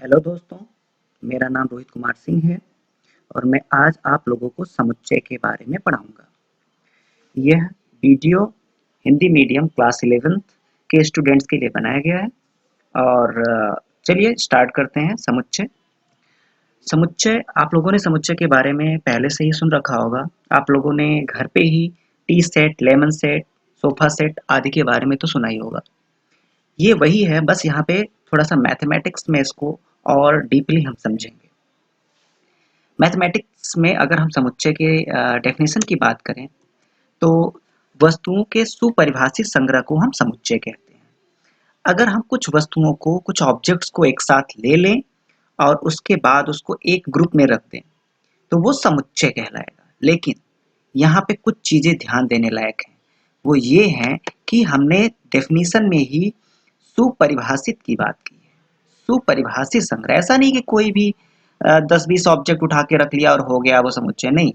Hello दोस्तों, मेरा नाम रोहित कुमार सिंह है और मैं आज आप लोगों को समुच्चय के बारे में पढ़ाऊंगा। यह video Hindi medium class 11th के स्टूडेंट्स के लिए बनाया गया है और चलिए स्टार्ट करते हैं। समुच्चय समुच्चय आप लोगों ने समुच्चय के बारे में पहले से ही सुन रखा होगा। आप लोगों ने घर पे ही tea set, lemon set, sofa set आदि के बारे में तो सुना ही होगा। ये वही है, बस यहाँ पे थोड़ा सा मैथमेटिक्स में इसको और डीपली हम समझेंगे। मैथमेटिक्स में अगर हम समुच्चय के डेफिनेशन की बात करें तो वस्तुओं के सुपरिभाषित संग्रह को हम समुच्चय कहते हैं। अगर हम कुछ वस्तुओं को, कुछ ऑब्जेक्ट्स को एक साथ ले लें और उसके बाद उसको एक ग्रुप में रख दें तो वो समुच्चय कहलाएगा। लेकिन यहाँ पे कुछ चीजें ध्यान देने लायक हैं। वो ये हैं कि हमने डेफिनेशन में ही सुपरिभाषित की बात की है। सुपरिभाषित संग्रह, ऐसा नहीं कि कोई भी 10-20 ऑब्जेक्ट उठा के रख लिया और हो गया वो समुच्चय, नहीं,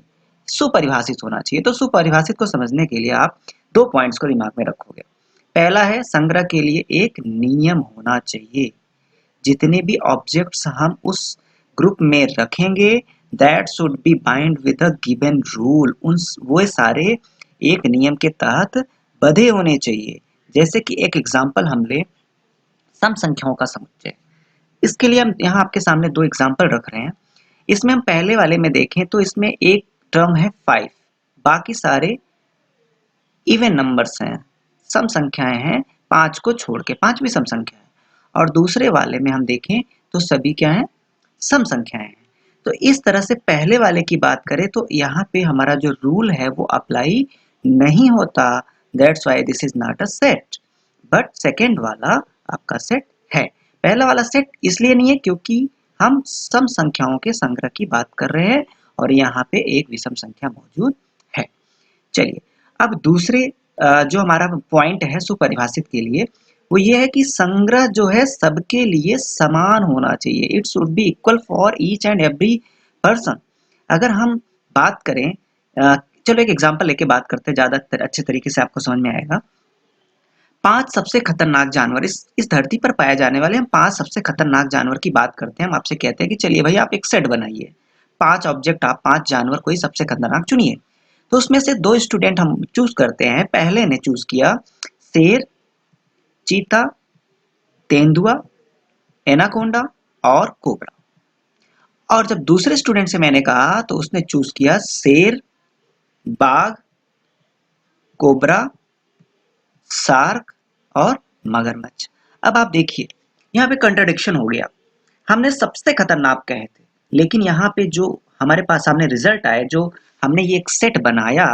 सुपरिभाषित होना चाहिए। तो सुपरिभाषित को समझने के लिए आप 2 पॉइंट्स को दिमाग में रखोगे। पहला है, संग्रह के लिए एक नियम होना चाहिए। जितने भी ऑब्जेक्ट्स हम उस ग्रुप में रखेंगे that should be bind with a given rule, उन वो सारे एक नियम के तहत बंधे होने चाहिए। जैसे कि एक एग्जांपल हम ले, सम संख्याओं का समुच्चय। इसके लिए हम यहाँ आपके सामने 2 एग्जांपल रख रहे हैं। इसमें हम पहले वाले में देखें तो इसमें एक टर्म है 5, बाकी सारे इवन नंबर्स हैं, सम संख्याएं हैं, 5 को छोड़ के, 5 भी सम संख्या है। और दूसरे वाले में हम देखें तो सभी क्या है, सम संख्याएं हैं। तो इस तरह से पहले वाले की बात करें तो यहाँ पे हमारा जो रूल है वो अप्लाई नहीं होता। That's why this is not a set, but second वाला आपका सेट है। पहला वाला सेट इसलिए नहीं है क्योंकि हम सम संख्याओं के संग्रह की बात कर रहे हैं और यहाँ पे एक विषम संख्या मौजूद है। चलिए, अब दूसरे जो हमारा पॉइंट है सुपरिभाषित के लिए, वो ये है कि संग्रह जो है सबके लिए समान होना चाहिए। It should be equal for each and every person. अगर हम बात करें, चलो एक एग्जांपल लेके बात करते हैं, ज्यादा अच्छे तरीके से आपको समझ में आएगा। 5 सबसे खतरनाक जानवर, इस धरती पर पाए जाने वाले हम 5 सबसे खतरनाक जानवर की बात करते हैं। हम आपसे कहते हैं कि चलिए भाई आप एक सेट बनाइए, 5 ऑब्जेक्ट, आप 5 जानवर कोई सबसे खतरनाक चुनिए। तो उसमें से 2 स्टूडेंट हम चूज करते हैं। पहले ने चूज किया शेर, चीता, तेंदुआ, एनाकोंडा और कोबरा। और जब दूसरे स्टूडेंट से मैंने कहा तो उसने चूज किया शेर, बाघ, कोबरा, शार्क और मगरमच्छ। अब आप देखिए यहाँ पे कंट्राडिक्शन हो गया। हमने सबसे खतरनाक कहे थे, लेकिन यहाँ पे जो हमारे पास सामने रिजल्ट आए, जो हमने ये एक सेट बनाया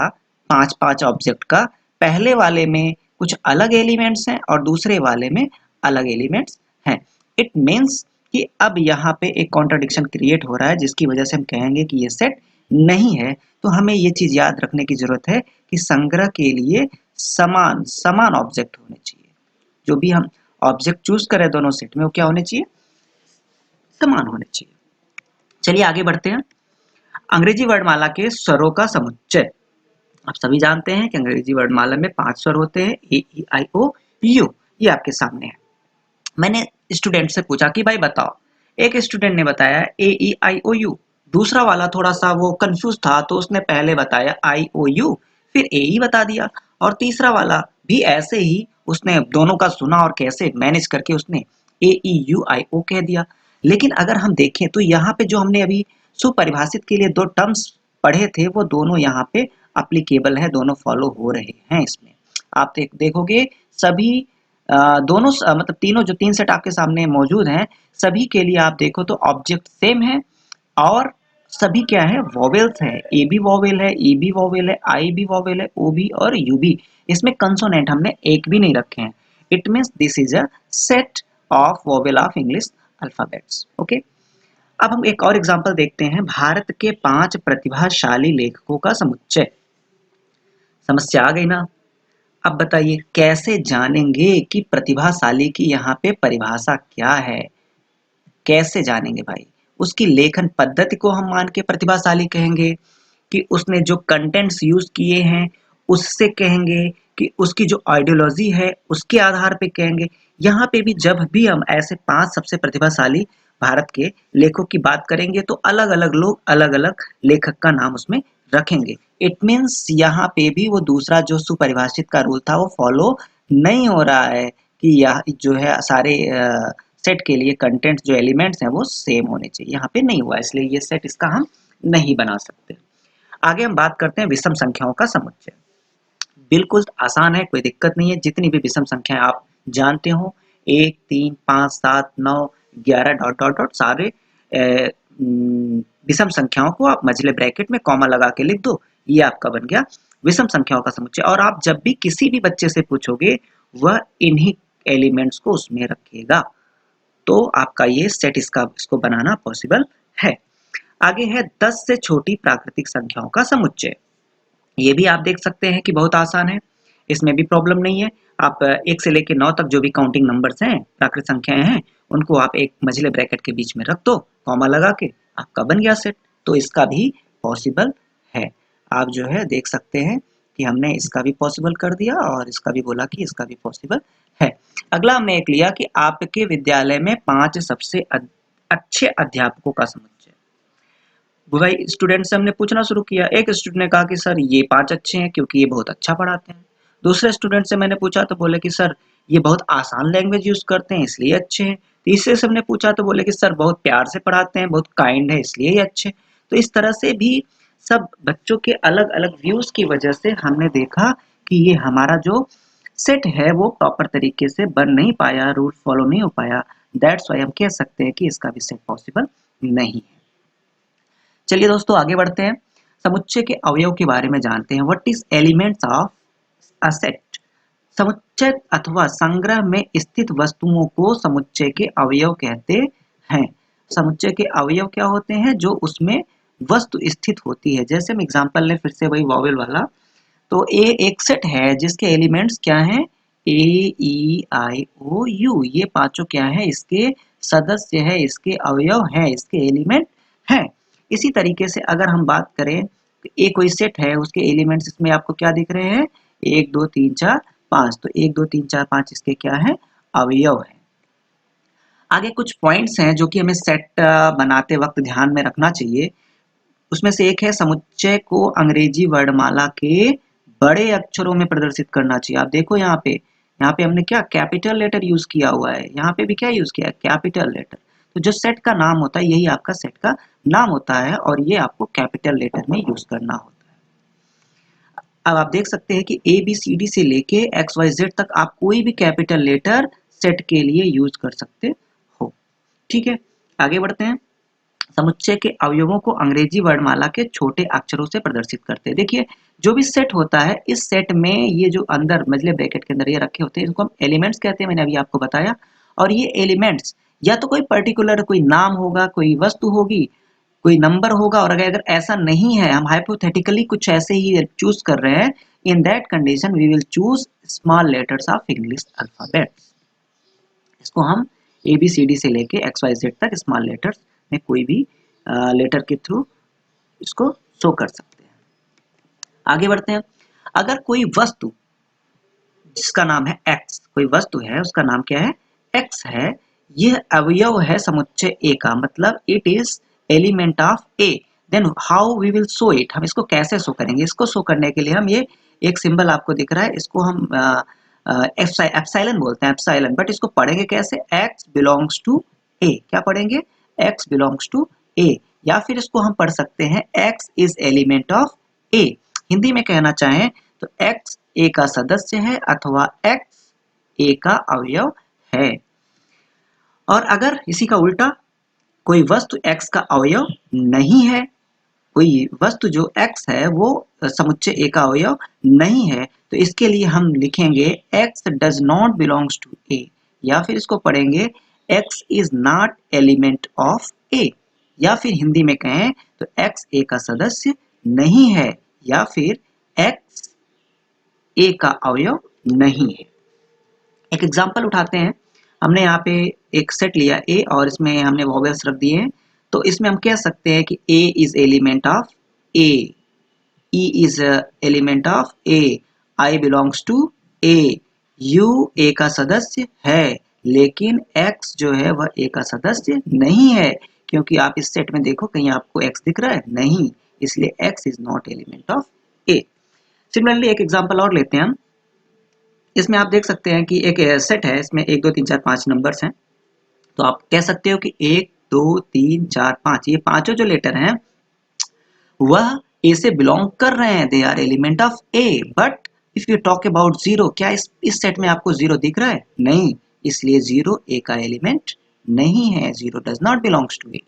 5-5 ऑब्जेक्ट का, पहले वाले में कुछ अलग एलिमेंट्स हैं और दूसरे वाले में अलग एलिमेंट्स हैं। इट मीन्स कि अब यहाँ पे एक कॉन्ट्राडिक्शन क्रिएट हो रहा है, जिसकी वजह से हम कहेंगे कि ये सेट नहीं है। तो हमें ये चीज याद रखने की जरूरत है कि संग्रह के लिए समान समान ऑब्जेक्ट होने चाहिए। जो भी हम ऑब्जेक्ट चूज करें दोनों सेट में, वो क्या होने चाहिए, समान होने चाहिए। चलिए आगे बढ़ते हैं। अंग्रेजी वर्णमाला के स्वरों का समुच्चय। आप सभी जानते हैं कि अंग्रेजी वर्णमाला में 5 स्वर होते हैं, ए ई आई ओ यू। ये आपके सामने है। मैंने स्टूडेंट से पूछा कि भाई बताओ। एक स्टूडेंट ने बताया ए ई आई ओ यू, दूसरा वाला थोड़ा सा वो कंफ्यूज था तो उसने पहले बताया आई ओ यू, फिर ए ई बता दिया, और तीसरा वाला भी ऐसे ही उसने दोनों का सुना और कैसे मैनेज करके उसने ए ई यू आई ओ कह दिया। लेकिन अगर हम देखें तो यहाँ पे जो हमने अभी सुपरिभाषित के लिए 2 टर्म्स पढ़े थे वो दोनों यहाँ पे अप्लीकेबल है, दोनों फॉलो हो रहे हैं इसमें। आप देखोगे सभी दोनों मतलब तीनों जो 3 सेट आपके सामने मौजूद हैं, सभी के लिए आप देखो तो ऑब्जेक्ट सेम है और सभी क्या है, वोवेल्स है। ए भी वोवेल है, ई भी वोवेल है, आई भी वोवेल है, ओ भी और यू भी। इसमें कंसोनेंट हमने एक भी नहीं रखे हैं। It means this is a set of vowel of English alphabets. Okay, अब हम एक और एग्जांपल देखते हैं। भारत के 5 प्रतिभाशाली लेखकों का समुच्चय। समस्या आ गई ना। अब बताइए कैसे जानेंगे कि प्रतिभाशाली की यहाँ पे परिभाषा क्या है, कैसे जानेंगे भाई। उसकी लेखन पद्धति को हम मान के प्रतिभाशाली कहेंगे, कि उसने जो कंटेंट्स यूज किए हैं उससे कहेंगे, कि उसकी जो आइडियोलॉजी है उसके आधार पे कहेंगे। यहाँ पे भी जब भी हम ऐसे 5 सबसे प्रतिभाशाली भारत के लेखकों की बात करेंगे तो अलग अलग लोग अलग अलग लेखक का नाम उसमें रखेंगे। इट मीन्स यहाँ पे भी वो दूसरा जो सुपरिभाषित का रूल था वो फॉलो नहीं हो रहा है कि यह जो है सारे सेट के लिए कंटेंट जो एलिमेंट्स हैं वो सेम होने चाहिए, यहाँ पे नहीं हुआ, इसलिए ये सेट इसका हम नहीं बना सकते। आगे हम बात करते हैं विषम संख्याओं का समुच्चय। बिल्कुल आसान है, कोई दिक्कत नहीं है। जितनी भी विषम संख्याएं आप जानते हो, 1, 3, 5, 7, 9, 11 डॉट डॉट डॉट सारे विषम संख्याओं को आप मझले ब्रैकेट में कॉमा लगा के लिख दो, ये आपका बन गया विषम संख्याओं का समुच्चय। और आप जब भी किसी भी बच्चे से पूछोगे वह इन्हीं एलिमेंट्स को उसमें रखेगा, तो आपका ये सेट इसको बनाना पॉसिबल है। आगे है 10 से छोटी प्राकृतिक संख्याओं का समुच्चय। ये भी आप देख सकते हैं कि बहुत आसान है, इसमें भी प्रॉब्लम नहीं है। आप 1 से लेकर 9 तक जो भी काउंटिंग नंबर्स हैं, प्राकृतिक संख्याएं हैं, उनको आप एक मझले ब्रैकेट के बीच में रख दो, कॉमा लगा के, आपका बन गया सेट। तो इसका भी पॉसिबल है। आप जो है देख सकते हैं कि हमने इसका भी पॉसिबल कर दिया और इसका भी बोला कि इसका भी पॉसिबल है। अगला हमने एक लिया कि आपके विद्यालय में 5 सबसे अच्छे अध्यापकों का समुच्चय। भाई स्टूडेंट से हमने पूछना शुरू किया। एक स्टूडेंट ने कहा कि सर ये 5 अच्छे हैं क्योंकि ये बहुत अच्छा पढ़ाते हैं। दूसरे स्टूडेंट से मैंने पूछा तो बोले कि सर ये बहुत आसान लैंग्वेज यूज करते हैं इसलिए अच्छे हैं। तीसरे से हमने पूछा तो बोले कि सर बहुत प्यार से पढ़ाते हैं, बहुत काइंड है इसलिए ये अच्छे। तो इस तरह से भी सब बच्चों के अलग अलग व्यूज की वजह से हमने देखा कि ये हमारा जो सेट है वो प्रॉपर तरीके से बन नहीं पाया, रूल फॉलो नहीं हो पाया। दैट्स वाई हम कह सकते हैं कि इसका भी सेट पॉसिबल नहीं है। चलिए दोस्तों आगे बढ़ते हैं, समुच्चय के अवयव के बारे में जानते हैं। What is elements of a set. समुच्चय अथवा संग्रह में स्थित वस्तुओं को समुच्चय के अवयव कहते हैं। समुच्चय के अवयव क्या होते हैं? जो उसमें वस्तु स्थित होती है। जैसे हम एग्जांपल लें फिर से वही वॉवेल वाला, तो ए एक सेट है जिसके एलिमेंट्स क्या हैं? ए ई आई ओ यू, ये पांचों क्या है? इसके सदस्य है, इसके अवयव हैं, इसके एलिमेंट हैं। इसी तरीके से अगर हम बात करें, ए कोई सेट है, उसके एलिमेंट्स इसमें आपको क्या दिख रहे हैं? 1 2 3 4 5। तो 1 2 3 4 5 इसके क्या है? अवयव है। आगे कुछ पॉइंट्स हैं जो कि हमें सेट बनाते वक्त ध्यान में रखना चाहिए। उसमें से एक है समुच्चय को अंग्रेजी वर्णमाला के बड़े अक्षरों में प्रदर्शित करना चाहिए। आप देखो यहाँ पे हमने क्या कैपिटल लेटर यूज किया हुआ है, यहाँ पे भी क्या यूज किया है? Capital letter. तो जो सेट का नाम होता है यही आपका सेट का नाम होता है और ये आपको कैपिटल लेटर में यूज करना होता है। अब आप देख सकते हैं कि ए बी सी डी से लेके एक्स वाई जेड तक आप कोई भी कैपिटल लेटर सेट के लिए यूज कर सकते हो। ठीक है, आगे बढ़ते हैं। समुच्चय के अवयवों को अंग्रेजी वर्णमाला के छोटे अक्षरों से प्रदर्शित करते हैं। देखिए जो भी सेट होता है, इस सेट में ये जो अंदर मझले ब्रैकेट के अंदर ये रखे होते हैं, इनको हम एलिमेंट्स कहते हैं, मैंने अभी आपको बताया। और ये एलिमेंट्स या तो कोई पर्टिकुलर कोई नाम होगा, कोई वस्तु होगी, कोई नंबर होगा, और अगर ऐसा नहीं है, हम हाइपोथेटिकली कुछ ऐसे ही चूज कर रहे हैं, in that condition we will choose small letters of English alphabet. इसको हम ए बी सी डी से लेके एक्स वाई जेड तक स्मॉल लेटर्स में कोई भी लेटर के थ्रू इसको शो कर सकते हैं। आगे बढ़ते हैं। अगर कोई वस्तु जिसका नाम है एक्स, कोई वस्तु है उसका नाम क्या है? एक्स है, यह अवयव है समुच्चय ए का, मतलब it is element of A, then how we will show it. हम इसको कैसे शो करेंगे? इसको शो करने के लिए हम ये एक सिंबल आपको दिख रहा है, इसको हम एप्सिलॉन बोलते हैं, एप्सिलॉन। बट इसको पढ़ेंगे कैसे? एक्स बिलोंग्स टू ए। क्या पढ़ेंगे? X belongs to A. या फिर इसको हम पढ़ सकते हैं एक्स इज एलिमेंट ऑफ ए। हिंदी में कहना चाहें तो एक्स ए का सदस्य है अथवा एक्स ए का अवयव है। और अगर इसी का उल्टा कोई वस्तु एक्स का अवयव नहीं है, कोई वस्तु जो एक्स है वो समुच्चय ए का अवयव नहीं है, तो इसके लिए हम लिखेंगे x does not belongs to A, या फिर इसको पढ़ेंगे x is not element of A. या फिर हिंदी में कहें तो एक्स ए का सदस्य नहीं है, या फिर एक्स ए का अवयव नहीं है। एक एग्जांपल उठाते हैं। हमने यहाँ पे एक सेट लिया ए और इसमें हमने वॉवेल्स रख दिए हैं, तो इसमें हम कह सकते हैं कि a is element of A, e is element of A, i belongs to A, u A का सदस्य है, लेकिन x जो है वह A का सदस्य नहीं है, क्योंकि आप इस सेट में देखो कहीं आपको x दिख रहा है नहीं, इसलिए x is not element of A। Similarly एक एग्जांपल और लेते हैं हम। इसमें आप देख सकते हैं कि एक सेट है, इसमें 1 2 3 4 5 नंबर्स हैं। तो आप कह सकते हो कि 1 2 3 4 5 ये पांचों जो लेटर हैं वह ए से बिलोंग कर रहे हैं, they are element of A. But if you talk about zero, क्या इस सेट में आपको जीरो दिख रहा है? नहीं, इसलिए जीरो ए का एलिमेंट नहीं है, zero does not belongs to A.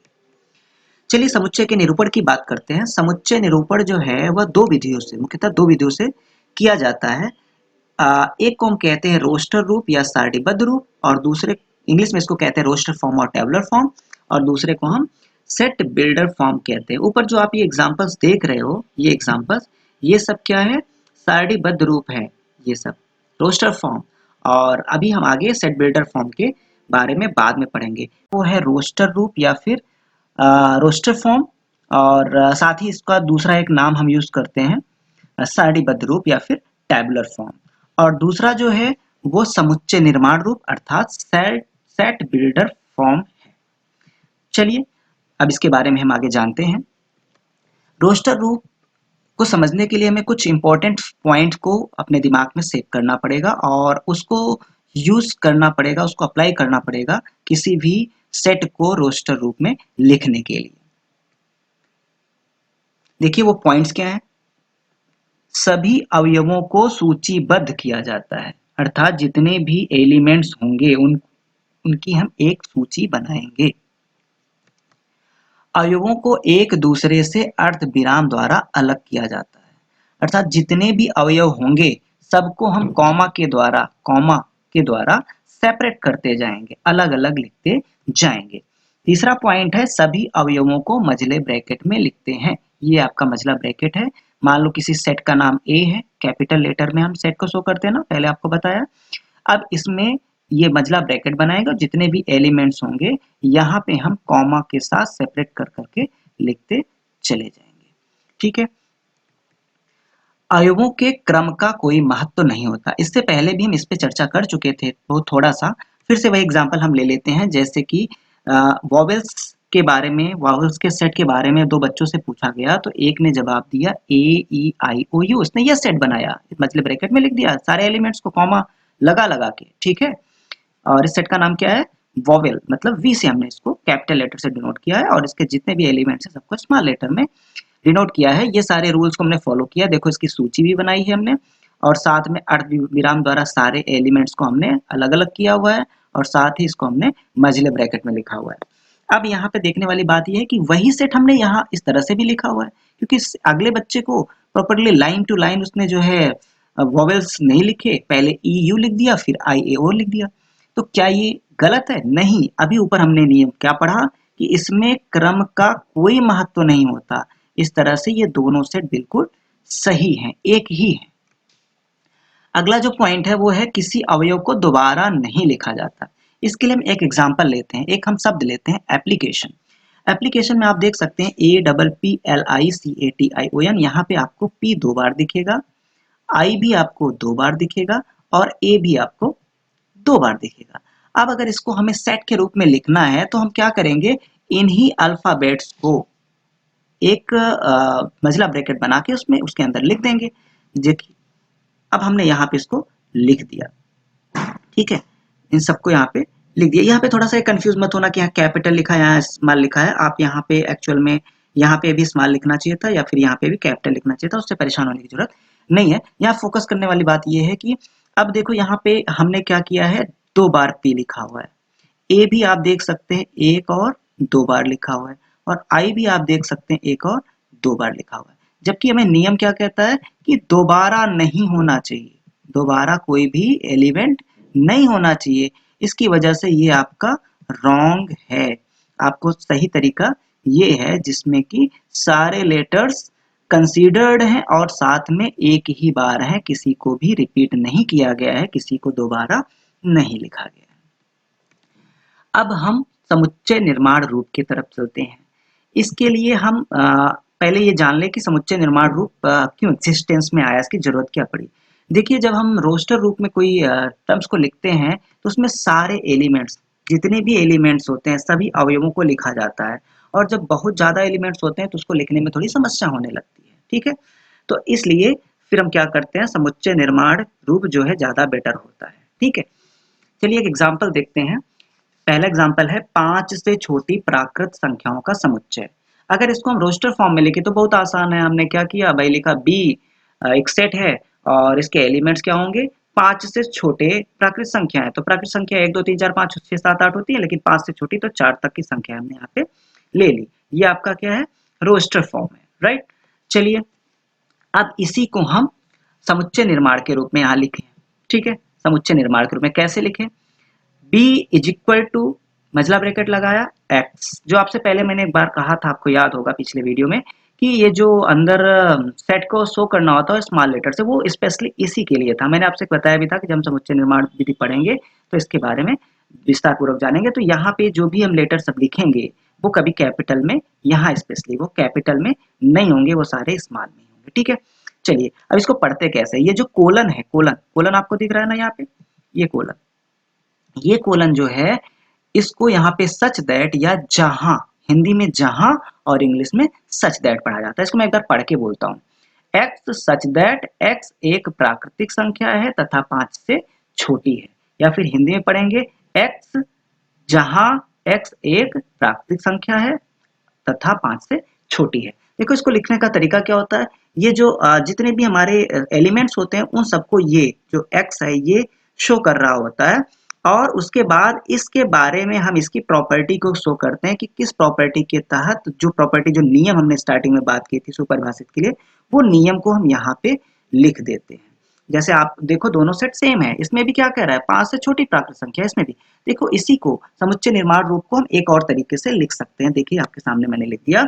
चलिए समुच्चय के निरूपण की बात करते हैं। समुच्चय निरूपण जो है वह दो विधियों से, मुख्यतः दो विधियों से किया जाता है। एक को हम कहते हैं रोस्टर रूप या सारणीबद्ध रूप, और दूसरे इंग्लिश में इसको कहते हैं रोस्टर फॉर्म और टेबुलर फॉर्म, और दूसरे को हम सेट बिल्डर फॉर्म कहते हैं। ऊपर जो आप ये एग्जांपल्स देख रहे हो, ये एग्जांपल्स, ये सब क्या है? सारणीबद्ध रूप है, ये सब रोस्टर फॉर्म। और अभी हम आगे सेट बिल्डर फॉर्म के बारे में बाद में पढ़ेंगे। वो है रोस्टर रूप या फिर रोस्टर फॉर्म, और साथ ही इसका दूसरा एक नाम हम यूज करते हैं सारणीबद्ध रूप या फिर टैबुलर फॉर्म। और दूसरा जो है वो समुच्चय निर्माण रूप अर्थात सेट बिल्डर फॉर्म है। चलिए अब इसके बारे में हम आगे जानते हैं। रोस्टर रूप को समझने के लिए हमें कुछ इंपॉर्टेंट पॉइंट को अपने दिमाग में सेव करना पड़ेगा और उसको यूज करना पड़ेगा, उसको अप्लाई करना पड़ेगा किसी भी सेट को रोस्टर रूप में लिखने के लिए। देखिए वो पॉइंट्स क्या हैं। सभी अवयवों को सूचीबद्ध किया जाता है, अर्थात जितने भी एलिमेंट्स होंगे उनकी हम एक सूची बनाएंगे। अवयवों को एक दूसरे से अर्धविराम द्वारा अलग किया जाता है, अर्थात जितने भी अवयव होंगे सबको हम कॉमा के द्वारा सेपरेट करते जाएंगे, अलग अलग लिखते जाएंगे। तीसरा पॉइंट है सभी अवयवों को मझले ब्रैकेट में लिखते हैं। ये आपका मझला ब्रैकेट है। मान लो किसी सेट का नाम ए है, कैपिटल लेटर में हम सेट को शो करते हैं ना, पहले आपको बताया। अब इसमें ये मझला ब्रैकेट बनाएगा, जितने भी एलिमेंट्स होंगे यहाँ पे हम कॉमा के साथ सेपरेट कर करके लिखते चले जाएंगे। ठीक है। अवयवों के क्रम का कोई महत्व नहीं होता। इससे पहले भी हम इस पे चर्चा कर चुके थे, बहुत थोड़ा सा फिर से वही एग्जांपल हम ले लेते हैं। जैसे कि वॉवेल्स के बारे में, वॉवेल्स के सेट के बारे में दो बच्चों से पूछा गया, तो एक ने जवाब दिया ए ई आई ओ यू, उसने यह सेट बनाया, मछली ब्रैकेट में लिख दिया सारे एलिमेंट्स को कॉमा लगा लगा के। ठीक है। और इस सेट का नाम क्या है? वॉवेल, मतलब वी से हमने इसको कैपिटल लेटर से डिनोट किया है, और इसके जितने भी एलिमेंट्स हैं सबको स्मॉल लेटर में डिनोट किया है। ये सारे रूल्स को हमने फॉलो किया। देखो इसकी सूची भी बनाई है हमने, और साथ में अर्ध विराम द्वारा सारे एलिमेंट्स को हमने अलग अलग किया हुआ है, और साथ ही इसको हमने मझले ब्रैकेट में लिखा हुआ है। अब यहाँ पे देखने वाली बात यह है कि वही सेट हमने यहाँ इस तरह से भी लिखा हुआ है, क्योंकि अगले बच्चे को प्रॉपर्ली लाइन टू लाइन उसने जो है वॉवेल्स नहीं लिखे, पहले ई यू लिख दिया फिर आई ए ओ लिख दिया। तो क्या ये गलत है? नहीं। अभी ऊपर हमने नियम क्या पढ़ा कि इसमें क्रम का कोई महत्व नहीं होता। इस तरह से ये दोनों सेट बिल्कुल सही हैं, एक ही है। अगला जो पॉइंट है वो है किसी अवयव को दोबारा नहीं लिखा जाता। इसके लिए हम एक एग्जांपल लेते हैं, एक हम शब्द लेते हैं एप्लीकेशन। एप्लीकेशन में आप देख सकते हैं A double P L I C A T I O N, यहाँ पे आपको पी 2 बार दिखेगा, आई भी आपको 2 बार दिखेगा, और ए भी आपको 2 बार दिखेगा। अब अगर इसको हमें सेट के रूप में लिखना है तो हम क्या करेंगे, इन्हीं अल्फाबेट्स को एक मझला ब्रैकेट बना के उसमें उसके अंदर लिख देंगे। देखिए अब हमने यहाँ पे इसको लिख दिया। ठीक है, इन सबको यहाँ पे लिख दिया। यहाँ पे थोड़ा सा कंफ्यूज मत होना कि यहाँ कैपिटल लिखा है यहाँ स्मॉल लिखा है। आप यहाँ पे एक्चुअल में यहाँ पे भी स्मॉल लिखना चाहिए था या फिर यहाँ पे भी कैपिटल लिखना चाहिए था, उससे परेशान होने की जरूरत नहीं है। यहाँ फोकस करने वाली बात यह है कि अब देखो यहाँ पे हमने क्या किया है, 2 बार पी लिखा हुआ है, ए भी आप देख सकते हैं 1 और 2 बार लिखा हुआ है, और आई भी आप देख सकते हैं 1 और 2 बार लिखा हुआ है। जबकि हमें नियम क्या कहता है कि दोबारा नहीं होना चाहिए, दोबारा कोई भी एलिमेंट नहीं होना चाहिए। इसकी वजह से ये आपका रॉन्ग है। आपको सही तरीका ये है जिसमें कि सारे लेटर्स कंसीडर्ड हैं और साथ में एक ही बार है, किसी को भी रिपीट नहीं किया गया है, किसी को दोबारा नहीं लिखा गया है। अब हम समुच्चय निर्माण रूप की तरफ चलते हैं। इसके लिए हम पहले ये जान लें कि समुच्चय निर्माण रूप क्यों एग्जिस्टेंस में आया, इसकी जरूरत क्या पड़ी। देखिए जब हम रोस्टर रूप में कोई टर्म्स को लिखते हैं तो उसमें सारे एलिमेंट्स, जितने भी एलिमेंट्स होते हैं सभी अवयवों को लिखा जाता है। और जब बहुत ज़्यादा एलिमेंट्स होते हैं तो उसको लिखने में थोड़ी समस्या होने लगती है, ठीक है? तो इसलिए फिर हम क्या करते हैं, समुच्चय निर्माण रूप जो है ज़्यादा बेटर होता है, ठीक है? चलिए एक एग्जाम्पल देखते हैं। पहला एग्जाम्पल है 5 से छोटी प्राकृत संख्याओं का समुच्चय। अगर इसको हम रोस्टर फॉर्म में लिखें तो बहुत आसान है। हमने क्या किया भाई, लिखा बी एक सेट है और इसके एलिमेंट्स क्या होंगे, 5 से छोटे प्राकृत संख्या है। तो प्राकृत संख्या 1 2 3 4 5 6 7 8 होती है, लेकिन 5 से छोटी तो 4 तक की संख्या हमने यहाँ पे ले ली। ये आपका क्या है, रोस्टर फॉर्म है, राइट? चलिए अब इसी को हम समुच्चय निर्माण के रूप में यहाँ लिखें, ठीक है? समुच्चय निर्माण के रूप में कैसे लिखें, b इज इक्वल टू, मजला ब्रैकेट लगाया, x, जो आपसे पहले मैंने एक बार कहा था, आपको याद होगा पिछले वीडियो में, कि ये जो अंदर सेट को शो करना होता है स्मॉल लेटर से, वो स्पेशली इसी के लिए था। मैंने आपसे बताया भी था कि जब हम समुच्चय निर्माण विधि पढ़ेंगे तो इसके बारे में विस्तार पूर्वक जानेंगे। तो यहाँ पे जो भी हम लेटर सब लिखेंगे वो कभी कैपिटल में, यहाँ स्पेशली वो कैपिटल में नहीं होंगे, वो सारे स्मॉल में होंगे, ठीक है? चलिए अब इसको पढ़ते कैसे। ये जो कोलन है, कोलन कोलन आपको दिख रहा है ना यहाँ पे, ये कोलन, ये कोलन जो है इसको यहाँ पे सच दैट या जहां, हिंदी में जहां और इंग्लिश में सच दैट पढ़ा जाता है। इसको मैं एक बार पढ़ के बोलता हूँ, एक्स सच दैट एक्स एक प्राकृतिक संख्या है तथा 5 से छोटी है। या फिर हिंदी में पढ़ेंगे, एक्स जहां एक्स एक प्राकृतिक संख्या है तथा 5 से छोटी है। देखो इसको लिखने का तरीका क्या होता है, ये जो जितने भी हमारे एलिमेंट्स होते हैं उन सबको ये जो x है ये शो कर रहा होता है, और उसके बाद इसके बारे में हम इसकी प्रॉपर्टी को शो करते हैं कि किस प्रॉपर्टी के तहत, जो प्रॉपर्टी जो नियम हमने स्टार्टिंग में बात की थी सुपरिभाषित के लिए, वो नियम को हम यहाँ पे लिख देते हैं। जैसे आप देखो दोनों सेट सेम है, इसमें भी क्या कह रहा है, 5 से छोटी प्राकृत संख्या, इसमें भी देखो। इसी को समुच्चय निर्माण रूप को हम एक और तरीके से लिख सकते हैं। देखिए आपके सामने मैंने लिख दिया,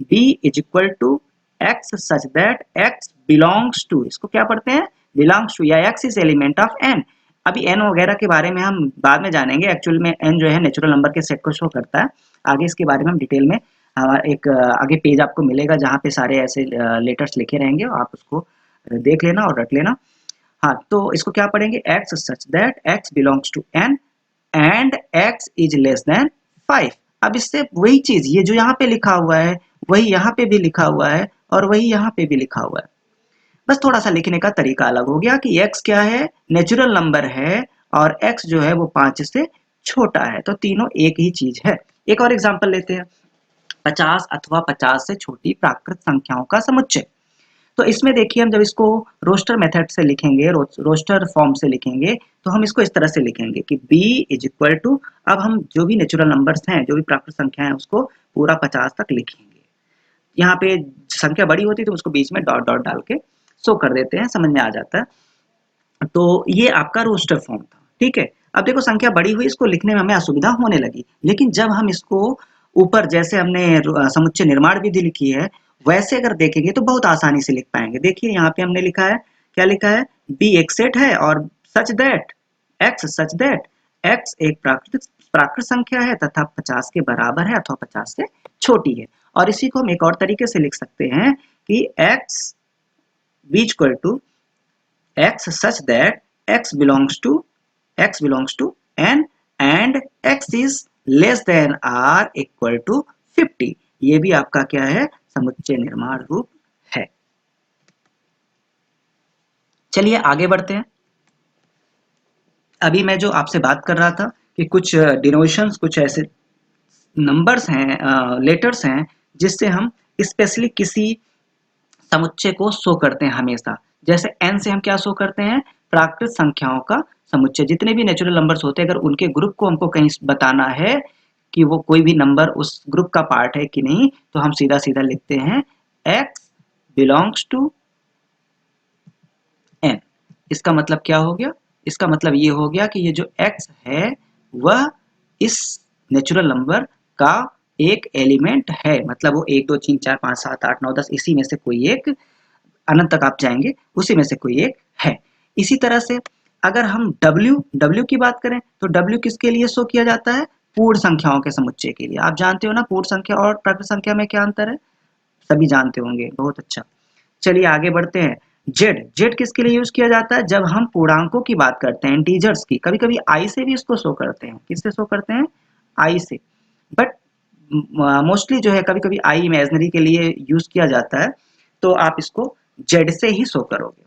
b is equal to x such that x belongs to, इसको क्या पढ़ते हैं, बिलोंग्स टू, या x is element of n। अभी n वगैरह के बारे में हम बाद में जानेंगे। एक्चुअल में n जो है नेचुरल नंबर के सेट को शो करता है। आगे इसके बारे में हम डिटेल में, हमारा एक आगे पेज आपको मिलेगा जहाँ पे सारे ऐसे लेटर्स लिखे रहेंगे, आप उसको देख लेना और रट लेना। हाँ, तो इसको क्या पढ़ेंगे, x such that x belongs to n and x is less than 5। अब इससे वही चीज, ये जो यहाँ पे लिखा हुआ है वही यहाँ पे भी लिखा हुआ है और वही यहाँ पे भी लिखा हुआ है, बस थोड़ा सा लिखने का तरीका अलग हो गया कि x क्या है, नेचुरल नंबर है, और x जो है वो 5 से छोटा है, तो तीनों एक ही चीज है। एक और एग्जांपल लेते हैं, 50 अथवा 50 से छोटी प्राकृत संख्याओं का समुच्चय। तो इसमें देखिए हम जब इसको रोस्टर मेथड से लिखेंगे, रोस्टर फॉर्म से लिखेंगे, तो हम इसको इस तरह से लिखेंगे कि b इज इक्वल टू, अब हम जो भी नेचुरल नंबर्स हैं, जो भी प्राकृत संख्या है, उसको पूरा 50 तक लिखेंगे। यहाँ पे संख्या बड़ी होती है तो उसको बीच में डॉट डॉट डाल के शो कर देते हैं, समझ में आ जाता है। तो ये आपका रोस्टर फॉर्म था, ठीक है? अब देखो संख्या बड़ी हुई, इसको लिखने में हमें असुविधा होने लगी, लेकिन जब हम इसको ऊपर जैसे हमने समुच्चय निर्माण विधि लिखी है वैसे अगर देखेंगे तो बहुत आसानी से लिख पाएंगे। देखिए यहाँ पे हमने लिखा है, क्या लिखा है, बी एक सेट है और सच दैट एक्स एक प्राकृत संख्या है तथा 50 के बराबर है अथवा 50 से छोटी है। और इसी को हम एक और तरीके से लिख सकते हैं कि x b equal to x such that x belongs to n and x is less than or equal to 50। ये भी आपका क्या है, समुच्चय निर्माण रूप है। चलिए आगे बढ़ते हैं। अभी मैं जो आपसे बात कर रहा था कि कुछ डिनोशंस, कुछ ऐसे नंबर्स हैं, लेटर्स हैं, जिससे हम स्पेशली किसी समुच्चय को शो करते हैं हमेशा। जैसे n से हम क्या शो करते हैं, प्राकृत संख्याओं का समुच्चय। जितने भी नेचुरल नंबर्स होते हैं, अगर उनके ग्रुप को हमको कहीं बताना है कि वो कोई भी नंबर उस ग्रुप का पार्ट है कि नहीं, तो हम सीधा सीधा लिखते हैं x बिलोंग्स टू n। इसका मतलब क्या हो गया, इसका मतलब ये हो गया कि ये जो x है वह इस नेचुरल नंबर का एक एलिमेंट है, मतलब वो 1 2 3 4 5 7 8 9 10 इसी में से कोई एक, अनंत तक आप जाएंगे, उसी में से कोई एक है। इसी तरह से अगर हम W की बात करें तो W किसके लिए शो किया जाता है, पूर्ण संख्याओं के समुच्चय के लिए। आप जानते हो ना पूर्ण संख्या और प्राकृत संख्या में क्या अंतर है, सभी जानते होंगे, बहुत अच्छा। चलिए आगे बढ़ते हैं। जेड जेड किसके लिए यूज किया जाता है? जब हम पूर्णांकों की बात करते हैं, इंटीजर्स की, कभी कभी आई से भी इसको शो करते हैं। किससे शो करते हैं? आई से। बट मोस्टली जो है कभी कभी आई इमेजनरी के लिए यूज किया जाता है, तो आप इसको जेड से ही शो करोगे।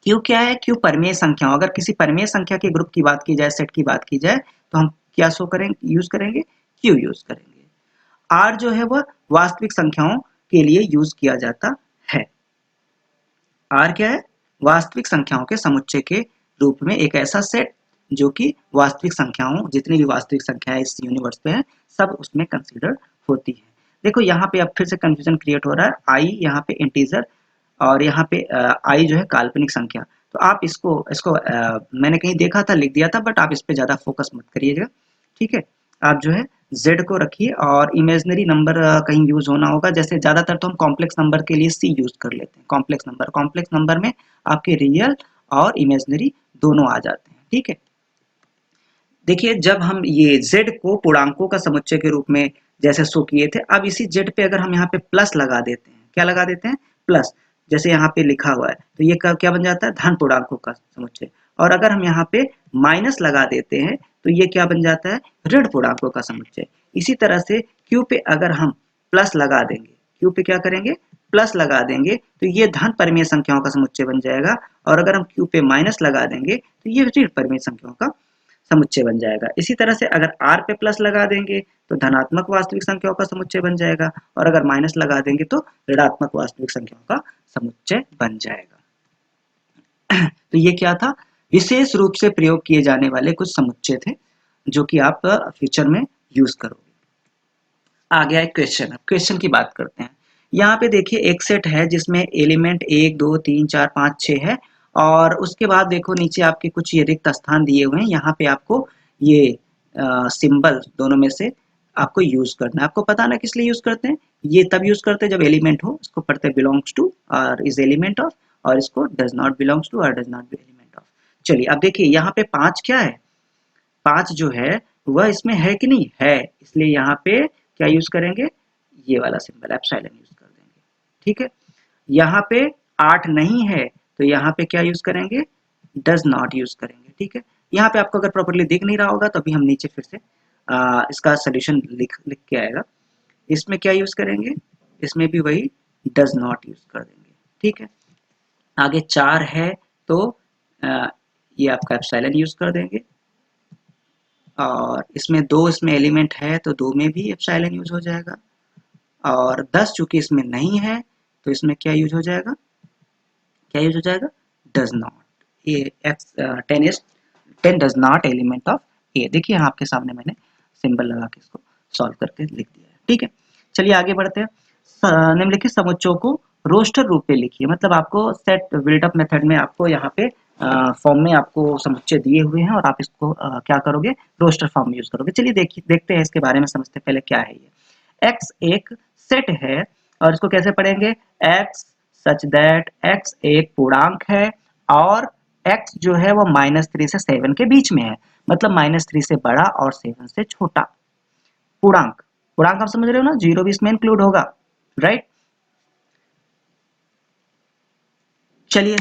क्यू क्या है? क्यू परमेय संख्या। अगर किसी परमेय संख्या के ग्रुप की बात की जाए, सेट की बात की जाए, तो हम क्या शो करेंगे, यूज करेंगे? क्यू यूज करेंगे। आर जो है वह वास्तविक संख्याओं के लिए यूज किया जाता है। आर क्या है? वास्तविक संख्याओं के समुच्चय के रूप में एक ऐसा सेट जो कि वास्तविक संख्याओं, जितनी भी वास्तविक संख्याएं इस यूनिवर्स पे हैं, सब उसमें कंसीडर होती है। देखो यहाँ पे अब फिर से कंफ्यूजन क्रिएट हो रहा है। आई यहाँ पे इंटीजर और यहाँ पे आई जो है काल्पनिक संख्या। तो आप इसको इसको मैंने कहीं देखा था, लिख दिया था, बट आप इस पे ज्यादा फोकस मत करिएगा, ठीक है। आप जो है z को रखिए, और इमेजिनरी नंबर कहीं यूज होना होगा, जैसे ज्यादातर तो हम कॉम्प्लेक्स नंबर के लिए c यूज कर लेते हैं। कॉम्प्लेक्स नंबर में आपके रियल और इमेजिनरी दोनों आ जाते हैं, ठीक है। देखिए जब हम ये z को पूर्णांकों का समुच्चय के रूप में जैसे शो किए थे, अब इसी z पे अगर हम यहाँ पे प्लस लगा देते हैं, क्या लगा देते हैं? प्लस। जैसे यहाँ पे लिखा हुआ है, तो ये क्या बन जाता है? धन पूर्णांकों का समुच्चय। और अगर हम यहाँ पे माइनस लगा देते हैं, तो ये क्या बन जाता है? ऋण पूर्णांकों का समुच्चय। इसी तरह से क्यू पे अगर हम प्लस लगा देंगे, क्यू पे क्या करेंगे? प्लस लगा देंगे, तो ये धन परमेय संख्याओं का समुच्चय बन जाएगा। और अगर हम क्यू पे माइनस लगा देंगे, तो ये ऋण परमेय संख्याओं का समुच्चय बन जाएगा। इसी तरह से अगर आर पे प्लस लगा देंगे, तो धनात्मक वास्तविक संख्याओं का समुच्चय बन जाएगा, और अगर माइनस लगा देंगे तो ऋणात्मक वास्तविक संख्याओं का समुच्चय बन जाएगा। तो ये क्या था? विशेष रूप से प्रयोग किए जाने वाले कुछ समुच्चय थे, जो कि आप फ्यूचर में यूज करोगे। आ गया एक क्वेश्चन। अब क्वेश्चन की बात करते हैं। यहाँ पे देखिए एक सेट है जिसमें एलिमेंट 1 2 3 4 5 6 है, और उसके बाद देखो नीचे आपके कुछ ये रिक्त स्थान दिए हुए हैं। यहाँ पे आपको ये सिंबल दोनों में से आपको यूज करना है। आपको पता ना किस लिए यूज करते हैं? ये तब यूज करते हैं जब एलिमेंट हो, इसको पढ़ते बिलोंग्स टू और इज एलिमेंट ऑफ, और इसको डज नॉट बिलोंग्स टू और does not be element of. चलिए अब देखिए यहाँ पे 5 क्या है? 5 जो है वह इसमें है कि नहीं है, इसलिए यहाँ पे क्या यूज करेंगे? ये वाला सिंबल एप्सिलॉन यूज कर देंगे, ठीक है। यहाँ पे 8 नहीं है, तो यहाँ पे क्या यूज करेंगे? डज नॉट यूज करेंगे, ठीक है। यहाँ पे आपको अगर प्रॉपर्ली दिख नहीं रहा होगा तो अभी हम नीचे फिर से इसका सोल्यूशन लिख लिख के आएगा। इसमें क्या यूज करेंगे? इसमें भी वही डज नॉट यूज कर देंगे, ठीक है। आगे 4 है, तो आ, ये आपका एप्सिलॉन यूज कर देंगे। और इसमें 2 इसमें एलिमेंट है, तो 2 में भी एप्सिलॉन यूज हो जाएगा। और 10 चूंकि इसमें नहीं है, तो इसमें क्या यूज हो जाएगा? क्या यूज हो जाएगा? Does not. ये x 10 is 10 does not element of A. देखिए यहाँ आपके सामने मैंने सिंबल लगा के इसको सॉल्व करके लिख दिया है, ठीक है। चलिए आगे बढ़ते हैं। निम्नलिखित समुच्चयों को रोस्टर रूप में लिखिए। मतलब आपको सेट बिल्डअप मेथड में आपको यहाँ पे फॉर्म में आपको समुच्चय दिए हुए हैं, और आप इसको क्या करोगे? रोस्टर फॉर्म में यूज करोगे। चलिए देखिए देखते हैं इसके बारे में, समझते पहले क्या है ये। एक्स एक सेट है, और इसको कैसे पढ़ेंगे? एक्स सच दैट एक्स एक पूर्णांक है, और एक्स जो है वो -3 से 7 के बीच में है। मतलब -3 से बड़ा और 7 से छोटा पूर्णांक। पूर्णांक आप समझ रहे हो ना? जीरो भी इसमें इंक्लूड होगा, राइट। चलिए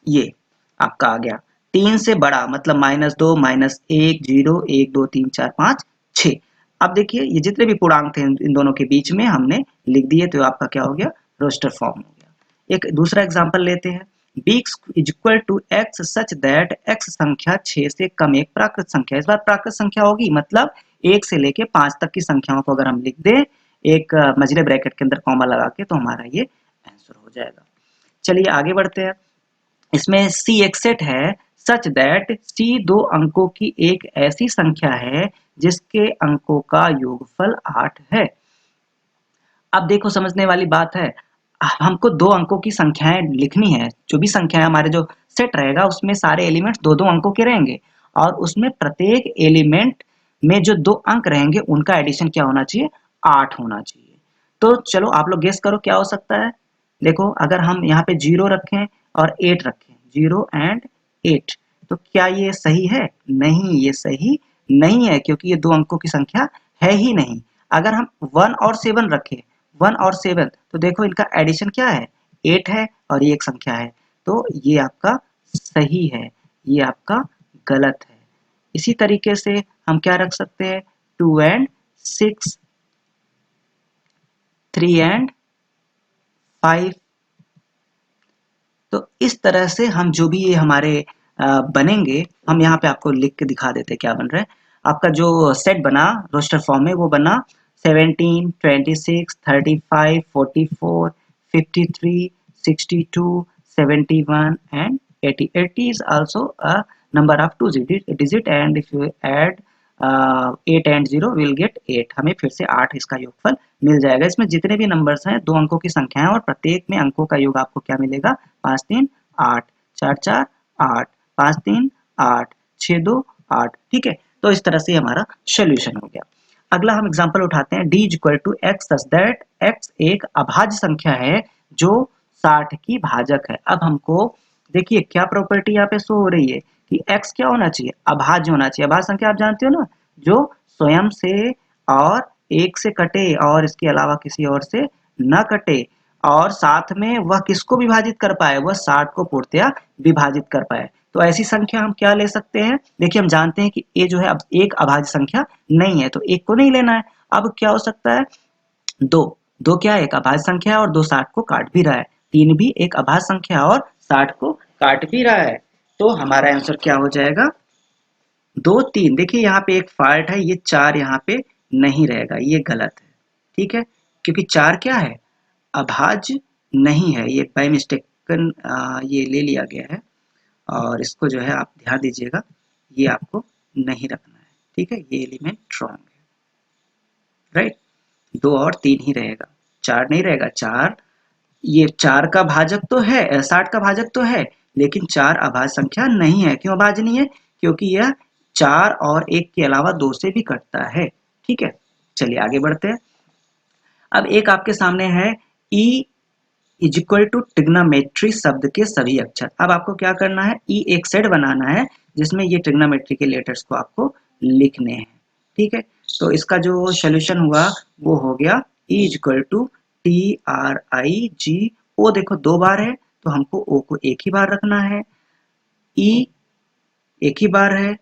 ये आपका आ गया। 3 से बड़ा मतलब -2 -1 0 1 2 3 4 5 6। अब देखिए ये जितने भी पूर्णांक थे इन दोनों के बीच में हमने लिख दिए, तो आपका क्या हो गया? रोस्टर फॉर्म हो गया। एक दूसरा एग्जांपल लेते हैं। b is equal to x such that x संख्या 6 से कम एक प्राकृत संख्या। इस बार प्राकृत संख्या होगी, मतलब 1 से लेके 5 तक की संख्याओं को अगर हम लिख दें एक मझले ब्रैकेट के अंदर कॉमा लगा के, तो हमारा ये आंसर हो जाएगा। चलिए आगे बढ़ते हैं। इसमें सी एक सेट है सच दैट सी 2 अंकों की एक ऐसी संख्या है जिसके अंकों का योगफल 8 है। अब देखो समझने वाली बात है, हमको 2 अंकों की संख्याएं लिखनी है। जो भी संख्याएं हमारे जो सेट रहेगा उसमें सारे एलिमेंट्स 2-2 अंकों के रहेंगे, और उसमें प्रत्येक एलिमेंट में जो 2 अंक रहेंगे उनका एडिशन क्या होना चाहिए? 8 होना चाहिए। तो चलो आप लोग गेस करो क्या हो सकता है। देखो अगर हम यहाँ पे 0 रखें और 8 रखें, 0 एंड 8, तो क्या ये सही है? नहीं, ये सही नहीं है, क्योंकि ये 2 अंकों की संख्या है ही नहीं। अगर हम 1 और 7 रखें, 1 और 7, तो देखो इनका एडिशन क्या है? 8 है, और ये एक संख्या है। तो ये आपका सही है, ये आपका गलत है। इसी तरीके से हम क्या रख सकते हैं, 2 एंड 6, 3 एंड 5। तो इस तरह से हम जो भी ये हमारे बनेंगे, हम यहाँ पे आपको लिख के दिखा देते हैं क्या बन रहा है। आपका जो सेट बना रोस्टर फॉर्म में, वो बना 17, 26, 35, 44, 53, 62, 71 and 80. 80 is also a number of two digit and if you add 8 and 0 will get 8. हमें फिर से 8 इसका योगफल मिल जाएगा। इसमें जितने भी नंबर्स हैं 2 अंकों की संख्या है और प्रत्येक में अंकों का योग आपको क्या मिलेगा, 5 3 8, 4 4 8, 5 3 8, 6 2 8। ठीक है, तो इस तरह से हमारा सोल्यूशन हो गया। अगला हम एग्जांपल उठाते हैं, d equal to x such that x एक अभाज्य संख्या है जो 60 की भाजक है। अब हमको देखिए क्या प्रॉपर्टी यहाँ पे शो हो रही है कि x क्या होना चाहिए, अभाज्य होना चाहिए। अभाज्य संख्या आप जानते हो ना, जो स्वयं से और एक से कटे और इसके अलावा किसी और से न कटे और साथ में वह किसको विभाजित कर पाए, वह 60 को पूर्णतया विभाजित कर पाए। तो ऐसी संख्या हम क्या ले सकते हैं, देखिए हम जानते हैं कि ए जो है अब एक अभाज्य संख्या नहीं है, तो एक को नहीं लेना है। अब क्या हो सकता है, दो, दो क्या है, एक अभाज्य संख्या है और दो 60 को काट भी रहा है। तीन भी एक अभाज्य संख्या और 60 को काट भी रहा है। तो हमारा आंसर क्या हो जाएगा, 2 3। देखिए यहाँ पे एक फॉल्ट है, ये 4 यहाँ पे नहीं रहेगा, ये गलत है। ठीक है, क्योंकि 4 क्या है, अभाज्य नहीं है, ये बाय मिस्टेकन ये ले लिया गया है और इसको जो है आप ध्यान दीजिएगा, ये आपको नहीं रखना है। ठीक है, ये एलिमेंट रॉन्ग है, राइट। 2 और 3 ही रहेगा, 4 नहीं रहेगा। 4, ये 4 का भाजक तो है, 60 का भाजक तो है, लेकिन 4 अभाज्य संख्या नहीं है। क्यों अभाज्य नहीं है, क्योंकि यह 4 और 1 के अलावा 2 से भी कटता है। ठीक है, चलिए आगे बढ़ते हैं। अब एक आपके सामने है E is equal to trigonometry शब्द के सभी अक्षर। अब आपको क्या करना है, ई एक सेट बनाना है जिसमें ये ट्रिग्नोमेट्री के लेटर्स को आपको लिखने हैं। ठीक है, तो इसका जो सोल्यूशन हुआ वो हो गया E is equal to TRIG O. देखो 2 बार है तो हमको ओ को एक ही बार रखना है, ई एक ही बार है,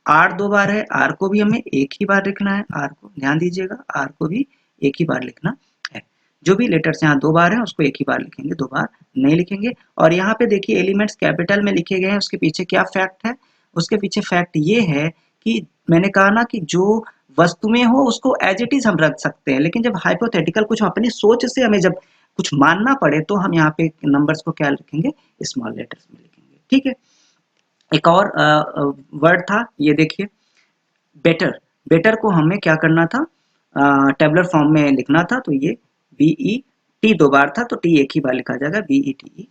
आर 2 बार है, आर को भी हमें एक ही बार लिखना है। आर को ध्यान दीजिएगा, आर को भी एक ही बार लिखना है। जो भी लेटर्स यहाँ 2 बार है उसको एक ही बार लिखेंगे, 2 बार नहीं लिखेंगे। और यहाँ पे देखिए एलिमेंट्स कैपिटल में लिखे गए हैं, उसके पीछे क्या फैक्ट है, उसके पीछे फैक्ट ये है कि मैंने कहा ना कि जो वस्तुएं हो उसको एज इट इज हम रख सकते हैं, लेकिन जब हाइपोथेटिकल कुछ अपनी सोच से हमें जब कुछ मानना पड़े तो हम यहाँ पे नंबर्स को क्या लिखेंगे, स्मॉल लेटर्स में लिखेंगे। ठीक है, एक और वर्ड था, ये देखिए बेटर। बेटर को हमें क्या करना था, टेबुलर फॉर्म में लिखना था, तो ये BET 2 बार था तो टी एक ही बार लिखा जाएगा, BETER।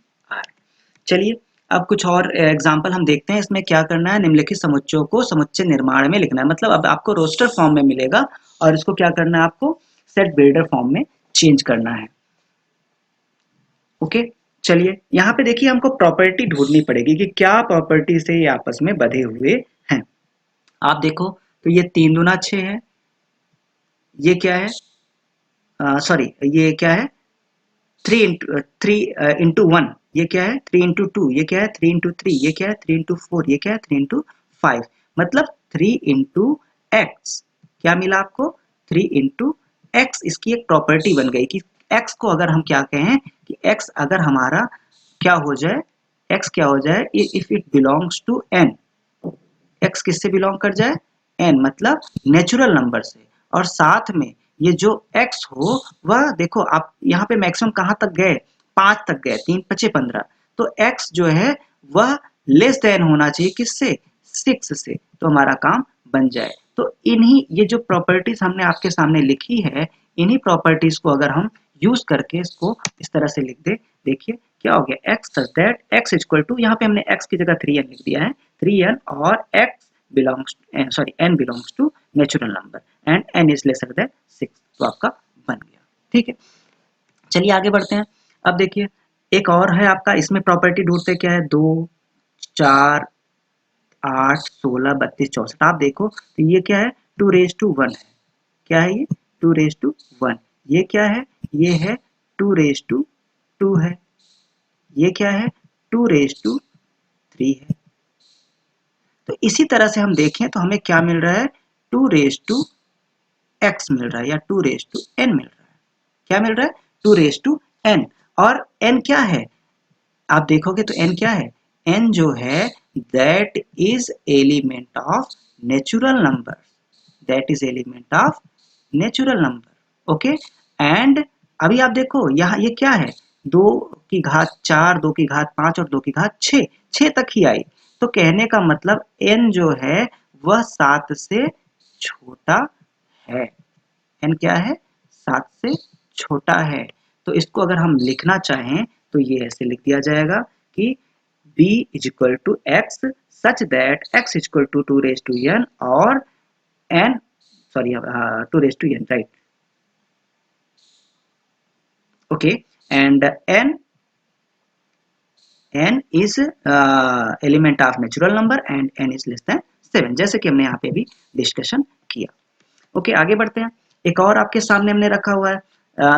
चलिए अब कुछ और एग्जाम्पल हम देखते हैं। इसमें क्या करना है, निम्नलिखित समुच्चयों को समुच्चय निर्माण में लिखना है। मतलब अब आपको रोस्टर फॉर्म में मिलेगा और इसको क्या करना है, आपको सेट बिल्डर फॉर्म में चेंज करना है। ओके, चलिए यहाँ पे देखिए हमको प्रॉपर्टी ढूंढनी पड़ेगी कि क्या प्रॉपर्टी से ये आपस में बधे हुए हैं। आप देखो तो ये 3 दूना 6 है, ये क्या है, सॉरी ये क्या है, 3 इंटू 1, ये क्या है 3 इंटू 2, ये क्या है 3 इंटू 3, ये क्या है 3 इंटू 4, ये क्या है 3 इंटू 5। मतलब 3 इंटू x। क्या मिला आपको, 3 इंटू x। इसकी एक प्रॉपर्टी बन गई कि x को अगर हम क्या कहें कि x अगर हमारा क्या हो जाए, x क्या हो जाए, if it belongs to n। x किससे बिलोंग कर जाए, n, मतलब नेचुरल नंबर से। और साथ में ये जो x हो वह देखो आप यहाँ पे मैक्सिमम कहाँ तक गए, 5 तक गए, 3 5 15। तो x जो है वह लेस देन होना चाहिए किससे, 6 से, तो हमारा काम बन जाए। तो इन्हीं ये जो प्रॉपर्टीज हमने आपके सामने लिखी है, इन्हीं प्रॉपर्टीज को अगर हम यूज करके इसको इस तरह से लिख दे, देखिए क्या हो गया, x such that x equal to, यहाँ पे हमने x की जगह 3n लिख दिया है, 3n और x belongs sorry n belongs to natural number and n is lesser than 6, तो आपका बन गया। ठीक है, चलिए आगे बढ़ते हैं। अब देखिए एक और है आपका, इसमें प्रॉपर्टी ढूंढते क्या है, 2 4 8 16 32 64। आप देखो तो ये क्या है, 2 रेज़ टू 1 है। क्या है ये, 2 रेज़ टू 1। ये क्या है, ये है 2 रेज़ टू 2 है। ये क्या है, 2^3 है। तो इसी तरह से हम देखें तो हमें क्या मिल रहा है, 2^x मिल रहा है या 2^n मिल रहा है। क्या मिल रहा है, 2^n। और n क्या है, आप देखोगे तो n क्या है, n जो है that is element of natural number, that is element of natural number. Okay, and अभी आप देखो यहाँ ये क्या है, 2^4, 2^5 और 2^6, 6 तक ही आई। तो कहने का मतलब n जो है वह 7 से छोटा है। n क्या है, 7 से छोटा है। तो इसको अगर हम लिखना चाहें तो ये ऐसे लिख दिया जाएगा कि b is equal to x such that x is equal to 2^n और n, sorry 2^n, right. Okay, and n is element of natural number and n is less than 7, जैसे कि हमने यहाँ पे भी डिस्कशन किया। ओके, आगे बढ़ते हैं। एक और आपके सामने हमने रखा हुआ है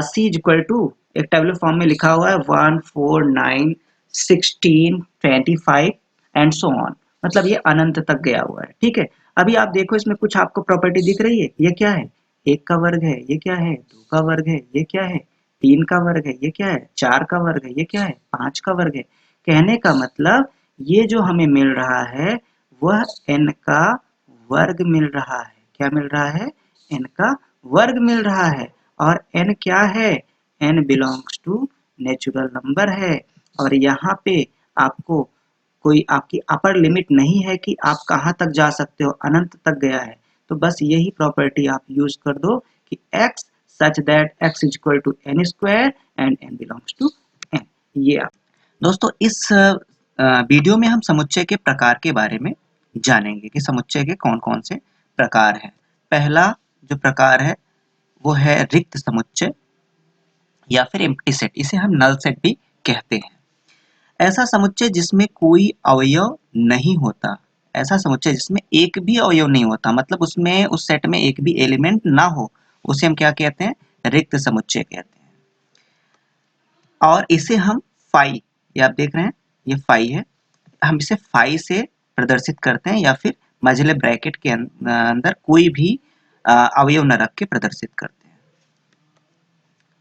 c इज इक्वल टू, एक टेबुलर फॉर्म में लिखा हुआ है 1, 4, 9, 16, 25 एंड सो ऑन, मतलब ये अनंत तक गया हुआ है। ठीक है, अभी आप देखो इसमें कुछ आपको प्रॉपर्टी दिख रही है, ये क्या है, 1 का वर्ग है, ये क्या है, 2 का वर्ग है, ये क्या है, 3 का वर्ग है, ये क्या है, 4 का वर्ग है, ये क्या है, 5 का वर्ग है। कहने का मतलब ये जो हमें मिल रहा है वह n का वर्ग मिल रहा है। क्या मिल रहा है, n का वर्ग मिल रहा है। और n क्या है, n belongs to natural number है। और यहाँ पे आपको कोई आपकी अपर लिमिट नहीं है कि आप कहाँ तक जा सकते हो, अनंत तक गया है। तो बस यही प्रॉपर्टी आप यूज कर दो कि x such that x is equal to n square and n belongs to n। ये आप दोस्तों इस वीडियो में हम समुच्चय के प्रकार के बारे में जानेंगे कि समुच्चय के कौन कौन से प्रकार हैं। पहला जो प्रकार है वो है रिक्त समुच्चय या फिर एम्प्टी सेट, इसे हम नल सेट भी कहते हैं। ऐसा समुच्चय जिसमें कोई अवयव नहीं होता, ऐसा समुच्चय जिसमें एक भी अवयव नहीं होता, मतलब उसमें उस सेट में एक भी एलिमेंट ना हो, उसे हम क्या कहते हैं, रिक्त समुच्चय कहते हैं। और इसे हम फाई, ये आप देख रहे हैं ये फाई है, हम इसे फाई से प्रदर्शित करते हैं या फिर मझले ब्रैकेट के अंदर कोई भी अवयव न रख के प्रदर्शित करते हैं।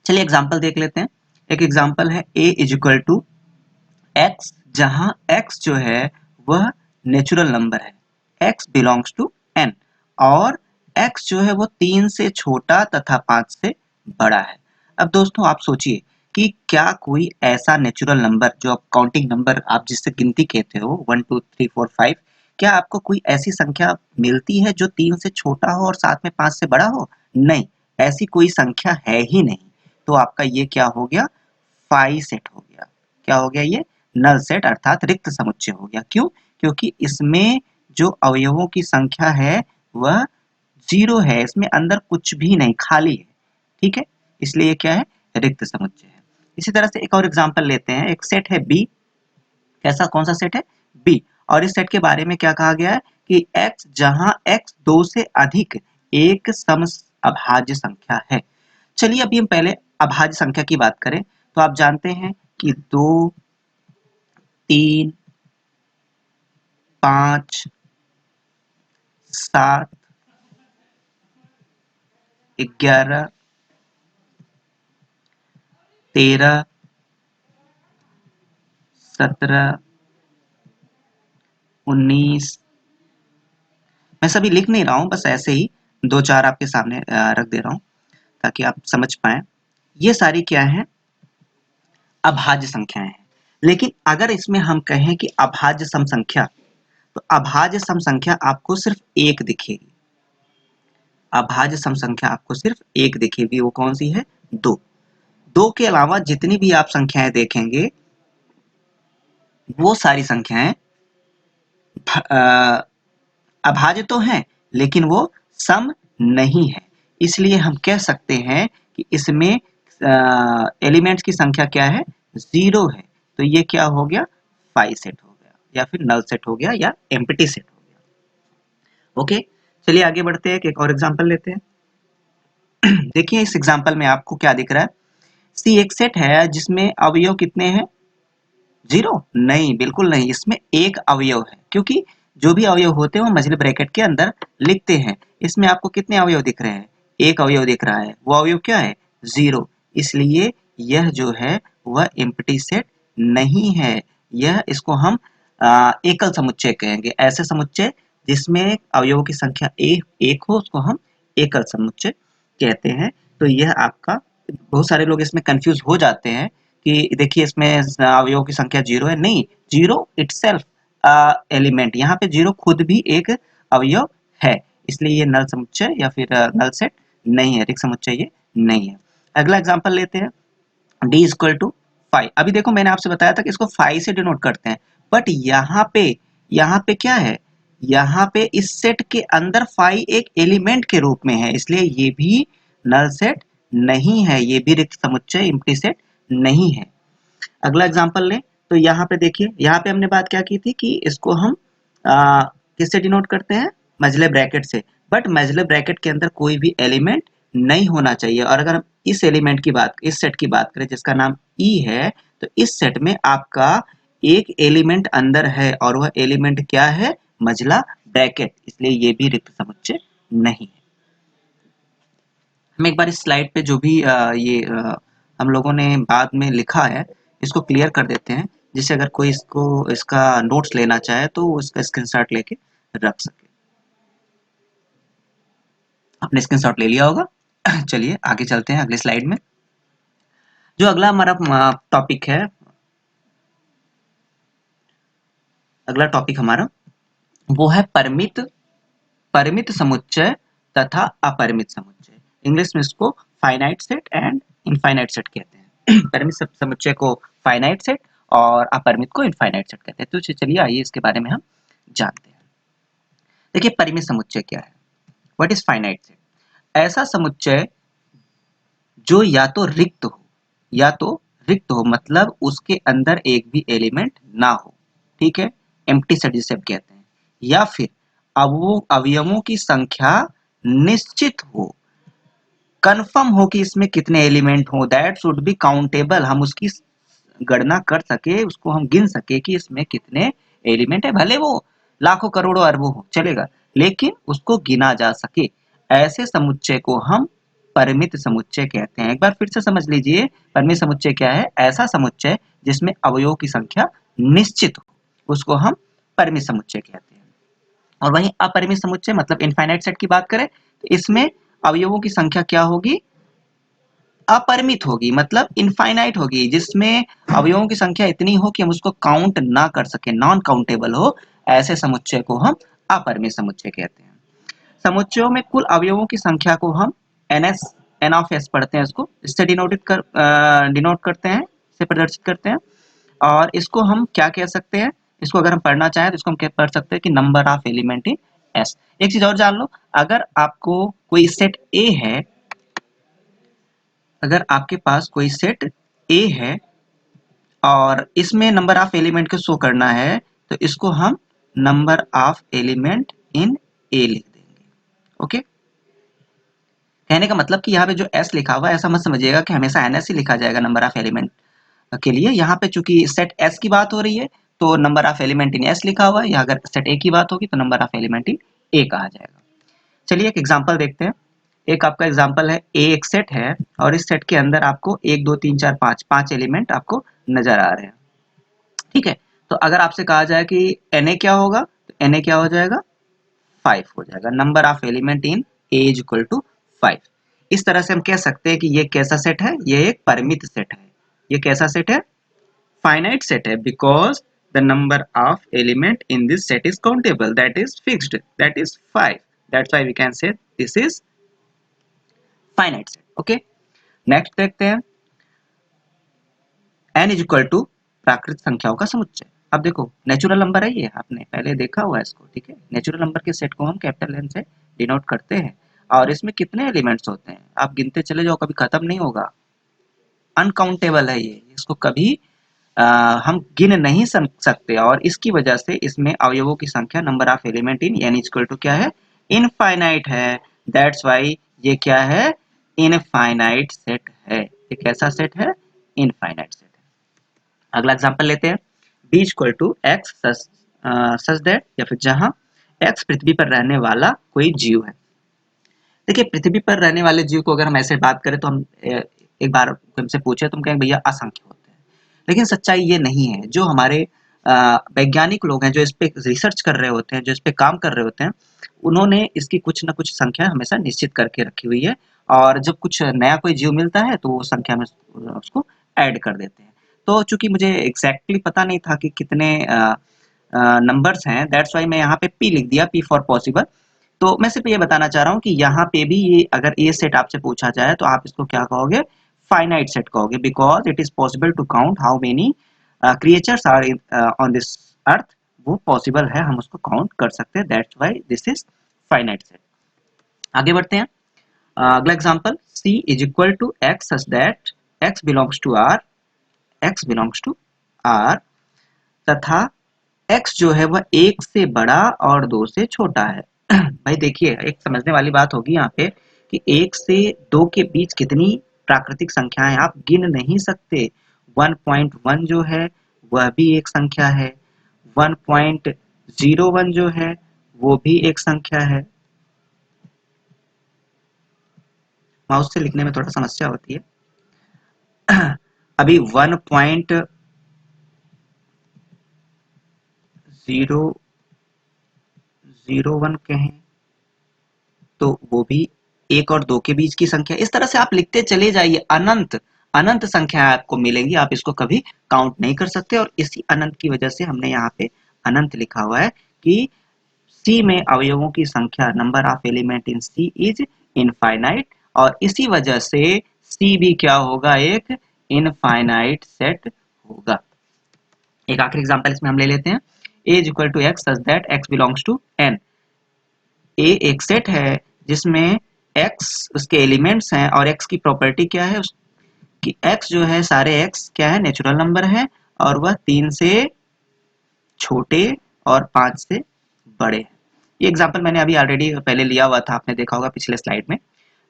चलिए एग्जांपल देख लेते हैं। एक एग्जांपल है a is equal to x, जहां x जो है वह नेचुरल नंबर है, x बिलोंग्स टू n, और x जो है वो 3 से छोटा तथा 5 से बड़ा है। अब दोस्तों आप सोचिए कि क्या कोई ऐसा नेचुरल नंबर जो आप काउंटिंग नंबर, आप जिससे गिनती कहते हो 1 2 3 4 5, क्या आपको कोई ऐसी संख्या मिलती है जो 3 से छोटा हो और साथ में 5 से बड़ा हो? नहीं, ऐसी कोई संख्या है ही नहीं। तो आपका ये क्या हो गया, फाई सेट हो गया। क्या हो गया, ये नल सेट अर्थात रिक्त समुच्चय हो गया। क्यों? क्योंकि इसमें जो अवयवों की संख्या है वह 0 है, इसमें अंदर कुछ भी नहीं, खाली है। ठीक है, इसलिए क्या है, रिक्त समुच्चय है। इसी तरह से एक और एग्जांपल लेते हैं। एक सेट है बी, कैसा, कौन सा सेट है, बी। और इस सेट के बारे में क्या कहा गया है कि x जहां x 2 से अधिक एक सम अभाज्य संख्या है। चलिए अभी हम पहले अभाज्य संख्या की बात करें तो आप जानते हैं कि 2, 3, 5, 7, 11, 13, 17, 19, मैं सभी लिख नहीं रहा हूं, बस ऐसे ही 2-4 आपके सामने रख दे रहा हूं ताकि आप समझ पाएं। ये सारी क्या है, अभाज्य संख्याएं हैं। लेकिन अगर इसमें हम कहें कि अभाज्य सम संख्या, तो अभाज्य सम संख्या आपको सिर्फ एक दिखेगी। अभाज्य सम संख्या आपको सिर्फ एक दिखेगी, वो कौन सी है, 2। 2 के अलावा जितनी भी आप संख्याएं देखेंगे वो सारी संख्याएं अभाज्य तो हैं लेकिन वो सम नहीं है। इसलिए हम कह सकते हैं कि इसमें एलिमेंट्स की संख्या क्या है, 0 है। तो ये क्या हो गया, फाई सेट हो गया या फिर नल सेट हो गया या एम्प्टी सेट हो गया। ओके, चलिए आगे बढ़ते हैं, एक और एग्जांपल लेते हैं। देखिए इस एग्जांपल में आपको क्या दिख रहा है, सी एक सेट है जिसमें अवयव कितने हैं, जीरो? नहीं, बिल्कुल नहीं, इसमें एक अवयव है, क्योंकि जो भी अवयव होते हैं वो मझले ब्रैकेट के अंदर लिखते हैं। इसमें आपको कितने अवयव दिख रहे हैं? एक अवयव दिख रहा है, वो अवयव क्या है? जीरो। इसलिए यह जो है वह एम्प्टी सेट नहीं है। यह इसको हम एकल समुच्चय कहेंगे। ऐसे समुच्चय जिसमें अवयवों की संख्या एक हो उसको हम एकल समुच्चय कहते हैं। तो यह आपका, बहुत सारे लोग इसमें कंफ्यूज हो जाते हैं कि देखिए इसमें अवयवों की संख्या जीरो है। नहीं, जीरो इटसेल्फ एलिमेंट, यहाँ पे जीरो खुद भी एक अवयव है, इसलिए ये नल समुच्चय या फिर नल सेट नहीं है, रिक्त समुच्चय ये नहीं है। अगला एग्जांपल लेते हैं, d इक्वल टू 5। अभी देखो मैंने आपसे बताया था कि इसको 5 से डिनोट करते हैं, बट यहाँ पे क्या है? यहाँ पे इस सेट के अंदर 5 एक एलिमेंट के रूप में है, इसलिए ये भी नल सेट नहीं है, ये भी रिक्त समुच्चय एम्प्टी सेट नहीं है। अगला एग्जांपल लें तो यहाँ पे देखिए, यहाँ पे हमने बात क्या की थी कि इसको हम किससे डिनोट करते हैं? मझले ब्रैकेट से। बट मझले ब्रैकेट के अंदर कोई भी एलिमेंट नहीं होना चाहिए। और अगर हम इस एलिमेंट की बात, इस सेट की बात करें जिसका नाम ई है, तो इस सेट में आपका एक एलिमेंट अंदर है और वह एलिमेंट क्या है? मझला ब्रैकेट, इसलिए ये भी रिक्त समुच्चय नहीं है। हम एक बार इस स्लाइड पे जो भी हम लोगों ने बाद में लिखा है इसको क्लियर कर देते हैं, जिससे अगर कोई इसका नोट्स लेना चाहे तो वो इसका स्क्रीनशॉट लेके रख सके। आपने स्क्रीनशॉट ले लिया होगा। चलिए आगे चलते हैं अगले स्लाइड में। जो अगला हमारा टॉपिक है, अगला टॉपिक हमारा वो है परिमित परिमित समुच्चय तथा अपरिमित समुच्चय। इंग्लिश में इसको finite set and infinite set कहते हैं। परिमित समुच्चय को फाइनाइट सेट और अपरिमित को इनफाइनाइट सेट कहते हैं। तो चलिए आइए इसके बारे में हम जानते हैं। देखिए परिमित समुच्चय क्या है? What is finite set? ऐसा समुच्चय जो या तो रिक्त हो, मतलब उसके अंदर एक भी एलिमेंट ना हो, ठीक है, एम्प्टी सेट जिसे हम कहते हैं, या फिर अवयवों की संख्या निश्चित हो, कंफर्म हो कि इसमें कितने एलिमेंट हो, दैट शुड बी काउंटेबल, हम उसकी गणना कर सके, उसको हम गिन सके कि इसमें कितने एलिमेंट है, भले वो लाखों करोड़ों अरबों हो चलेगा, लेकिन उसको गिना जा सके। ऐसे समुच्चय को हम परिमित समुच्चय कहते हैं। एक बार फिर से समझ लीजिए, परिमित समुच्चय क्या है? ऐसा समुच्चय जिसमें अवयवों की संख्या निश्चित हो, उसको हम परिमित समुच्चय कहते हैं। और वहीं अपरिमित समुच्चय मतलब इनफाइनाइट सेट की बात करें तो इसमें अवयवों की संख्या क्या होगी? अपरिमित होगी, मतलब इनफाइनाइट होगी, जिसमें अवयवों की संख्या इतनी हो कि हम उसको काउंट ना कर सके, नॉन काउंटेबल हो, ऐसे समुच्चय को हम अपरिमित समुच्चय कहते हैं। समुच्चयों में कुल अवयवों की संख्या को हम एन ऑफ एस पढ़ते हैं, इसको इससे डिनोट करते हैं, से प्रदर्शित करते हैं। और इसको हम क्या कह सकते हैं? इसको अगर हम पढ़ना चाहें तो इसको हम क्या पढ़ सकते हैं कि number of element in S. एक चीज और जान लो, अगर आपको कोई सेट ए है, अगर आपके पास कोई सेट ए है और इसमें नंबर ऑफ एलिमेंट को शो करना है, तो इसको हम नंबर ऑफ एलिमेंट इन ए लिख देंगे। ओके, कहने का मतलब कि यहाँ पे जो एस लिखा हुआ है ऐसा मत समझिएगा कि हमेशा एनएस ही लिखा जाएगा नंबर ऑफ एलिमेंट के लिए। यहाँ पे चूंकि सेट एस की बात हो रही है तो number of element in S लिखा हुआ है, या अगर सेट ए की बात होगी तो नंबर ऑफ एलिमेंट इन ए कहा जाएगा। चलिए एक एग्जांपल देखते हैं। एक आपका एग्जांपल है, ए एक सेट है और इस सेट के अंदर आपको 1 2 3 4 5 5 एलिमेंट आपको नजर आ रहे हैं, ठीक है। तो अगर आपसे कहा जाए कि Na क्या होगा, तो Na क्या हो जाएगा? 5 हो जाएगा। Number of element in A is equal to 5। इस तरह से हम कह सकते हैं कि ये कैसा सेट है? ये एक परिमित सेट है। ये कैसा सेट है? फाइनाइट सेट है, because the number of element in this set is countable, that is fixed, that is 5। That's why we can say this is finite set. Okay, next देखते हैं, n इज इक्वल टू प्राकृत संख्याओं का समुच्चय। अब देखो natural number है, ये आपने पहले देखा हुआ है इसको, ठीक है। नेचुरल नंबर के सेट को हम कैपिटल एन से डिनोट करते हैं और इसमें कितने एलिमेंट्स होते हैं आप गिनते चले जाओ, कभी खत्म नहीं होगा, अनकाउंटेबल है ये, इसको कभी हम गिन नहीं सकते। और इसकी वजह से इसमें अवयवों की संख्या, number of element in n equal to क्या है? इनफाइनाइट है। दैट्स वाई ये क्या है? इनफाइनाइट सेट है। ये कैसा सेट है? इनफाइनाइट सेट है। अगला एग्जांपल लेते हैं। b equal to x such that, या फिर जहां एक्स पृथ्वी पर रहने वाला कोई जीव है। देखिए पृथ्वी पर रहने वाले जीव को अगर हम ऐसे बात करें तो हम एक बार हमसे पूछे तो हम कहेंगे भैया असंख्य होते हैं, लेकिन सच्चाई ये नहीं है। जो हमारे वैज्ञानिक लोग हैं जो इस पे रिसर्च कर रहे होते हैं, जो इस पे काम कर रहे होते हैं, उन्होंने इसकी कुछ ना कुछ संख्या हमेशा निश्चित करके रखी हुई है, और जब कुछ नया कोई जीव मिलता है तो वो संख्या में उसको ऐड कर देते हैं। तो चूंकि मुझे एग्जैक्टली पता नहीं था कि कितने नंबर्स हैं, दैट्स वाई मैं यहाँ पे p लिख दिया, p फॉर पॉसिबल। तो मैं सिर्फ ये बताना चाह रहा हूँ कि यहाँ पे भी ये अगर ए सेट आपसे पूछा जाए तो आप इसको क्या कहोगे, फाइनाइट सेट कहोगे, because it is possible to count how many creatures are on this earth. वो पॉसिबल है, हम उसको काउंट कर सकते हैं, that's why this is finite set. आगे बढ़ते हैं। अगला example, c is equal to x such that x belongs to r, x belongs to r, तथा x जो है वह 1 से बड़ा और 2 से छोटा है। भाई देखिए एक समझने वाली बात होगी यहाँ पे कि 1 से 2 के बीच कितनी प्राकृतिक संख्याएं आप गिन नहीं सकते। 1.1 जो है वह भी एक संख्या है, 1.01 जो है वो भी एक संख्या है। माउस से लिखने में थोड़ा समस्या होती है। अभी 1.001 कहें तो वो भी 1 और 2 के बीच की संख्या। इस तरह से आप लिखते चले जाइए, अनंत अनंत संख्या आपको मिलेंगी, आप इसको कभी काउंट नहीं कर सकते। और इसी अनंत की वजह से हमने यहाँ पे अनंत लिखा हुआ है कि सी में अवयवों की संख्या, number of element in C is infinite, और इसी वजह से सी भी क्या होगा, एक इनफाइनाइट सेट होगा। एक आखिरी एग्जांपल इसमें हम ले लेते हैं, a is equal to x such that x belongs to n। a एक सेट है जिसमें x उसके एलिमेंट्स हैं, और x की प्रॉपर्टी क्या है, उसकी x जो है सारे x क्या है, नेचुरल नंबर है, और वह 3 से छोटे और 5 से बड़े हैं। ये एग्जांपल मैंने अभी ऑलरेडी पहले लिया हुआ था, आपने देखा होगा पिछले स्लाइड में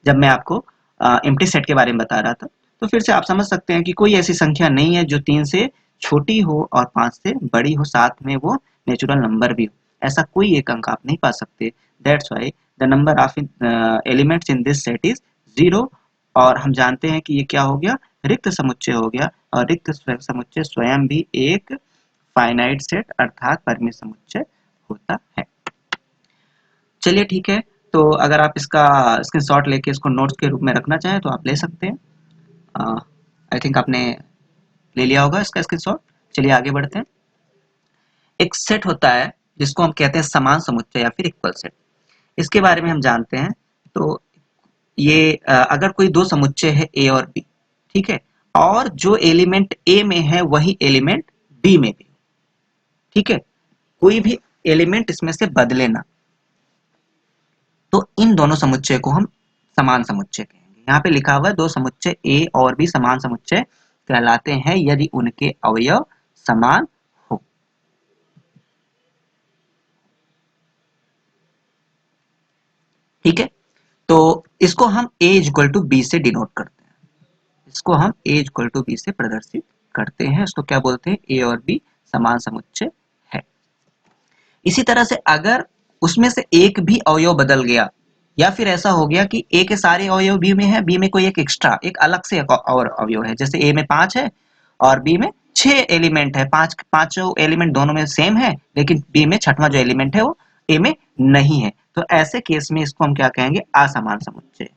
जब मैं आपको एम्प्टी सेट के बारे में बता रहा था। तो फिर से आप समझ सकते हैं कि कोई ऐसी संख्या नहीं है जो 3 से छोटी हो और 5 से बड़ी हो, साथ में वो नेचुरल नंबर भी हो। ऐसा कोई एक अंक आप नहीं पा सकते। That's why the number of elements in this set is 0। और हम जानते हैं कि ये क्या हो गया, रिक्त समुच्चय हो गया, और रिक्त समुच्चय स्वयं भी एक फाइनाइट सेट अर्थात परिमित समुच्चय होता है। चलिए ठीक है, तो अगर आप इसका स्क्रीनशॉट लेके इसको नोट्स के रूप में रखना चाहें तो आप ले सकते हैं। आई थिंक आपने ले लिया होगा इसका स्क्रीनशॉट। चलिए आगे बढ़ते हैं। एक सेट होता है जिसको हम कहते हैं समान समुच्चय या फिर इक्वल सेट। इसके बारे में हम जानते हैं। तो ये अगर कोई दो समुच्चय है ए और बी, ठीक है, और जो एलिमेंट ए में है वही एलिमेंट बी में भी, ठीक है, कोई भी एलिमेंट इसमें से बदले ना, तो इन दोनों समुच्चय को हम समान समुच्चय कहेंगे। यहाँ पे लिखा हुआ है दो समुच्चय ए और बी समान समुच्चय कहलाते हैं यदि उनके अवयव समान हो। ठीक है, तो इसको हम a इक्वल टू बी से डिनोट करते हैं, इसको हम a इक्वल टू बी से प्रदर्शित करते हैं। इसको क्या बोलते हैं, a और b समान समुच्चय है। इसी तरह से अगर उसमें से एक भी अवयव बदल गया, या फिर ऐसा हो गया कि ए के सारे अवयव बी में है, बी में कोई एक एक्स्ट्रा एक अलग से एक और अवयव है, जैसे ए में 5 है और बी में 6 एलिमेंट है, पांचों एलिमेंट दोनों में सेम है, लेकिन बी में छठवां जो एलिमेंट है वो ए में नहीं है, तो ऐसे केस में इसको हम क्या कहेंगे, असमान समुच्चय।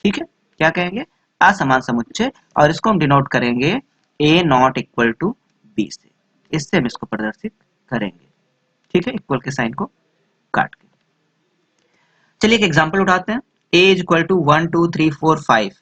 ठीक है, क्या कहेंगे, असमान समुच्चय। और इसको हम डिनोट करेंगे ए नॉट इक्वल टू बी से, इससे हम इसको प्रदर्शित करेंगे। ठीक है, इक्वल के साइन को काट के। चलिए एक एग्जांपल उठाते हैं, a इज इक्वल टू 1 2 3 4 5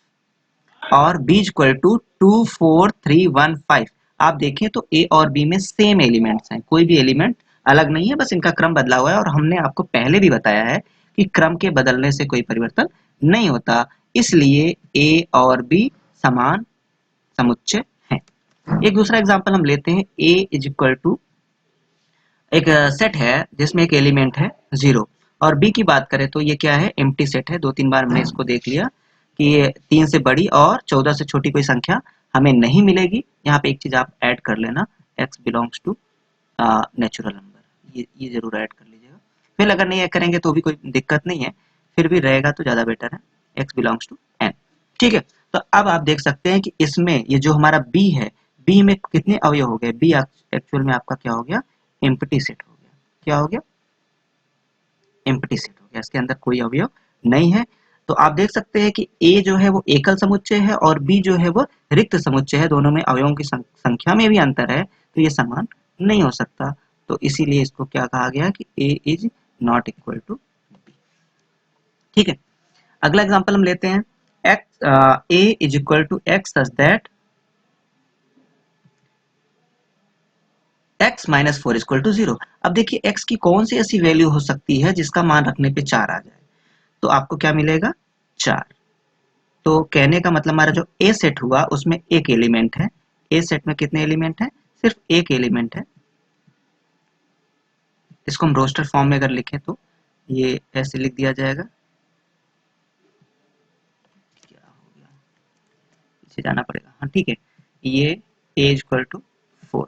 और b इक्वल टू 2 4 3 1 5। आप देखें तो a और b में सेम एलिमेंट्स हैं, कोई भी एलिमेंट अलग नहीं है, बस इनका क्रम बदला हुआ है। और हमने आपको पहले भी बताया है कि क्रम के बदलने से कोई परिवर्तन नहीं होता, इसलिए a और b समान समुच्चय हैं। एक दूसरा एग्जांपल हम लेते हैं, a इज इक्वल टू एक सेट है जिसमें एक एलिमेंट है 0, और बी की बात करें तो ये क्या है, एम्प्टी सेट है। 2-3 बार हमने इसको देख लिया कि ये 3 से बड़ी और 14 से छोटी कोई संख्या हमें नहीं मिलेगी। यहाँ पे एक चीज आप ऐड कर लेना, x belongs to natural number, ये जरूर ऐड कर लीजिएगा। फिर अगर नहीं करेंगे तो भी कोई दिक्कत नहीं है, फिर भी रहेगा तो ज़्यादा बेटर है, x बिलोंग्स टू n। ठीक है, तो अब आप देख सकते हैं कि इसमें ये जो हमारा b है, b में कितने अवयव हो गए, b एक्चुअल में आपका क्या हो गया, एम्प्टी सेट हो गया। क्या हो गया, एम्प्टी सेट हो गया, इसके अंदर कोई अवयव नहीं है। तो आप देख सकते हैं कि a जो है वो एकल समुच्चय है और b जो है वो रिक्त समुच्चय है, दोनों में अवयवों की संख्या में भी अंतर है, तो ये समान नहीं हो सकता। तो इसीलिए इसको क्या कहा गया कि a is not equal to b। ठीक है, अगला एग्जांपल हम लेते हैं, a is equal to x such that x minus four equal to zero. अब देखिए x की कौन सी ऐसी वैल्यू हो सकती है जिसका मान रखने पे 4 आ जाए, तो आपको क्या मिलेगा, 4। तो कहने का मतलब हमारा जो ए सेट हुआ उसमें एक एलिमेंट है, ए सेट में कितने एलिमेंट है, सिर्फ एक एलिमेंट है। इसको हम रोस्टर फॉर्म में अगर लिखें तो ये ऐसे लिख दिया जाएगा, क्या हो गया, पीछे जाना पड़ेगा, हाँ ठीक है, ये ए इक्वल टू 4।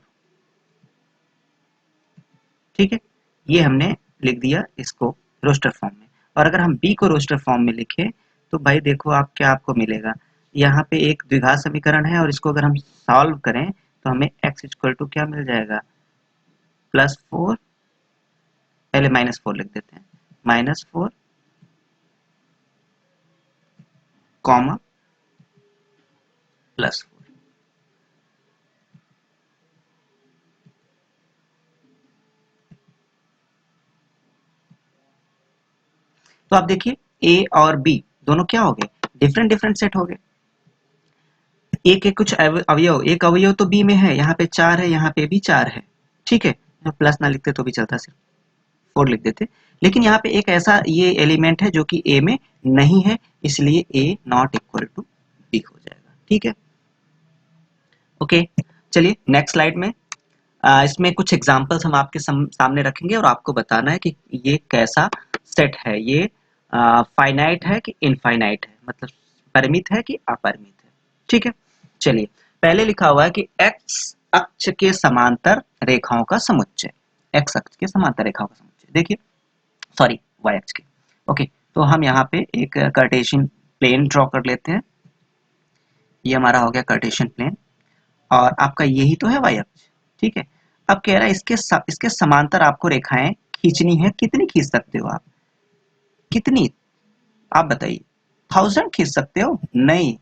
ठीक है, ये हमने लिख दिया इसको रोस्टर फॉर्म में। और अगर हम बी को रोस्टर फॉर्म में लिखें तो भाई देखो आप क्या आपको मिलेगा, यहाँ पे एक द्विघात समीकरण है और इसको अगर हम सॉल्व करें तो हमें x इक्वल टू क्या मिल जाएगा, +4, पहले -4 लिख देते हैं, -4 कॉमा +4। तो आप देखिए a और b दोनों क्या हो गए, डिफरेंट डिफरेंट सेट हो गए। एक एक कुछ अवयव, एक अवयव तो b में है, यहाँ पे 4 है, यहाँ पे भी 4 है। ठीक है, प्लस ना लिखते तो भी चलता, सिर्फ 4 लिख देते। लेकिन यहाँ पे एक ऐसा ये एलिमेंट है जो कि a में नहीं है, इसलिए a not equal to b हो जाएगा। ठीक है, ओके, चलिए नेक्स्ट स्लाइड में इसमें कुछ एग्जांपल्स हम आपके सामने रखेंगे और आपको बताना है कि ये कैसा सेट है, ये फाइनाइट है कि इनफाइनाइट है, मतलब परिमित है कि अपरिमित है। ठीक है, चलिए पहले लिखा हुआ है कि x अक्ष के समांतर रेखाओं का समुच्चय, x अक्ष के समांतर रेखाओं का समुच्चय, देखिए सॉरी y अक्ष के। ओके, तो हम यहाँ पे एक कार्टेशियन प्लेन ड्रॉ कर लेते हैं, ये हमारा हो गया कार्टेशियन प्लेन और आपका यही तो है y अक्ष। ठीक है, अब कह रहा है इसके समांतर आपको रेखाएं खींचनी है, कितनी खींच सकते हो आप, कितनी, आप बताइए, 1000 खींच सकते हो, नहीं,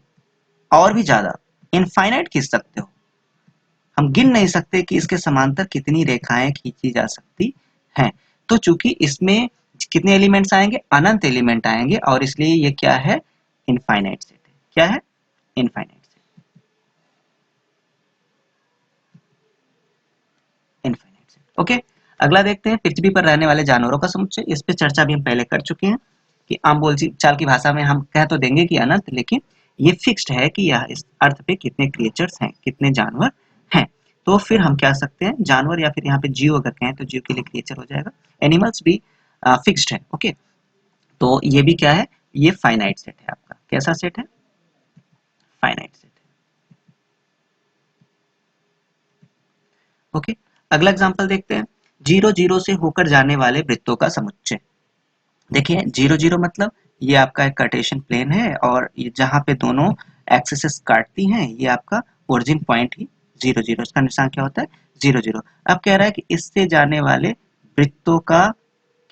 और भी ज्यादा, इनफाइनाइट खींच सकते हो। हम गिन नहीं सकते कि इसके समांतर कितनी रेखाएं खींची जा सकती हैं। तो चूंकि इसमें कितने एलिमेंट्स आएंगे, अनंत एलिमेंट आएंगे, और इसलिए ये क्या है, इनफाइनाइट सेट है। क्या है, infinite set, infinite set. Okay, अगला देखते हैं, पृथ्वी पर रहने वाले जानवरों का समुच्चय। इस पे चर्चा भी हम पहले कर चुके हैं कि आम बोलचाल की भाषा में हम कह तो देंगे कि अनंत, लेकिन ये फिक्स्ड है कि यह इस अर्थ पे कितने क्रिएचर्स हैं, कितने जानवर हैं। तो फिर हम कह सकते हैं जानवर, या फिर यहाँ पे जीव अगर कहें तो जीव के लिए क्रिएचर हो जाएगा। एनिमल्स भी फिक्स्ड है। ओके, तो ये भी क्या है, ये फाइनाइट सेट है आपका। कैसा सेट है, फाइनाइट सेट है। ओके, अगला एग्जांपल देखते हैं, 0 0 से होकर जाने वाले वृत्तों का समुच्चय। देखिए 0 0 मतलब ये आपका एक कार्टेशियन प्लेन है और ये जहां पे दोनों एक्सिस काटती हैं, ये आपका ओरिजिन पॉइंट ही 0 0, इसका निशान क्या होता है, 0 0। अब कह रहा है कि इससे जाने वाले वृत्तों का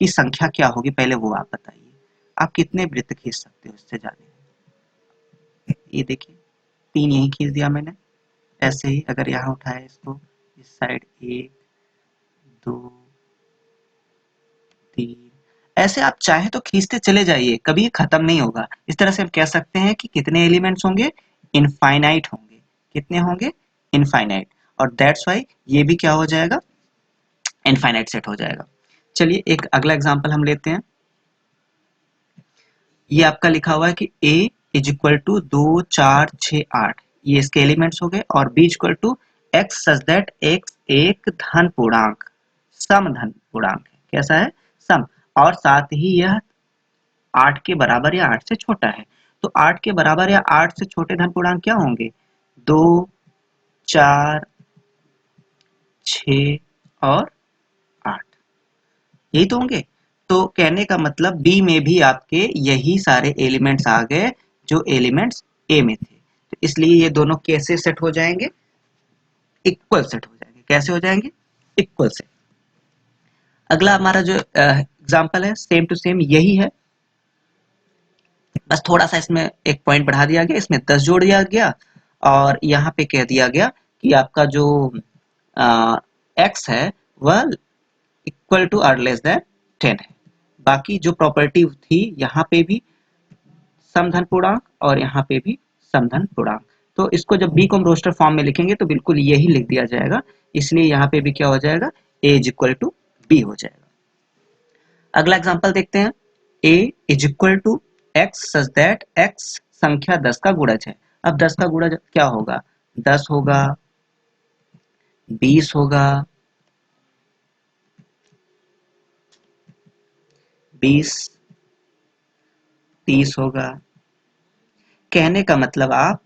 की संख्या क्या होगी, पहले वो आप बताइए, आप कितने वृत्त खींच सकते हो इससे जाने। ये देखिए 3 यही खींच दिया मैंने, ऐसे ही अगर यहाँ उठाए इसको, इस साइड 1 2 3, ऐसे आप चाहे तो खींचते चले जाइए, कभी ये खत्म नहीं होगा। इस तरह से हम कह सकते हैं कि कितने एलिमेंट्स होंगे, इनफाइनाइट होंगे। कितने होंगे, इनफाइनाइट। और दैट्स वाई ये भी क्या हो जाएगा, इनफाइनाइट सेट हो जाएगा। चलिए एक अगला एग्जांपल हम लेते हैं, ये आपका लिखा हुआ है कि a इज इक्वल टू 2 4 6 8, ये इसके एलिमेंट्स हो गए, और b equal to x such that x एक धन पूर्णांक, सम धन पूर्णांक है। कैसा है, सम, और साथ ही यह 8 के बराबर या 8 से छोटा है। तो 8 के बराबर या 8 से छोटे धन पूर्णांक क्या होंगे, 2 4 6 और 8, यही तो होंगे। तो कहने का मतलब बी में भी आपके यही सारे एलिमेंट्स आ गए जो एलिमेंट्स ए में थे, तो इसलिए ये दोनों कैसे सेट हो जाएंगे, इक्वल सेट हो जाएंगे। कैसे हो जाएंगे, इक्वल सेट। अगला हमारा जो एग्जांपल है सेम टू सेम यही है, बस थोड़ा सा इसमें एक पॉइंट बढ़ा दिया गया, इसमें 10 जोड़ दिया गया और यहाँ पे कह दिया गया कि आपका जो एक्स है वह इक्वल टू और लेस देन 10 है। बाकी जो प्रॉपर्टी थी यहाँ पे भी समधन पूर्णांक और यहाँ पे भी समधन पूर्णांक, तो इसको जब बी को हम रोस्टर फॉर्म में लिखेंगे तो बिल्कुल यही लिख दिया जाएगा, इसलिए यहाँ पे भी क्या हो जाएगा, a is equal to B हो जाएगा। अगला एग्जांपल देखते हैं, a is equal to x such that x संख्या 10 का गुणज है। अब 10 का गुणज क्या होगा, 10 होगा, 20 होगा, 20, 30 होगा। कहने का मतलब आप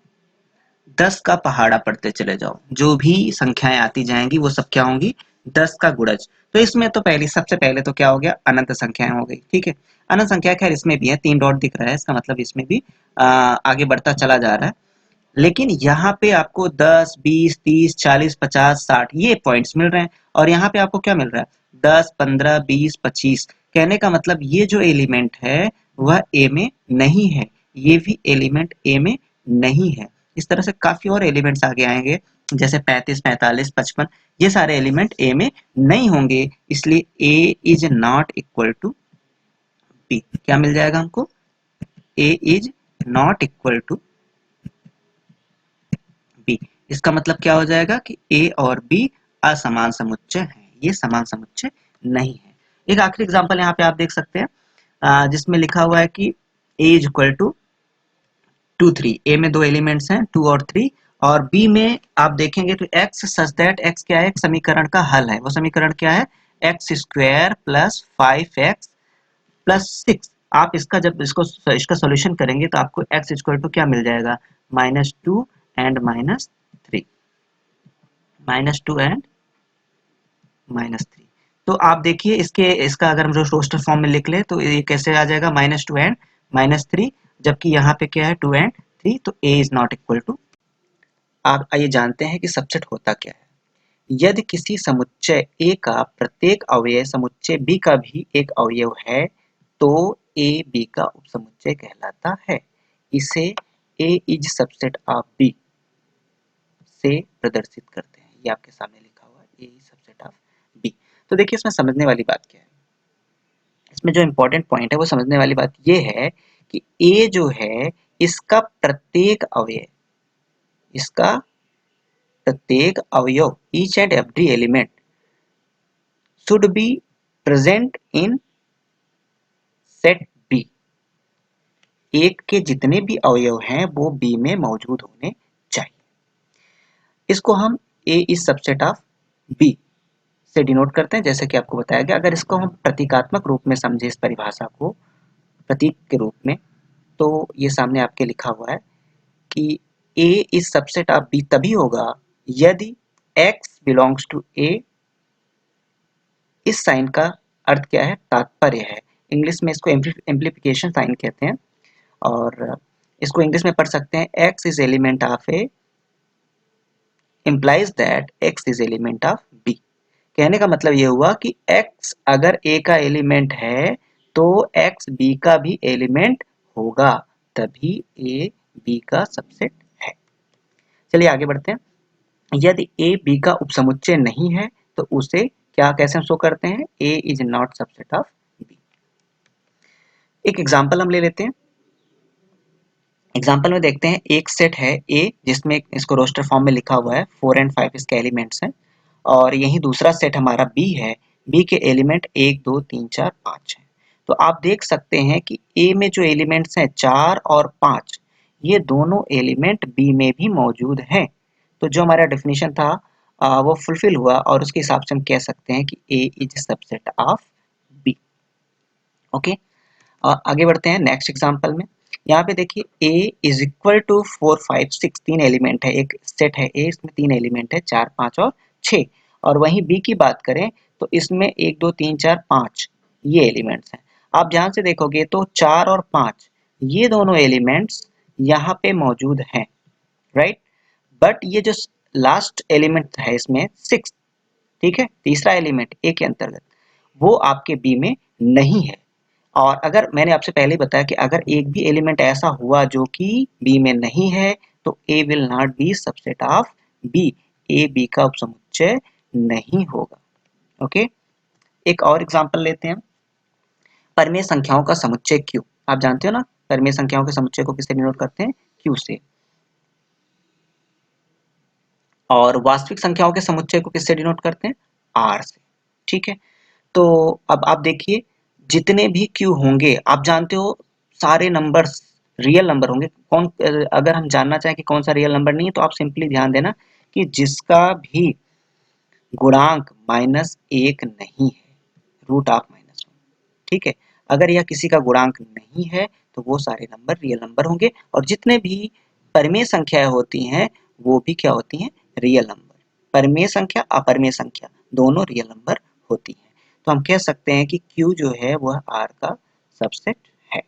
10 का पहाड़ा पढ़ते चले जाओ, जो भी संख्याएं आती जाएंगी वो सब क्या होंगी, 10 का गुणज। तो इसमें तो पहले सबसे पहले तो क्या हो गया, अनंत संख्याएं हो गई, ठीक है। अनंत संख्या खैर इसमें भी है, 3 डॉट दिख रहा है, इसका मतलब इसमें भी आगे बढ़ता चला जा रहा है। लेकिन यहाँ पे आपको 10, 20, 30, 40, 50, 60 ये पॉइंट्स मिल रहे हैं, और यहाँ पे आपको क्या मिल रहा है, 10, 15, 20, 25। कहने का मतलब ये जो एलिमेंट है वह ए में नहीं है, ये भी एलिमेंट ए में नहीं है। इस तरह से काफी और एलिमेंट्स आगे आएंगे, जैसे 35, 45, 55, ये सारे एलिमेंट ए में नहीं होंगे, इसलिए A is not equal to B. क्या मिल जाएगा हमको, A is not equal to B. इसका मतलब क्या हो जाएगा कि ए और बी असमान समुच्चय हैं, ये समान समुच्चय नहीं है। एक आखिरी एग्जांपल यहाँ पे आप देख सकते हैं, जिसमें लिखा हुआ है कि ए इज इक्वल टू 2, 3। ए में दो एलिमेंट्स हैं 2 और 3, और बी में आप देखेंगे तो एक्स सच दैट एक्स क्या है, एक समीकरण का हल है। वो समीकरण क्या है, x square plus 5x plus 6। आप इसका जब इसका सॉल्यूशन करेंगे तो आपको x इक्वल टू क्या मिल जाएगा, -2 एंड -3, -2 एंड -3। तो आप देखिए इसका अगर हम रोस्टर फॉर्म में लिख ले तो ये कैसे आ जाएगा, -2 एंड -3, जबकि यहाँ पे क्या है 2 एंड 3, तो a is not equal to. आप आइए जानते हैं कि सबसेट होता क्या है। यदि किसी समुच्चय A का प्रत्येक अवयव समुच्चय B का भी एक अवयव है तो A B का उपसमुच्चय कहलाता है। इसे A is subset of B से प्रदर्शित करते हैं। ये आपके सामने लिखा हुआ है, A is subset of B। तो देखिए इसमें समझने वाली बात क्या है, इसमें जो इम्पोर्टेंट पॉइंट है वो समझने वाली बात ये है कि A जो है इसका प्रत्येक अवयव, इसका प्रत्येक अवयव, each and every element should be present in set B। एक के जितने भी अवयव हैं वो B में मौजूद होने चाहिए। इसको हम A is subset of B से डिनोट करते हैं, जैसे कि आपको बताया गया। अगर इसको हम प्रतीकात्मक रूप में समझे, इस परिभाषा को प्रतीक के रूप में, तो ये सामने आपके लिखा हुआ है कि A is subset of B तभी होगा यदि X बिलोंग्स टू A। इस साइन का अर्थ क्या है, तात्पर्य है। इंग्लिश में इसको एम्प्लीफिकेशन साइन कहते हैं, और इसको इंग्लिश में पढ़ सकते हैं, x is element of A implies that x is element of b। कहने का मतलब ये हुआ कि x अगर a का एलिमेंट है तो x b का भी एलिमेंट होगा, तभी a b का सबसेट है। चलिए आगे बढ़ते हैं। यदि a b का उपसमुच्चय नहीं है तो उसे क्या कैसे हम शो करते हैं, a is not subset of b। एक एग्जांपल हम ले लेते हैं। एग्जाम्पल में देखते हैं, एक सेट है A जिसमें इसको रोस्टर फॉर्म में लिखा हुआ है 4 एंड 5 इसके एलिमेंट्स हैं, और यही दूसरा सेट हमारा B है, B के एलिमेंट 1, 2, 3, 4, 5 हैं। तो आप देख सकते हैं कि A में जो एलिमेंट्स हैं 4 और 5, ये दोनों एलिमेंट B में भी मौजूद हैं। तो जो हमारा डेफिनेशन था वो फुलफिल हुआ, और उसके हिसाब से हम कह सकते हैं कि A is subset of B। Okay, आगे बढ़ते हैं नेक्स्ट एग्जांपल में। यहाँ पे देखिए A इज इक्वल टू 4, 5, 6, तीन एलिमेंट है, एक सेट है A, इसमें तीन एलिमेंट है 4, 5 और 6, और वहीं बी की बात करें तो इसमें 1 2 3 4 5 ये एलिमेंट्स हैं। आप ध्यान से देखोगे तो 4 और 5 ये दोनों एलिमेंट्स यहाँ पे मौजूद हैं, राइट। बट ये जो लास्ट एलिमेंट है इसमें 6, ठीक है, तीसरा एलिमेंट ए के अंतर्गत, वो आपके बी में नहीं है। और अगर मैंने आपसे पहले ही बताया कि अगर एक भी एलिमेंट ऐसा हुआ जो कि बी में नहीं है तो A will not be subset of B, A B का उपसमुच्चय नहीं होगा। ओके, एक और एग्जांपल लेते हैं, परिमेय संख्याओं का समुच्चय क्यू। आप जानते हो ना परिमेय संख्याओं के समुच्चय को किससे डिनोट करते हैं, क्यू से। और वास्तविक संख्याओं के समुच्चय को किससे डिनोट करते हैं, आर से, ठीक है। तो अब आप देखिए जितने भी क्यू होंगे, आप जानते हो सारे नंबर्स रियल नंबर होंगे। कौन, अगर हम जानना चाहें कि कौन सा रियल नंबर नहीं है तो आप सिंपली ध्यान देना कि जिसका भी गुणांक -1 नहीं है, रूट ऑफ -1, ठीक है। अगर यह किसी का गुणांक नहीं है तो वो सारे नंबर रियल नंबर होंगे, और जितने भी परिमेय संख्याएं होती हैं वो भी क्या होती हैं, रियल नंबर। परिमेय संख्या अपरिमेय संख्या दोनों रियल नंबर होती हैं। तो हम कह सकते हैं कि Q जो है वह R का सबसेट है।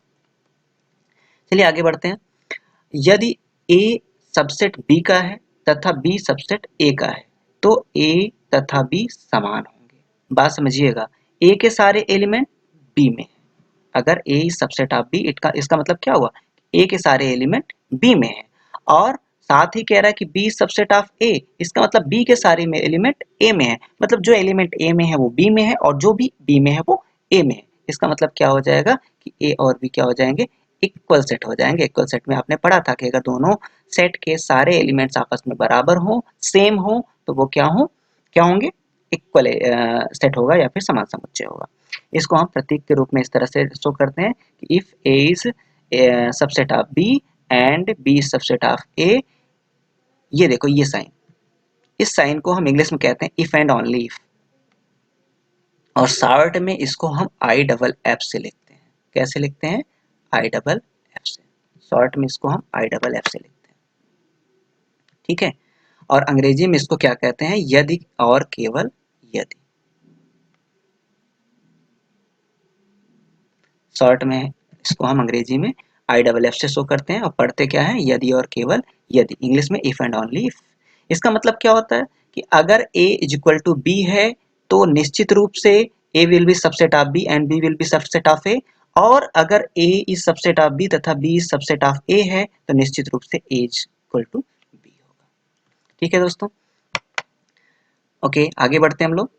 चलिए आगे बढ़ते हैं। यदि A सबसेट B का है तथा B सबसेट A का है तो A तथा B समान होंगे। बात समझिएगा, A के सारे एलिमेंट B में है। अगर A is subset of B, इसका मतलब क्या हुआ, A के सारे एलिमेंट B में है। और साथ ही कह रहा है कि B सबसेट ऑफ A, इसका मतलब B के सारे में एलिमेंट A में है। मतलब जो एलिमेंट A में है वो B में है और जो भी B में है वो A में है। इसका मतलब क्या हो जाएगा कि A और B क्या हो जाएंगे, इक्वल सेट हो जाएंगे। इक्वल सेट में आपने पढ़ा था कि अगर दोनों सेट के सारे एलिमेंट्स आपस में बराबर हो, सेम हो, तो वो क्या होंगे, इक्वल सेट होगा या फिर समान समुच्चय होगा। इसको हम प्रतीक के रूप में इस तरह से शो करते हैं कि if A is subset of B and B subset of A. ये देखो ये साइन, इस साइन को हम इंग्लिश में कहते हैं इफ एंड ओनली इफ, और शॉर्ट में इसको हम आई डबल एफ से लिखते हैं। कैसे लिखते हैं, आई डबल एफ से। शॉर्ट में इसको हम आई डबल एफ से लिखते हैं, ठीक है। और अंग्रेजी में इसको क्या कहते हैं, यदि और केवल यदि। शॉर्ट में इसको हम अंग्रेजी में आई डबल एफ से शो करते हैं, और पढ़ते क्या है, यदि और केवल यदि, इंग्लिश में इफ एंड ओनली इफ। इसका मतलब क्या होता है कि अगर a is equal to B है तो निश्चित रूप से a will be subset of b and b will be subset of a, और अगर a is subset of b तथा b is subset of a है तो निश्चित रूप से a is equal to b होगा। ठीक है दोस्तों, ओके आगे बढ़ते हैं हम लोग।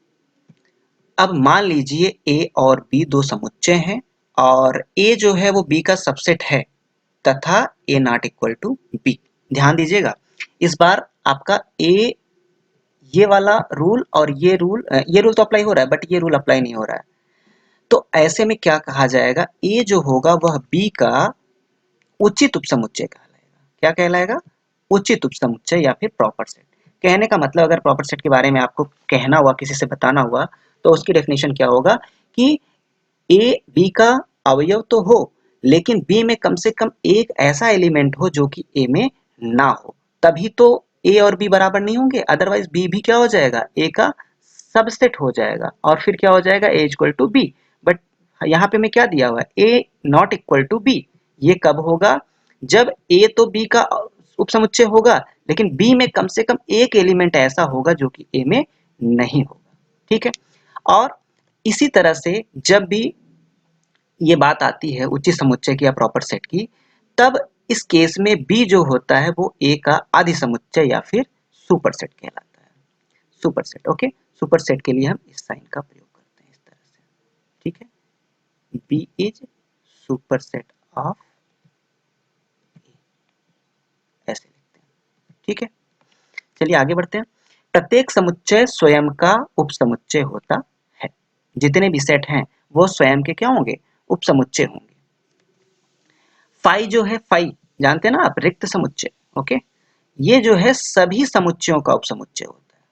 अब मान लीजिए a और b दो समुच्चय हैं और a जो है वो b का सबसेट है तथा a not equal to b। ध्यान दीजिएगा, इस बार आपका a, ये वाला रूल और ये रूल तो अप्लाई हो रहा है बट ये रूल अप्लाई नहीं हो रहा है। तो ऐसे में क्या कहा जाएगा, a जो होगा वह b का उचित उपसमुच्चय कहलाएगा। क्या कहलाएगा, उचित उपसमुच्चय या फिर प्रॉपर सेट। कहने का मतलब अगर प्रॉपर सेट के बारे में आपको कहना हुआ, किसी से बताना हुआ, तो उसकी डेफिनेशन क्या होगा कि ए बी का अवयव तो हो लेकिन बी में कम से कम एक ऐसा एलिमेंट हो जो कि ए में ना हो, तभी तो ए और बी बराबर नहीं होंगे। अदरवाइज बी भी क्या हो जाएगा, ए का सबसेट हो जाएगा और फिर क्या हो जाएगा, ए इक्वल टू बी। बट यहाँ पे मैं क्या दिया हुआ है, ए नॉट इक्वल टू बी। ये कब होगा, जब ए तो बी का उपसमुच्चय होगा लेकिन बी में कम से कम एक एलिमेंट ऐसा होगा जो कि ए में नहीं होगा। ठीक है, और इसी तरह से जब भी ये बात आती है उचित समुच्चय की या प्रॉपर सेट की, तब इस केस में बी जो होता है वो ए का आदि समुच्चय या फिर सुपर सेट कहलाता है। Super set, okay. Super set के लिए हम इस साइन का प्रयोग करते हैं इस तरह से, ठीक है। B is superset of, ऐसे लिखते हैं, ठीक है। चलिए आगे बढ़ते हैं। प्रत्येक समुच्चय स्वयं का उपसमुच्चय होता है। जितने भी सेट हैं वो स्वयं के क्या होंगे, उपसमुच्चय होंगे। फाई जो है, फाई जानते हैं ना आप, रिक्त समुच्चय, ओके। ये जो है सभी समुच्चयों का उपसमुच्चय होता है,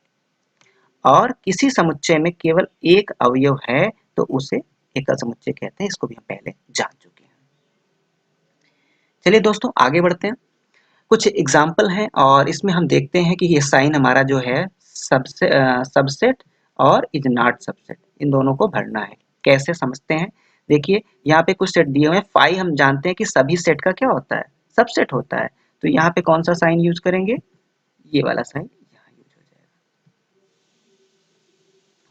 और किसी समुच्चय में केवल एक अवयव है तो उसे एकल समुच्चय कहते हैं। इसको भी हम पहले जान चुके हैं। चलिए दोस्तों आगे बढ़ते हैं। कुछ एग्जाम्पल हैं और इसमें हम देखते हैं कि ये साइन हमारा जो है सबसेट और इज नॉट सबसेट, इन दोनों को भरना है। कैसे समझते हैं, देखिए यहाँ पे कुछ सेट दिए हुए हैं। फाई हम जानते हैं कि सभी सेट का क्या होता है, सबसेट होता है। तो यहाँ पे कौन सा साइन यूज करेंगे, ये वाला साइन यहाँ यूज हो जाएगा।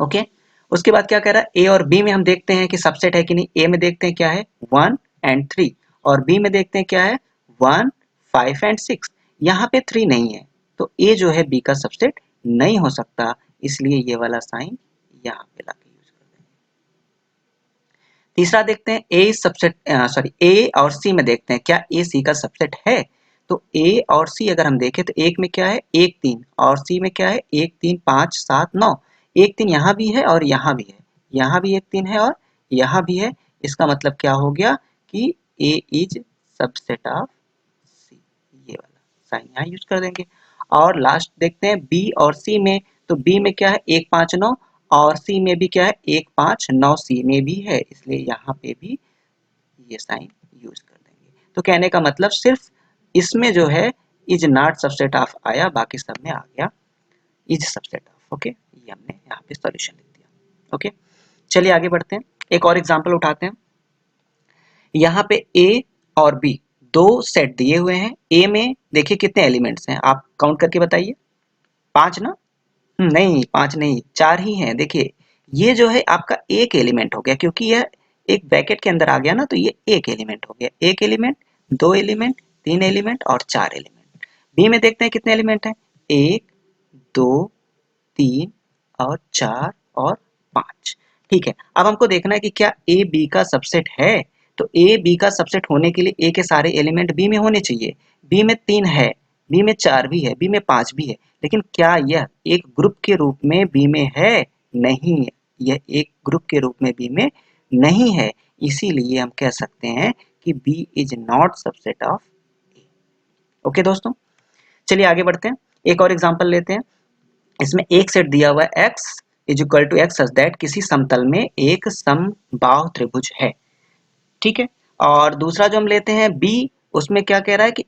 ओके, उसके बाद क्या कह रहा है, ए और बी में हम देखते हैं कि सबसेट है कि नहीं। ए में देखते हैं क्या है 1 एंड 3, और बी में देखते हैं क्या है 1 5 एंड 6। यहाँ पे 3 नहीं है, तो ए जो है बी का सबसेट नहीं हो सकता, इसलिए ये वाला साइन यहाँ पे लाके यूज कर देंगे। तीसरा देखते हैं ए सबसेट, सॉरी ए और सी में देखते हैं क्या ए सी का सबसेट है। तो ए और सी अगर हम देखें तो एक में क्या है 1 3, और सी में क्या है 1 3 5 7 9। 1 3 यहाँ भी है और यहाँ भी है, यहाँ भी 1 3 है और यहाँ भी है। इसका मतलब क्या हो गया कि ए इज सबसेट ऑफ सी, ये वाला साइन यहाँ यूज कर देंगे। और लास्ट देखते हैं बी और सी में, तो बी में क्या है 1 5 9, और सी में भी क्या है 1 5 9, सी में भी है, इसलिए यहाँ पे भी ये साइन यूज कर देंगे। तो कहने का मतलब सिर्फ इसमें जो है इज नॉट सबसेट ऑफ आया, बाकी सब में आ गया इज सबसेट ऑफ। ओके, ये हमने यहाँ पे सॉल्यूशन लिख दिया। ओके, चलिए आगे बढ़ते हैं, एक और एग्जांपल उठाते हैं। यहाँ पे ए और बी दो सेट दिए हुए हैं। ए में देखिए कितने एलिमेंट्स हैं, आप काउंट करके बताइए। 5 ना, नहीं 5 नहीं, 4 ही हैं। देखिए ये जो है आपका एक एलिमेंट हो गया, क्योंकि यह एक ब्रैकेट के अंदर आ गया ना, तो ये एक एलिमेंट हो गया। एक एलिमेंट, दो एलिमेंट, तीन एलिमेंट और चार एलिमेंट। बी में देखते हैं कितने एलिमेंट हैं, 1 2 3 और 4 और 5। ठीक है, अब हमको देखना है कि क्या ए बी का सबसेट है। तो ए बी का सबसेट होने के लिए ए के सारे एलिमेंट बी में होने चाहिए। बी में 3 है, बी में 4 भी है, बी में 5 भी है, लेकिन क्या यह एक ग्रुप के रूप में बी में है, नहीं है। यह एक ग्रुप के रूप में बी में नहीं है, इसीलिए हम कह सकते हैं कि B is not subset of A. Okay दोस्तों, चलिए आगे बढ़ते हैं, एक और एग्जांपल लेते हैं। इसमें एक सेट दिया हुआ है x is equal to x such that किसी समतल में एक समबाहु त्रिभुज है। ठीक है, और दूसरा जो हम लेते हैं b, उसमें क्या कह रहा है कि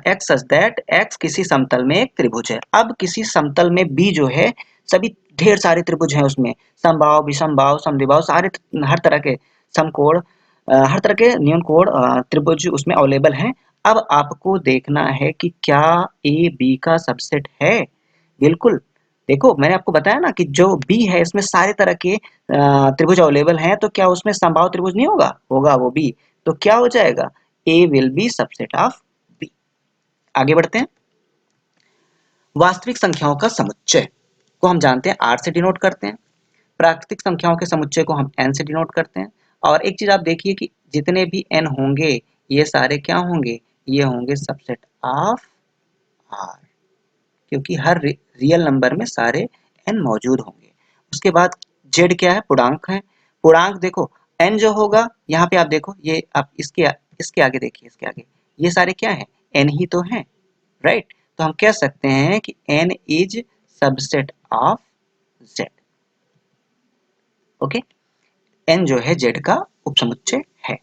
एक्स सच दैट x किसी समतल में एक त्रिभुज है। अब किसी समतल में b जो है सभी ढेर सारे त्रिभुज हैं, उसमें समबाहु विषमबाहु समद्विबाहु सारे हर तरह के समकोण, हर तरह के न्यून कोण त्रिभुज उसमें अवेलेबल हैं। अब आपको देखना है कि क्या ए बी का सबसेट है। बिल्कुल, देखो मैंने आपको बताया ना कि जो बी है इसमें सारे तरह के त्रिभुज अवेलेबल हैं, तो क्या उसमें समबाहु त्रिभुज नहीं होगा, होगा वो भी। तो क्या हो जाएगा, A will be subset of B. आगे बढ़ते हैं, वास्तविक संख्याओं का समुच्चय को हम जानते हैं आर से डिनोट करते हैं, प्राकृतिक संख्याओं के समुच्चय को हम एन से डिनोट करते हैं। और एक चीज आप देखिए कि जितने भी एन होंगे ये सारे क्या होंगे, ये होंगे सबसेट ऑफ आर, क्योंकि हर रियल नंबर में सारे एन मौजूद होंगे। उसके बाद जेड क्या है, पूर्णांक है। पूर्णांक देखो एन जो होगा, यहाँ पे आप देखो, ये आप इसके आगे देखिए, इसके आगे ये सारे क्या है, एन ही तो हैं, राइट। तो हम कह सकते हैं कि N is subset of Z. Okay, N जो है जेड का उपसमुच्चय है।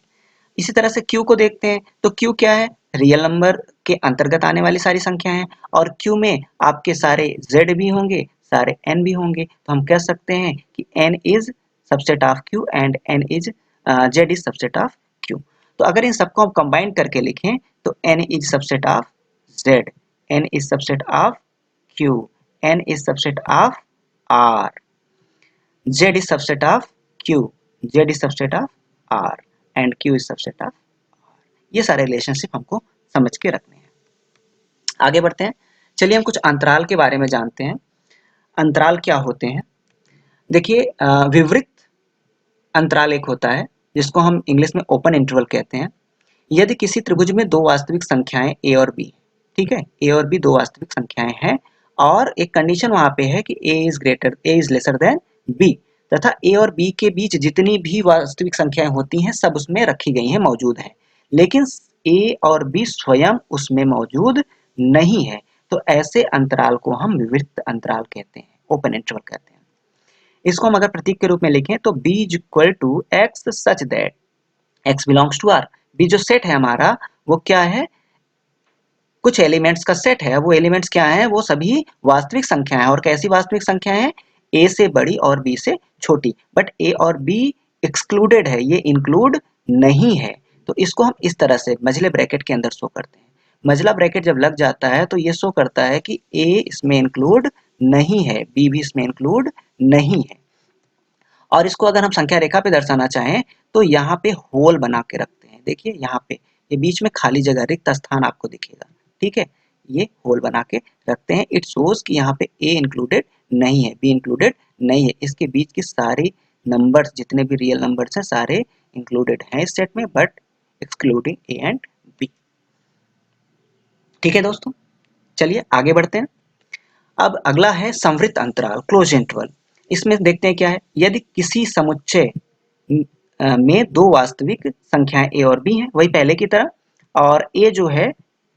इसी तरह से क्यू को देखते हैं, तो क्यू क्या है, रियल नंबर के अंतर्गत आने वाली सारी संख्याएं हैं, और क्यू में आपके सारे जेड भी होंगे, सारे एन भी होंगे। तो हम कह सकते हैं कि N is subset of Q and N is Z is subset of Q. तो अगर इन सबको हम कंबाइन करके लिखें तो N is subset of Z, N is subset of Q, N is subset of R, Z is subset of Q, Z is subset of R and Q is subset of. ये सारे relationship हमको समझ के रखने हैं। आगे बढ़ते हैं, चलिए हम कुछ अंतराल के बारे में जानते हैं। अंतराल क्या होते हैं, देखिए विवृत अंतराल एक होता है जिसको हम इंग्लिश में ओपन इंटरवल कहते हैं। यदि किसी त्रिभुज में दो वास्तविक संख्याएं ए और बी, ठीक है, ए और बी दो वास्तविक संख्याएं हैं, और एक कंडीशन वहां पे है कि a is lesser then B, तथा ए और बी के बीच जितनी भी वास्तविक संख्याएं होती हैं सब उसमें रखी गई हैं, मौजूद हैं, लेकिन ए और बी स्वयं उसमें मौजूद नहीं है। तो ऐसे अंतराल को हम विवृत अंतराल कहते हैं, ओपन इंटरवल कहते हैं। इसको हम अगर प्रतीक के रूप में लिखें तो B is equal to x such that x belongs to R. B जो सेट है हमारा वो क्या है, कुछ एलिमेंट्स का सेट है। वो एलिमेंट्स क्या हैं? वो सभी वास्तविक संख्याएं हैं। और कैसी वास्तविक संख्याएं हैं? ए से बड़ी और बी से छोटी। बट ए और बी एक्सक्लूडेड है, ये इंक्लूड नहीं है। तो इसको हम इस तरह से मझले ब्रैकेट के अंदर शो करते हैं। मझला ब्रैकेट जब लग जाता है तो ये शो करता है कि ए इसमें इंक्लूड नहीं है, बी भी इसमें इंक्लूड नहीं है। और इसको अगर हम संख्या रेखा पे दर्शाना चाहें तो यहाँ पे होल बना के रखते हैं। देखिए यहाँ पे ये बीच में खाली जगह, रिक्त स्थान आपको दिखेगा, ठीक है। ये होल बना के रखते हैं। इट शोज कि यहाँ पे ए इंक्लूडेड नहीं है, बी इंक्लूडेड नहीं है। इसके बीच के सारे नंबर्स, जितने भी रियल नंबर्स हैं, सारे इंक्लूडेड हैं इस सेट में, but excluding A and B. ठीक है दोस्तों, चलिए आगे बढ़ते हैं। अब अगला है संवृत अंतराल, क्लोज इंटरवल। इसमें देखते हैं क्या है। यदि किसी समुच्चय में दो वास्तविक संख्याएं ए और बी हैं, वही पहले की तरह, और ए जो है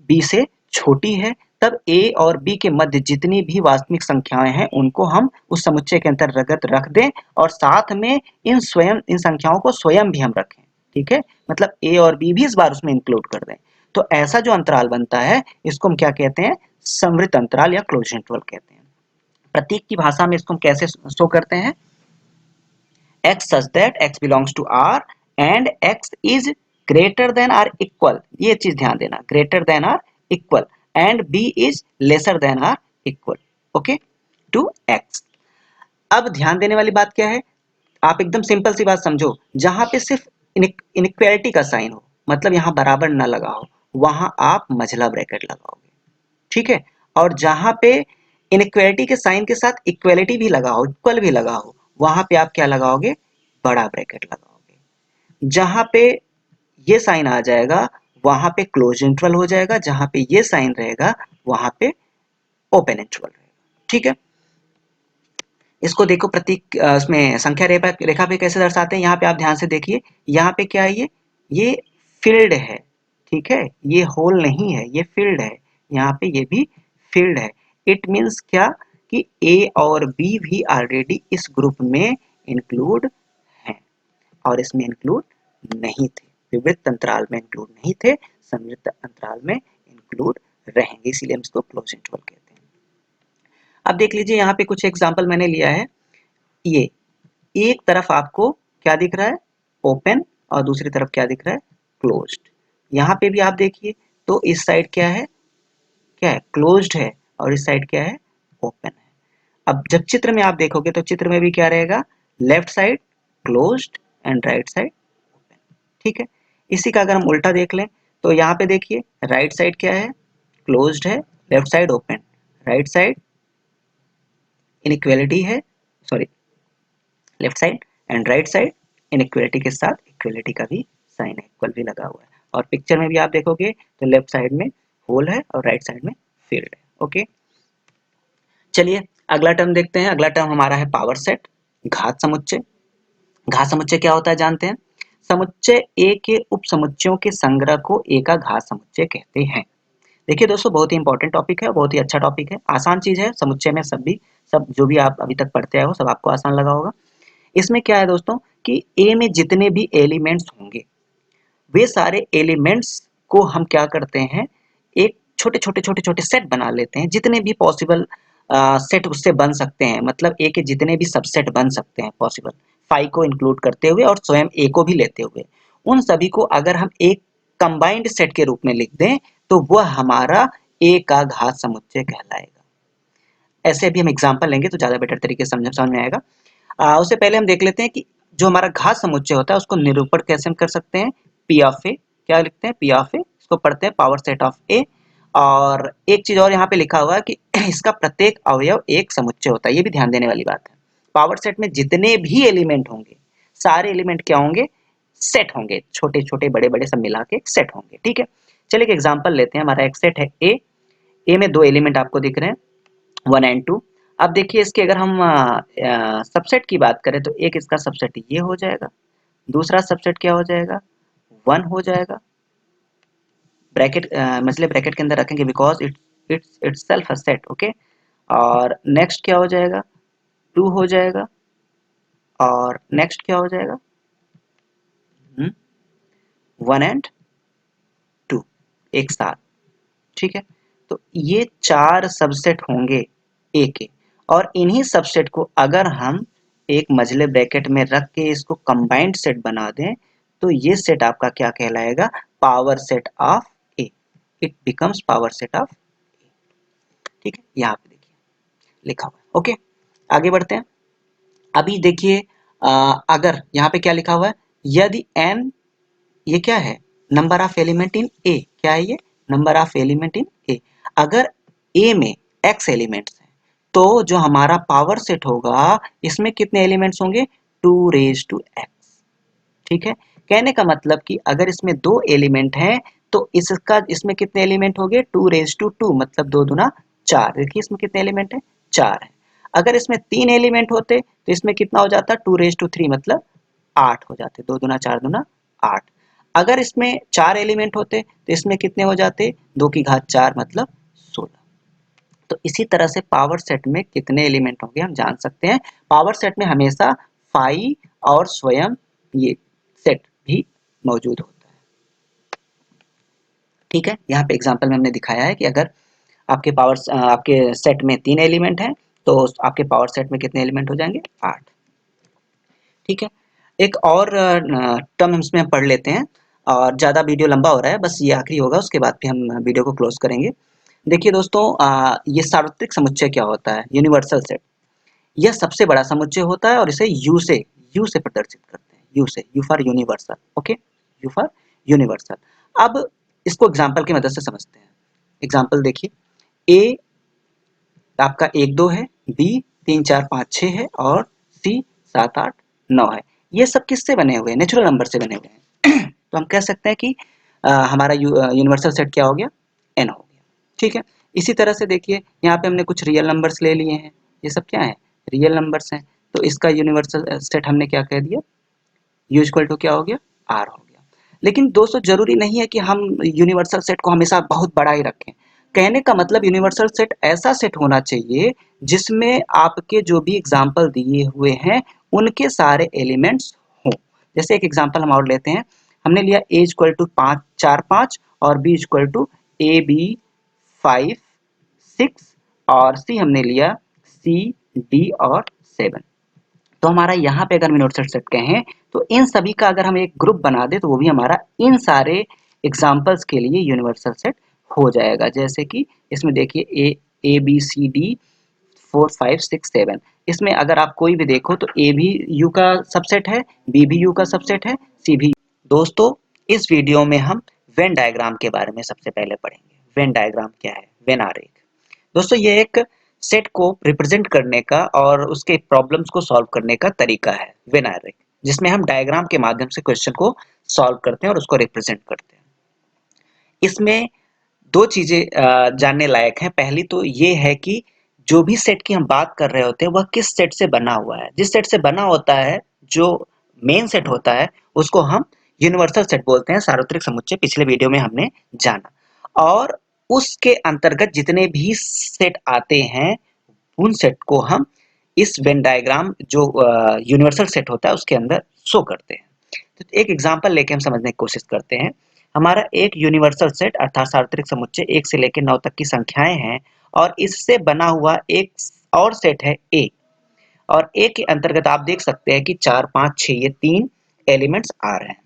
बी से छोटी है, तब ए और बी के मध्य जितनी भी वास्तविक संख्याएं हैं उनको हम उस समुच्चय के अंतर्गत रख दें, और साथ में इन संख्याओं को स्वयं भी हम रखें। ठीक है, मतलब ए और बी भी इस बार उसमें इंक्लूड कर दें। तो ऐसा जो अंतराल बनता है इसको हम क्या कहते हैं? संवृत अंतराल या क्लोज इंटरवल कहते हैं। प्रतीक की भाषा में इसको हम कैसे शो करते हैं? x such that x belongs to R and x is greater than or equal, ये चीज ध्यान देना, greater than or equal, and b is lesser than or equal, okay, to x। अब ध्यान देने वाली बात क्या है? आप एकदम सिंपल सी बात समझो, जहां पे सिर्फ इनइक्वालिटी का साइन हो, मतलब यहां बराबर ना लगा हो, वहां आप मझला ब्रैकेट लगाओगे, ठीक है। और जहां पे इनइक्वालिटी के साइन के साथ इक्वलिटी भी लगा हो, इक्वल भी लगा हो, वहां पे आप क्या लगाओगे? बड़ा ब्रैकेट लगाओगे। जहां पे ये साइन आ जाएगा वहां पे क्लोज इंटरवल हो जाएगा, जहां पे ये साइन रहेगा वहां पे ओपन इंटरवल रहेगा, ठीक है। इसको देखो प्रतीक उसमें संख्या रेखा पे कैसे दर्शाते हैं। यहाँ पे आप ध्यान से देखिए, यहाँ पे क्या है? ये फील्ड है, ठीक है, ये होल नहीं है, ये फील्ड है। यहाँ पे ये भी फील्ड है। इट मीन्स क्या? कि ए और बी भी ऑलरेडी इस ग्रुप में इंक्लूड हैं, और इसमें इंक्लूड नहीं थे, विवृत अंतराल में इंक्लूड नहीं थे, संवृत अंतराल में इंक्लूड रहेंगे, इसीलिए हम इसको क्लोज इंटरवल कहते हैं। अब देख लीजिए, यहाँ पे कुछ एग्जाम्पल मैंने लिया है। ये एक तरफ आपको क्या दिख रहा है? ओपन, और दूसरी तरफ क्या दिख रहा है? क्लोज्ड। यहाँ पे भी आप देखिए तो इस साइड क्या है? क्या है? क्लोज्ड है, और इस साइड क्या है? ओपन है। अब जब चित्र में आप देखोगे तो चित्र में भी क्या रहेगा? Left side closed end right side open, ठीक है। इसी का अगर हम उल्टा देख लें तो यहाँ पे देखिए, राइट साइड क्या है? क्लोज्ड है, left side open, right side inequality है, sorry, left side and right side inequality के साथ इक्वालिटी का भी साइन है, इक्वल भी लगा हुआ है। और पिक्चर में भी आप देखोगे तो लेफ्ट साइड में होल है और राइट साइड में फील्ड है, ओके। चलिए अगला टर्म देखते हैं। अगला टर्म हमारा है पावर सेट, घात समुच्चय। घात समुच्चय क्या होता है जानते हैं? समुच्चय ए के उप समुच्चयों के संग्रह को ए का घात समुच्चय कहते हैं। देखिए दोस्तों, बहुत ही इंपॉर्टेंट टॉपिक है, बहुत ही अच्छा टॉपिक है, आसान चीज है। समुच्चय में सब जो भी आप अभी तक पढ़ते आए हो सब आपको आसान लगा होगा। इसमें क्या है दोस्तों कि ए में जितने भी एलिमेंट्स होंगे, वे सारे एलिमेंट्स को हम क्या करते हैं? एक छोटे छोटे छोटे छोटे सेट बना लेते हैं। जितने भी पॉसिबल सेट उससे बन सकते हैं, मतलब ए के जितने भी सबसेट बन सकते हैं पॉसिबल, फाइव को इंक्लूड करते हुए और स्वयं ए को भी लेते हुए, उन सभी को अगर हम एक कंबाइंड सेट के रूप में लिख दें तो वह हमारा ए का घात समुच्चय कहलाएगा। ऐसे अभी हम एग्जांपल लेंगे तो ज्यादा बेटर तरीके से समझ में आएगा। उससे पहले हम देख लेते हैं कि जो हमारा घात समुच्चय होता है उसको निरूपण कैसे हम कर सकते हैं। पी ऑफ ए, क्या लिखते हैं? पी ऑफ ए, इसको पढ़ते हैं पावर सेट ऑफ ए। और एक चीज और यहाँ पे लिखा हुआ है कि इसका प्रत्येक अवयव एक समुच्चय होता है, ये भी ध्यान देने वाली बात है। पावर सेट में जितने भी एलिमेंट होंगे, सारे एलिमेंट क्या होंगे? सेट होंगे, छोटे छोटे बड़े बड़े सब मिला के सेट होंगे, ठीक है। चलिए एक एग्जाम्पल लेते हैं। हमारा एक सेट है ए, ए में दो एलिमेंट आपको दिख रहे हैं, 1 एंड 2। अब देखिए इसके अगर हम सबसेट की बात करें तो एक इसका सबसेट ये हो जाएगा, दूसरा सबसेट क्या हो जाएगा? 1 हो जाएगा। ब्रैकेट मसले ब्रैकेट के अंदर रखेंगे because it's itself a set, okay. और नेक्स्ट क्या हो जाएगा? 2 हो जाएगा। और नेक्स्ट क्या हो जाएगा? 1 एंड 2 एक साथ, ठीक है। तो ये 4 सबसेट होंगे ए के, और इन्हीं सबसेट को अगर हम एक मझले ब्रैकेट में रख के इसको कंबाइंड सेट बना दें, तो ये सेट आपका क्या कहलाएगा? Power set of A. It becomes power set of A. ठीक है, यहाँ पे देखिए लिखा हुआ है। ओके, आगे बढ़ते हैं। अभी देखिए अगर यहाँ पे क्या लिखा हुआ है, यदि n, ये क्या है? नंबर ऑफ एलिमेंट इन ए। क्या है ये? नंबर ऑफ एलिमेंट इन ए। अगर ए में x एलिमेंट्स हैं, तो जो हमारा पावर सेट होगा इसमें कितने एलिमेंट्स होंगे? 2 रेज टू x। ठीक है, कहने का मतलब कि अगर इसमें 2 एलिमेंट हैं तो इसमें कितने एलिमेंट हो गए? 2 रेज टू 2, मतलब 2 दूना 4। देखिए इसमें कितने एलिमेंट है? 4 है। अगर इसमें 3 एलिमेंट होते तो इसमें कितना हो जाता? 2 रेज टू 3, मतलब 8 हो जाते। 2 दूना 4 दूना 8। अगर इसमें 4 एलिमेंट होते तो इसमें कितने हो जाते? 2 की घात 4, मतलब 16। तो इसी तरह से पावर सेट में कितने एलिमेंट होंगे हम जान सकते हैं। पावर सेट में हमेशा फाई और स्वयं ये सेट भी मौजूद होता है। ठीक है, यहाँ पे एग्जांपल में हमने दिखाया है कि अगर आपके सेट में 3 एलिमेंट हैं तो आपके पावर सेट में कितने एलिमेंट हो जाएंगे? 8। ठीक है, एक और टर्म इसमें हम पढ़ लेते हैं, और ज़्यादा वीडियो लंबा हो रहा है, बस ये आखिरी होगा, उसके बाद फिर हम वीडियो को क्लोज करेंगे। देखिए दोस्तों, ये सार्वत्रिक समुच्चय क्या होता है? Universal set. यह सबसे बड़ा समुच्चय होता है और इसे यू से प्रदर्शित करते हैं। You for universal. Okay, you for universal. अब इसको एग्जांपल की मदद से समझते हैं। एग्जांपल देखिए, ए आपका 1 2 है, बी 3 4 5 6 है, और सी 7 8 9 है। ये सब किससे बने हुए हैं? नेचुरल नंबर से बने हुए हैं। तो हम कह सकते हैं कि हमारा यूनिवर्सल सेट क्या हो गया? एन हो गया। ठीक है, इसी तरह से देखिए यहाँ पे हमने कुछ रियल नंबर्स ले लिए हैं। ये सब क्या है? रियल नंबर्स हैं। तो इसका यूनिवर्सल सेट हमने क्या कह दिया? यू इक्वल टू क्या हो गया? आर हो गया। लेकिन दोस्तों जरूरी नहीं है कि हम यूनिवर्सल सेट को हमेशा बहुत बड़ा ही रखें। कहने का मतलब यूनिवर्सल सेट ऐसा सेट होना चाहिए जिसमें आपके जो भी एग्जाम्पल दिए हुए हैं उनके सारे एलिमेंट्स हों। जैसे एक एग्जाम्पल हम और लेते हैं। हमने लिया ए इक्वल टू 5 4 5 और B equal to A B 5 6, और सी हमने लिया सी डी और 7। तो हमारा यहाँ पे अगर हम यूनिवर्सल सेट कहें तो इन सभी का अगर हम एक ग्रुप बना दे तो वो भी हमारा इन सारे एग्जाम्पल्स के लिए यूनिवर्सल सेट हो जाएगा। जैसे कि इसमें देखिए ए बी सी डी 4 5 6 7। इसमें अगर आप कोई भी देखो तो ए भी यू का सबसेट है, बी भी यू का सबसेट है, सी भी। दोस्तों इस वीडियो में हम वेन डायग्राम के बारे में सबसे पहले पढ़ेंगे। वेन डायग्राम क्या है? वेन आरेख। दोस्तों ये एक सेट को रिप्रेजेंट करने का और उसके प्रॉब्लम्स को सॉल्व करने का तरीका है, वेन आरेख, जिसमें हम डायग्राम के माध्यम से क्वेश्चन को सॉल्व करते हैं और उसको रिप्रेजेंट करते हैं। इसमें 2 चीजें जानने लायक हैं। पहली तो ये है कि जो भी सेट की हम बात कर रहे होते हैं वह किस सेट से बना हुआ है। जिस सेट से बना होता है, जो मेन सेट होता है, उसको हम यूनिवर्सल सेट बोलते हैं, सार्वत्रिक समुच्चय। पिछले वीडियो में हमने जाना। और उसके अंतर्गत जितने भी सेट आते हैं उन सेट को हम इस वेन डायग्राम जो यूनिवर्सल सेट होता है उसके अंदर शो करते हैं। तो एक एग्जांपल लेके हम समझने की कोशिश करते हैं। हमारा एक यूनिवर्सल सेट अर्थात सार्वत्रिक समुच्चय 1 से लेकर 9 तक की संख्याएं हैं, और इससे बना हुआ एक और सेट है ए। और ए के अंतर्गत आप देख सकते हैं कि 4 5 6 ये 3 एलिमेंट्स आ रहे हैं।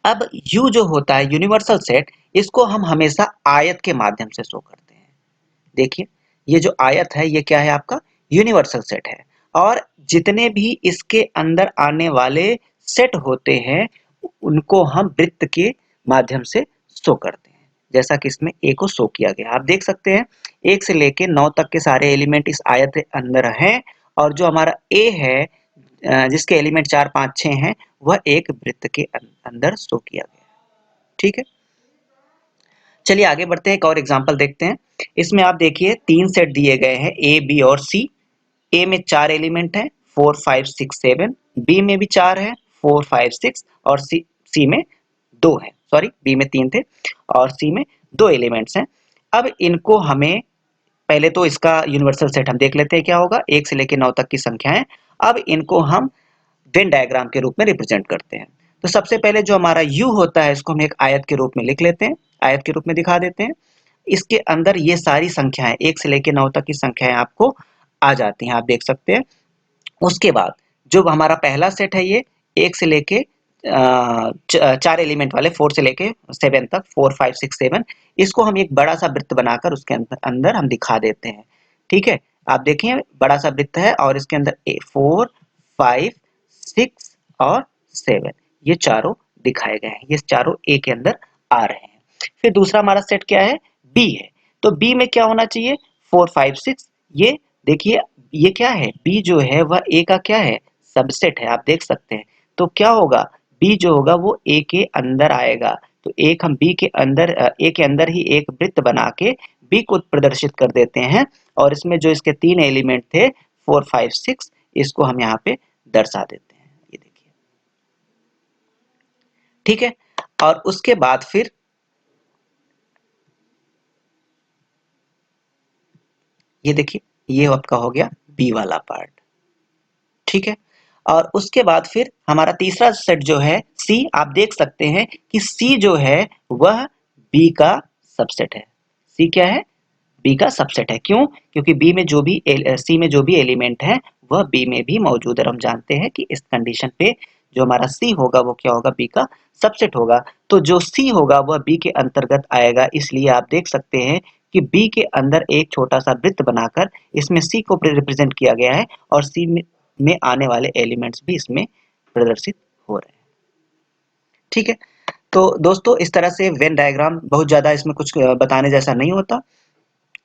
अब यू जो होता है यूनिवर्सल सेट, इसको हम हमेशा आयत के माध्यम से शो करते हैं। देखिए ये जो आयत है ये क्या है? आपका यूनिवर्सल सेट है। और जितने भी इसके अंदर आने वाले सेट होते हैं उनको हम वृत्त के माध्यम से शो करते हैं, जैसा कि इसमें ए को शो किया गया। आप देख सकते हैं 1 से लेके 9 तक के सारे एलिमेंट इस आयत के अंदर हैं, और जो हमारा ए है जिसके एलिमेंट 4 5 6 हैं वह एक वृत्त के अंदर शो किया गया है। ठीक है, चलिए आगे बढ़ते हैं, एक और एग्जांपल देखते हैं। इसमें आप देखिए 3 सेट दिए गए हैं, ए बी और सी। ए में 4 एलिमेंट हैं, 4 5 6 7। बी में भी 4 है, 4 5 6, और सी में 2 है। सॉरी, बी में 3 थे और सी में 2 एलिमेंट्स हैं। अब इनको हमें पहले तो इसका यूनिवर्सल सेट हम देख लेते हैं क्या होगा। 1 से लेकर 9 तक की संख्याएं। अब इनको हम वेन डायग्राम के रूप में रिप्रेजेंट करते हैं। तो सबसे पहले जो हमारा यू होता है इसको हम एक आयत के रूप में लिख लेते हैं, आयत के रूप में दिखा देते हैं। इसके अंदर ये सारी संख्याएं 1 से लेकर 9 तक की संख्याएं आपको आ जाती हैं, आप देख सकते हैं। उसके बाद जो हमारा पहला सेट है ये 1 से लेके 4 एलिमेंट वाले 4 से लेके 7 तक, 4 5 6 7, इसको हम एक बड़ा सा वृत्त बनाकर उसके अंदर अंदर हम दिखा देते हैं। ठीक है, आप देखिए बड़ा सा वृत्त है और इसके अंदर 4 5 6 और 7 ये चारों दिखाए गए हैं, ये चारों ए के अंदर आ रहे हैं। फिर दूसरा हमारा सेट क्या है, बी है। तो बी में क्या होना चाहिए, 4 5 6, ये देखिए ये क्या है, बी जो है वह ए का क्या है, सबसेट है, आप देख सकते हैं। तो क्या होगा, बी जो होगा वो ए के अंदर आएगा। तो एक हम बी के अंदर ए के अंदर ही एक वृत्त बना के बी को प्रदर्शित कर देते हैं, और इसमें जो इसके 3 एलिमेंट थे 4 5 6, इसको हम यहाँ पे दर्शा देते हैं, ये देखिए। ठीक है, और उसके बाद फिर ये देखिए, ये आपका हो गया बी वाला पार्ट। ठीक है, और उसके बाद फिर हमारा तीसरा सेट जो है सी, आप देख सकते हैं कि सी जो है वह बी का सबसेट है। सी क्या है, बी का सबसेट है। क्यों, क्योंकि बी में जो भी सी में जो भी एलिमेंट है वह बी में भी मौजूद है। हम जानते हैं कि इस कंडीशन पे जो हमारा सी होगा वो क्या होगा, बी का सबसेट होगा। तो जो सी होगा वह बी के अंतर्गत आएगा, इसलिए आप देख सकते हैं कि बी के अंदर एक छोटा सा वृत्त बनाकर इसमें सी को रिप्रेजेंट किया गया है, और सी में आने वाले एलिमेंट्स भी इसमें प्रदर्शित हो रहे हैं। ठीक है, तो दोस्तों इस तरह से वेन डायग्राम, बहुत ज्यादा इसमें कुछ बताने जैसा नहीं होता,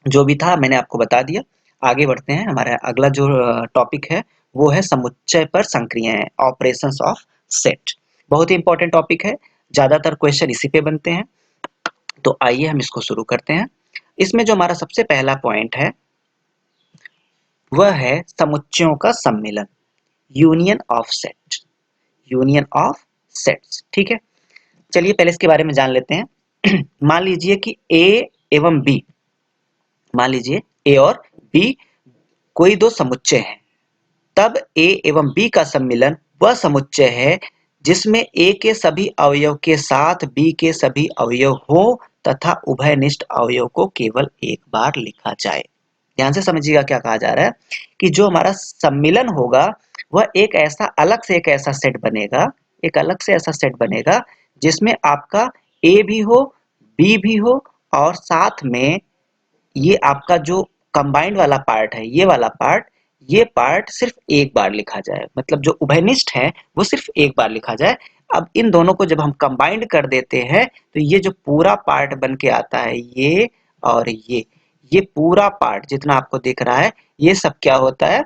जो भी था मैंने आपको बता दिया। आगे बढ़ते हैं, हमारा अगला जो टॉपिक है वो है समुच्चय पर संक्रियाएं, ऑपरेशंस ऑफ सेट। बहुत ही इंपॉर्टेंट टॉपिक है, ज्यादातर क्वेश्चन इसी पे बनते हैं। तो आइए हम इसको शुरू करते हैं। इसमें जो हमारा सबसे पहला पॉइंट है वह है समुच्चयों का सम्मिलन, union of set, union of sets. ठीक है, चलिए पहले इसके बारे में जान लेते हैं। मान लीजिए कि ए एवं बी, मान लीजिए ए और बी कोई दो समुच्चय हैं, तब ए एवं बी का सम्मिलन वह समुच्चय है जिसमें ए के सभी अवयव के साथ बी के सभी अवयव हो तथा उभयनिष्ठ अवयव को केवल एक बार लिखा जाए। ध्यान से समझिएगा क्या कहा जा रहा है, कि जो हमारा सम्मिलन होगा वह एक ऐसा अलग से एक ऐसा सेट बनेगा, एक अलग से ऐसा सेट बनेगा जिसमें आपका ए भी हो, बी भी हो, और साथ में ये आपका जो कंबाइंड वाला पार्ट है, ये वाला पार्ट, ये पार्ट सिर्फ एक बार लिखा जाए, मतलब जो उभयनिष्ठ है वो सिर्फ एक बार लिखा जाए। अब इन दोनों को जब हम कंबाइंड कर देते हैं तो ये जो पूरा पार्ट बन के आता है, ये और ये पूरा पार्ट जितना आपको दिख रहा है, ये सब क्या होता है,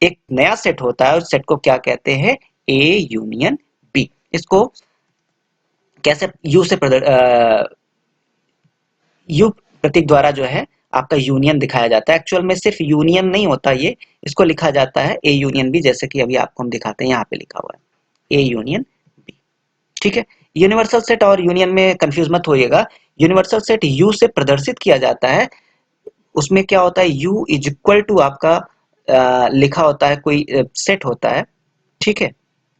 एक नया सेट होता है। उस सेट को क्या कहते हैं, ए यूनियन बी। इसको कैसे यू प्रतीक द्वारा जो है आपका यूनियन दिखाया जाता है। एक्चुअल में सिर्फ यूनियन नहीं होता ये, इसको लिखा जाता है ए यूनियन बी, जैसे कि अभी आपको हम दिखाते हैं, यहाँ पे लिखा हुआ है ए यूनियन बी। ठीक है, यूनिवर्सल सेट और यूनियन में कंफ्यूज मत होइएगा। यूनिवर्सल सेट यू से प्रदर्शित किया जाता है, उसमें क्या होता है, यू इज इक्वल टू आपका लिखा होता है, कोई सेट होता है। ठीक है,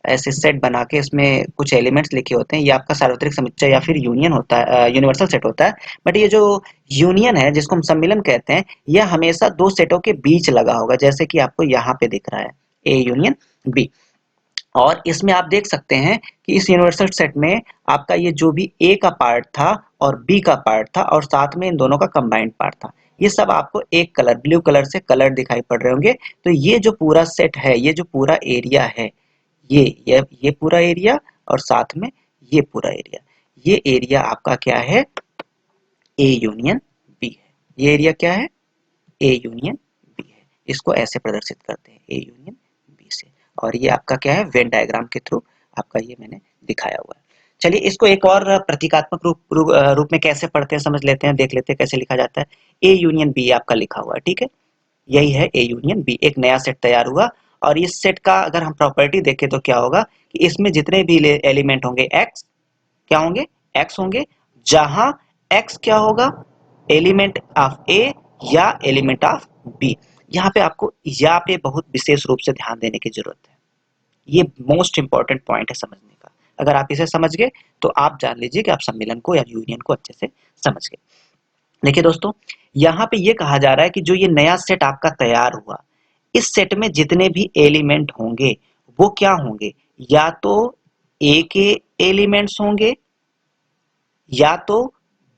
ऐसे सेट बना के इसमें कुछ एलिमेंट्स लिखे होते हैं, ये आपका सार्वत्रिक समुच्चय या फिर यूनियन होता है, यूनिवर्सल सेट होता है। बट ये जो यूनियन है जिसको हम सम्मिलन कहते हैं, यह हमेशा दो सेटों के बीच लगा होगा, जैसे कि आपको यहाँ पे दिख रहा है ए यूनियन बी। और इसमें आप देख सकते हैं कि इस यूनिवर्सल सेट में आपका ये जो भी ए का पार्ट था और बी का पार्ट था और साथ में इन दोनों का कंबाइंड पार्ट था, ये सब आपको एक कलर, ब्लू कलर से कलर दिखाई पड़ रहे होंगे। तो ये जो पूरा सेट है, ये जो पूरा एरिया है, ये पूरा एरिया और साथ में ये पूरा एरिया, ये एरिया आपका क्या है, ए यूनियन बी है। ये एरिया क्या है, ए यूनियन बी है। इसको ऐसे प्रदर्शित करते हैं ए यूनियन बी से, और ये आपका क्या है, वेन डायग्राम के थ्रू आपका ये मैंने दिखाया हुआ है। चलिए इसको एक और प्रतीकात्मक रूप में कैसे पढ़ते हैं समझ लेते हैं, देख लेते हैं कैसे लिखा जाता है। ए यूनियन बी आपका लिखा हुआ है, ठीक है, यही है ए यूनियन बी। एक नया सेट तैयार हुआ, और इस सेट का अगर हम प्रॉपर्टी देखें तो क्या होगा कि इसमें जितने भी एलिमेंट होंगे एक्स, क्या होंगे, एक्स होंगे, जहां एक्स क्या होगा, एलिमेंट ऑफ ए या एलिमेंट ऑफ बी। यहाँ पे आपको या पे बहुत विशेष रूप से ध्यान देने की जरूरत है, ये मोस्ट इंपॉर्टेंट पॉइंट है समझने का। अगर आप इसे समझ गए तो आप जान लीजिए कि आप सम्मिलन को या यूनियन को अच्छे से समझ गए। देखिए दोस्तों, यहाँ पे ये कहा जा रहा है कि जो ये नया सेट आपका तैयार हुआ, इस सेट में जितने भी एलिमेंट होंगे वो क्या होंगे, या तो ए के एलिमेंट्स होंगे या तो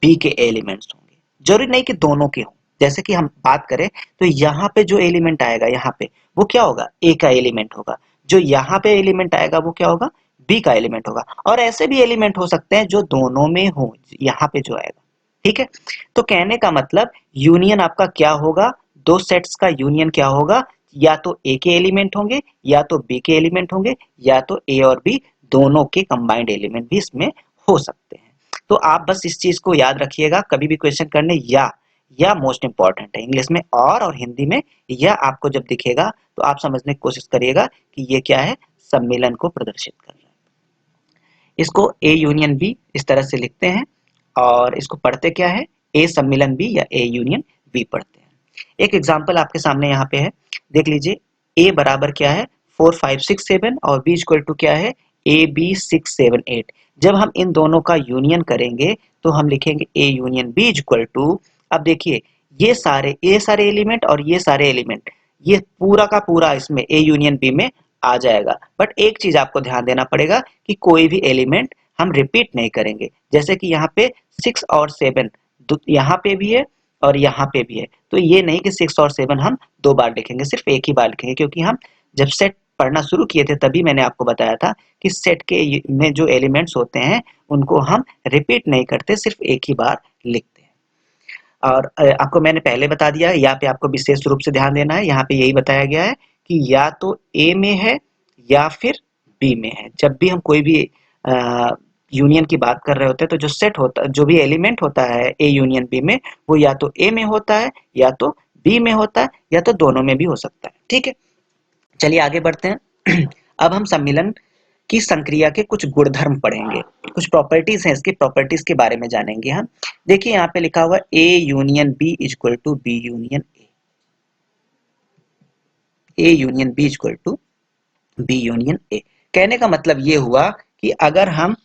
बी के एलिमेंट्स होंगे। जरूरी नहीं कि दोनों के हों। जैसे कि हम बात करें तो यहाँ पे जो एलिमेंट आएगा यहाँ पे वो क्या होगा, ए का एलिमेंट होगा। जो यहाँ पे एलिमेंट आएगा वो क्या होगा, बी का एलिमेंट होगा। और ऐसे भी एलिमेंट हो सकते हैं जो दोनों में हो, यहाँ पे जो आएगा। ठीक है, तो कहने का मतलब यूनियन आपका क्या होगा, दो सेट्स का यूनियन क्या होगा, या तो ए के एलिमेंट होंगे या तो बी के एलिमेंट होंगे, या तो ए और बी दोनों के कंबाइंड एलिमेंट भी इसमें हो सकते हैं। तो आप बस इस चीज को याद रखिएगा कभी भी क्वेश्चन करने, या मोस्ट इंपॉर्टेंट है इंग्लिश में और हिंदी में या आपको जब दिखेगा तो आप समझने की कोशिश करिएगा कि ये क्या है, सम्मेलन को प्रदर्शित कर रहा है। इसको ए यूनियन बी इस तरह से लिखते हैं और इसको पढ़ते क्या है, ए सम्मेलन बी या ए यूनियन बी पढ़ते हैं। एक एग्जांपल आपके सामने यहाँ पे है, देख लीजिए। ए बराबर क्या है 4 5 6 7 और बी इक्वल टू क्या है ए बी 6 7 8। जब हम इन दोनों का यूनियन करेंगे तो हम लिखेंगे A union B equal to, अब देखिए ये सारे एलिमेंट और ये सारे एलिमेंट, ये पूरा का पूरा इसमें ए यूनियन बी में आ जाएगा। बट एक चीज आपको ध्यान देना पड़ेगा कि कोई भी एलिमेंट हम रिपीट नहीं करेंगे। जैसे कि यहाँ पे 6 और 7 यहाँ पे भी है और यहाँ पे भी है, तो ये नहीं कि 6 और 7 हम दो बार लिखेंगे, सिर्फ एक ही बार लिखेंगे। क्योंकि हम जब सेट पढ़ना शुरू किए थे तभी मैंने आपको बताया था कि सेट के में जो एलिमेंट्स होते हैं उनको हम रिपीट नहीं करते, सिर्फ एक ही बार लिखते हैं। और आपको मैंने पहले बता दिया, यहाँ पे आपको विशेष रूप से ध्यान देना है। यहाँ पे यही बताया गया है कि या तो ए में है या फिर बी में है। जब भी हम कोई भी यूनियन की बात कर रहे होते हैं तो जो सेट होता, जो भी एलिमेंट होता है ए यूनियन बी में, वो या तो ए में होता है या तो बी में होता है या तो दोनों में भी हो सकता है। ठीक है, चलिए आगे बढ़ते हैं। अब हम सम्मिलन की संक्रिया के कुछ गुणधर्म पढ़ेंगे, कुछ प्रॉपर्टीज हैं, इसकी प्रॉपर्टीज के बारे में जानेंगे हम। देखिए यहाँ पे लिखा हुआ A union B equal to B union A union B equal to B union A. कहने का मतलब ये हुआ कि अगर हम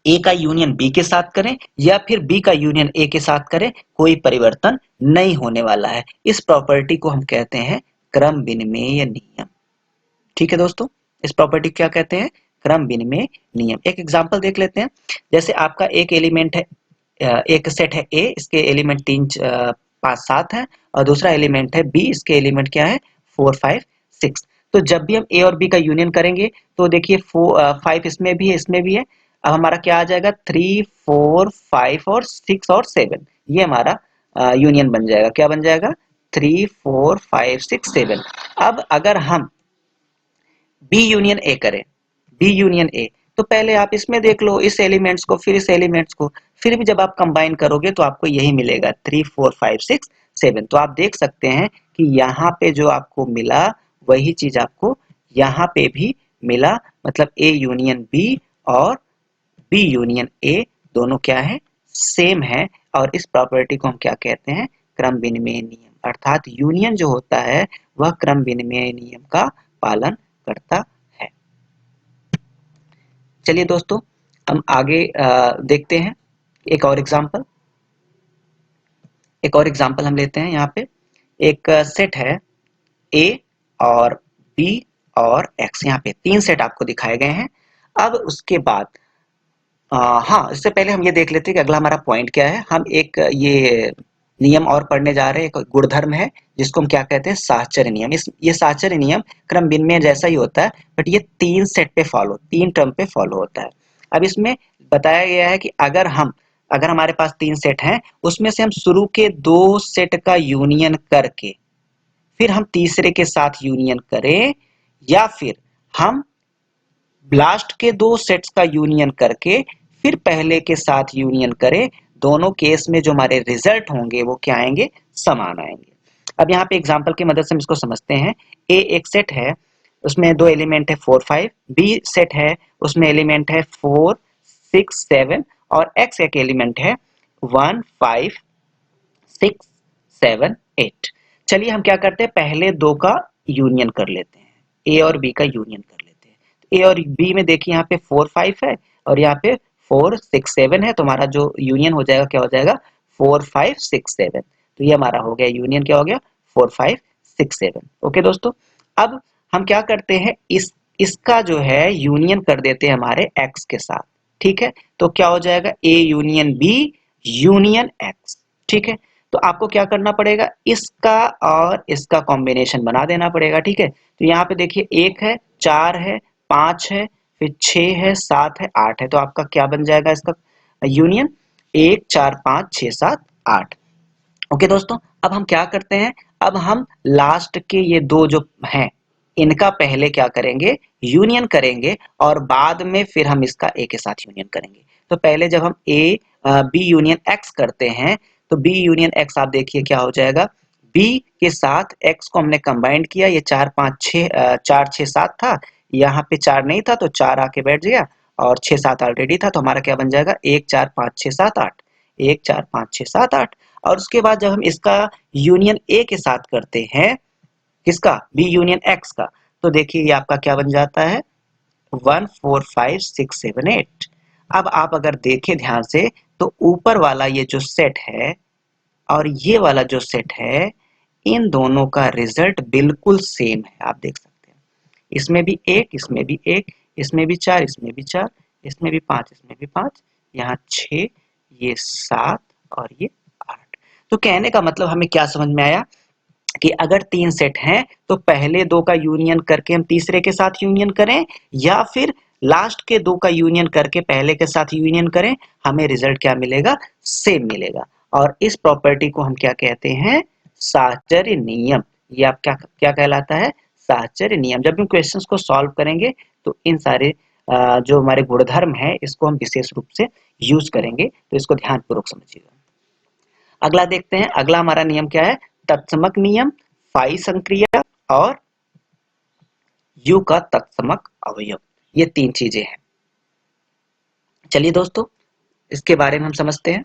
ए का यूनियन बी के साथ करें या फिर बी का यूनियन ए के साथ करें, कोई परिवर्तन नहीं होने वाला है। इस प्रॉपर्टी को हम कहते हैं क्रम विनिमेय नियम। ठीक है दोस्तों, इस प्रॉपर्टी क्या कहते हैं, क्रम विनिमेय नियम। एक एग्जांपल देख लेते हैं। जैसे आपका एक एलिमेंट है, एक सेट है ए, इसके एलिमेंट 3 5 7 है, और दूसरा एलिमेंट है बी, इसके एलिमेंट क्या है 4 5 6। तो जब भी हम ए और बी का यूनियन करेंगे तो देखिए 5 इसमें भी है इसमें भी है। अब हमारा क्या आ जाएगा 3 4 5 और 6 और 7, ये हमारा यूनियन बन जाएगा। क्या बन जाएगा 3 4 5 6 7। अब अगर हम बी यूनियन ए करें, बी यूनियन ए, तो पहले आप इसमें देख लो इस एलिमेंट्स को फिर इस एलिमेंट्स को, फिर भी जब आप कंबाइन करोगे तो आपको यही मिलेगा 3 4 5 6 7। तो आप देख सकते हैं कि यहाँ पे जो आपको मिला वही चीज आपको यहाँ पे भी मिला। मतलब ए यूनियन बी और बी यूनियन ए दोनों क्या है, सेम है। और इस प्रॉपर्टी को हम क्या कहते हैं, क्रम विनिमय नियम। अर्थात यूनियन जो होता है वह क्रम विनिमय नियम का पालन करता है। चलिए दोस्तों, हम आगे देखते हैं एक और एग्जांपल। एक और एग्जांपल हम लेते हैं। यहाँ पे एक सेट है ए और बी और एक्स, यहाँ पे 3 सेट आपको दिखाए गए हैं। अब उसके बाद हाँ, इससे पहले हम ये देख लेते हैं कि अगला हमारा पॉइंट क्या है। हम एक ये नियम और पढ़ने जा रहे हैं, एक गुणधर्म है जिसको हम क्या कहते हैं, साहचर्य नियम। ये साहचर्य नियम क्रम विनिमय जैसा ही होता है, बट ये 3 सेट पे फॉलो, 3 टर्म पे फॉलो होता है। अब इसमें बताया गया है कि अगर हमारे पास 3 सेट हैं, उसमें से हम शुरू के 2 सेट का यूनियन करके फिर हम तीसरे के साथ यूनियन करें, या फिर हम लास्ट के 2 सेट्स का यूनियन करके फिर पहले के साथ यूनियन करें, दोनों केस में जो हमारे रिजल्ट होंगे वो क्या आएंगे, समान आएंगे। अब यहाँ पे एग्जांपल की मदद से हम इसको समझते हैं। ए एक सेट है, उसमें 2 एलिमेंट है 4 5, बी सेट है उसमें एलिमेंट है 4 6 7, और एक्स एक एलिमेंट है 1 5 6 7 8। चलिए हम क्या करते हैं, पहले 2 का यूनियन कर लेते हैं, ए और बी का यूनियन कर लेते हैं। ए और बी में देखिए यहाँ पे 4 5 है और यहाँ पे 4 6 7 है, तो हमारा जो यूनियन हो जाएगा क्या हो जाएगा 4 5 6 7। तो ये हमारा हो गया यूनियन, क्या हो गया 4 5 6 7। ओके दोस्तों, अब हम क्या करते हैं, इसका जो है यूनियन कर देते हैं हमारे x के साथ। ठीक है, तो क्या हो जाएगा a union b union x। ठीक है, तो आपको क्या करना पड़ेगा, इसका और इसका कॉम्बिनेशन बना देना पड़ेगा। ठीक है, तो यहाँ पे देखिए 1 है, 4 है, 5 है, फिर 6 है, 7 है, 8 है। तो आपका क्या बन जाएगा इसका यूनियन, 1 4 5 6 7 8। ओके दोस्तों, अब हम क्या करते हैं, अब हम लास्ट के ये दो जो हैं इनका पहले क्या करेंगे, यूनियन करेंगे, और बाद में फिर हम इसका ए के साथ यूनियन करेंगे। तो पहले जब हम ए बी यूनियन एक्स करते हैं, तो बी यूनियन एक्स आप देखिए क्या हो जाएगा, बी के साथ एक्स को हमने कंबाइंड किया, ये 4 5 6 4 6 7 था, यहाँ पे 4 नहीं था तो 4 आके बैठ गया, और 6 7 ऑलरेडी था, तो हमारा क्या बन जाएगा 1 4 5 6 7 8, 1 4 5 6 7 8। और उसके बाद जब हम इसका यूनियन ए के साथ करते हैं, किसका, बी यूनियन एक्स का, तो देखिए ये आपका क्या बन जाता है 1 4 5 6 7 8। अब आप अगर देखें ध्यान से, तो ऊपर वाला ये जो सेट है और ये वाला जो सेट है, इन दोनों का रिजल्ट बिल्कुल सेम है। आप देख सकते हैं, इसमें भी एक, इसमें भी एक, इसमें भी 4, इसमें भी 4, इसमें भी 5, इसमें भी 5, यहाँ 6, ये 7 और ये 8। तो कहने का मतलब हमें क्या समझ में आया कि अगर 3 सेट हैं तो पहले 2 का यूनियन करके हम तीसरे के साथ यूनियन करें, या फिर लास्ट के 2 का यूनियन करके पहले के साथ यूनियन करें, हमें रिजल्ट क्या मिलेगा, सेम मिलेगा। और इस प्रॉपर्टी को हम क्या कहते हैं, साहचर्य नियम। ये आप क्या क्या कहलाता है, साहचर्य नियम। जब हम क्वेश्चंस को सॉल्व करेंगे तो इन सारे जो हमारे गुणधर्म है इसको हम विशेष रूप से यूज करेंगे, तो इसको ध्यानपूर्वक समझिएगा। अगला देखते हैं, अगला हमारा नियम क्या है, तत्समक नियम, फाई संक्रिया और यू का तत्समक अवयव। ये 3 चीजें हैं। चलिए दोस्तों, इसके बारे में हम समझते हैं।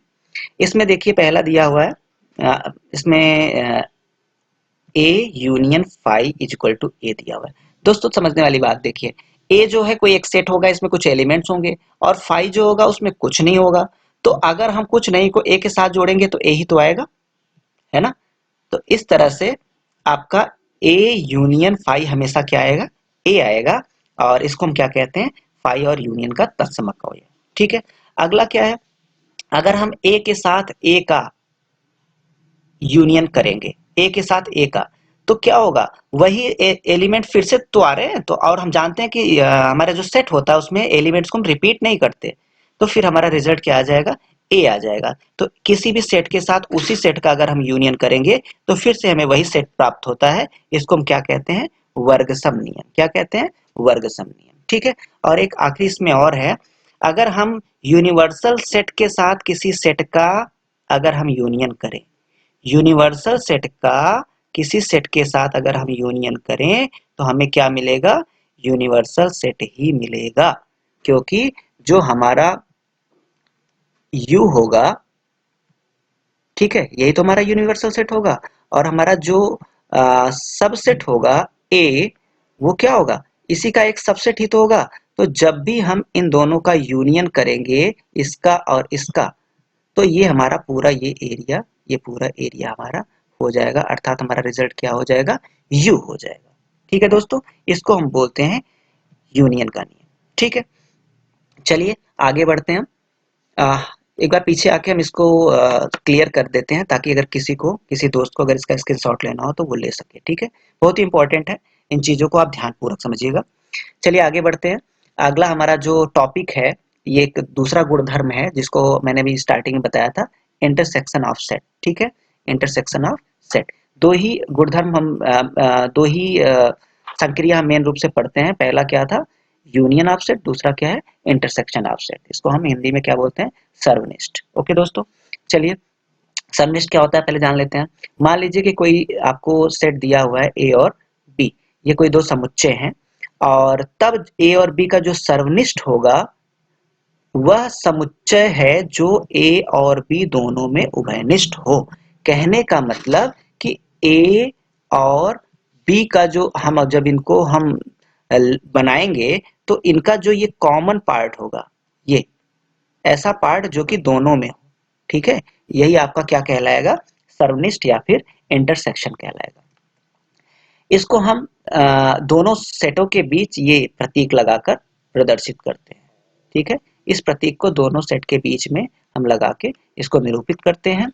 इसमें देखिए पहला दिया हुआ है, इसमें A union phi is equal to A दिया हुआ है। दोस्तों समझने वाली बात देखिए, ए जो है कोई एक सेट होगा, इसमें कुछ एलिमेंट्स होंगे, और फाई जो होगा उसमें कुछ नहीं होगा। तो अगर हम कुछ नहीं को ए के साथ जोड़ेंगे तो ए ही तो आएगा, है ना। तो इस तरह से आपका ए यूनियन फाई हमेशा क्या आएगा, ए आएगा, और इसको हम क्या कहते हैं, फाई और यूनियन का तत्समक अवयव। ठीक है, अगला क्या है, अगर हम ए के साथ ए का यूनियन करेंगे, ए के साथ ए का, तो क्या होगा, वही एलिमेंट फिर से तो आ रहे हैं, तो और हम जानते हैं कि हमारा जो सेट होता है उसमें एलिमेंट्स को हम रिपीट नहीं करते, तो फिर हमारा रिजल्ट क्या आ जाएगा, ए आ जाएगा। तो किसी भी सेट के साथ उसी सेट का अगर हम यूनियन करेंगे तो फिर से हमें वही सेट प्राप्त होता है। इसको हम क्या कहते हैं, वर्गसम नियम। क्या कहते हैं, वर्गसम नियम। ठीक है, और एक आखिरी इसमें और है, अगर हम यूनिवर्सल सेट के साथ किसी सेट का अगर हम यूनियन करें, यूनिवर्सल सेट का किसी सेट के साथ अगर हम यूनियन करें तो हमें क्या मिलेगा, यूनिवर्सल सेट ही मिलेगा, क्योंकि जो हमारा U होगा, ठीक है, यही तो हमारा यूनिवर्सल सेट होगा, और हमारा जो सबसेट होगा A, वो क्या होगा, इसी का एक सबसेट ही तो होगा। तो जब भी हम इन दोनों का यूनियन करेंगे, इसका और इसका, तो ये हमारा पूरा ये पूरा एरिया हमारा हो जाएगा, अर्थात हमारा रिजल्ट क्या हो जाएगा, U हो जाएगा। ठीक है दोस्तों, इसको हम बोलते हैं यूनियन का नियम। ठीक है, चलिए आगे बढ़ते हैं। एक बार पीछे आके हम इसको क्लियर कर देते हैं, ताकि अगर किसी दोस्त को अगर इसका स्क्रीनशॉट लेना हो तो वो ले सके। ठीक है, बहुत ही इंपॉर्टेंट है, इन चीज़ों को आप ध्यानपूर्वक समझिएगा। चलिए आगे बढ़ते हैं। अगला हमारा जो टॉपिक है, ये एक दूसरा गुणधर्म है जिसको मैंने भी स्टार्टिंग में बताया था, इंटरसेक्शन ऑफ सेट। ठीक है, इंटरसेक्शन ऑफ सेट। दो ही गुणधर्म हम दो ही संक्रिया हम मेन रूप से पढ़ते हैं। पहला क्या था, यूनियन ऑफ सेट, दूसरा क्या है, इंटरसेक्शन ऑफ सेट। इसको हम हिंदी में क्या बोलते हैं, सर्वनिष्ठ। ओके दोस्तों, चलिए सर्वनिष्ठ क्या होता है पहले जान लेते हैं। मान लीजिए कि कोई आपको सेट दिया हुआ है ए और बी, ये कोई दो समुच्चय हैं, और तब ए और बी का जो सर्वनिष्ठ होगा वह समुच्चय है जो ए और बी दोनों में उभयनिष्ठ हो। कहने का मतलब कि ए और बी का जो हम जब इनको हम बनाएंगे तो इनका जो ये कॉमन पार्ट होगा, ये ऐसा पार्ट जो कि दोनों में हो, ठीक है, यही आपका क्या कहलाएगा, सर्वनिष्ठ या फिर इंटरसेक्शन कहलाएगा। इसको हम दोनों सेटों के बीच ये प्रतीक लगाकर प्रदर्शित करते हैं। ठीक है, इस प्रतीक को दोनों सेट के बीच में हम लगा के इसको निरूपित करते हैं।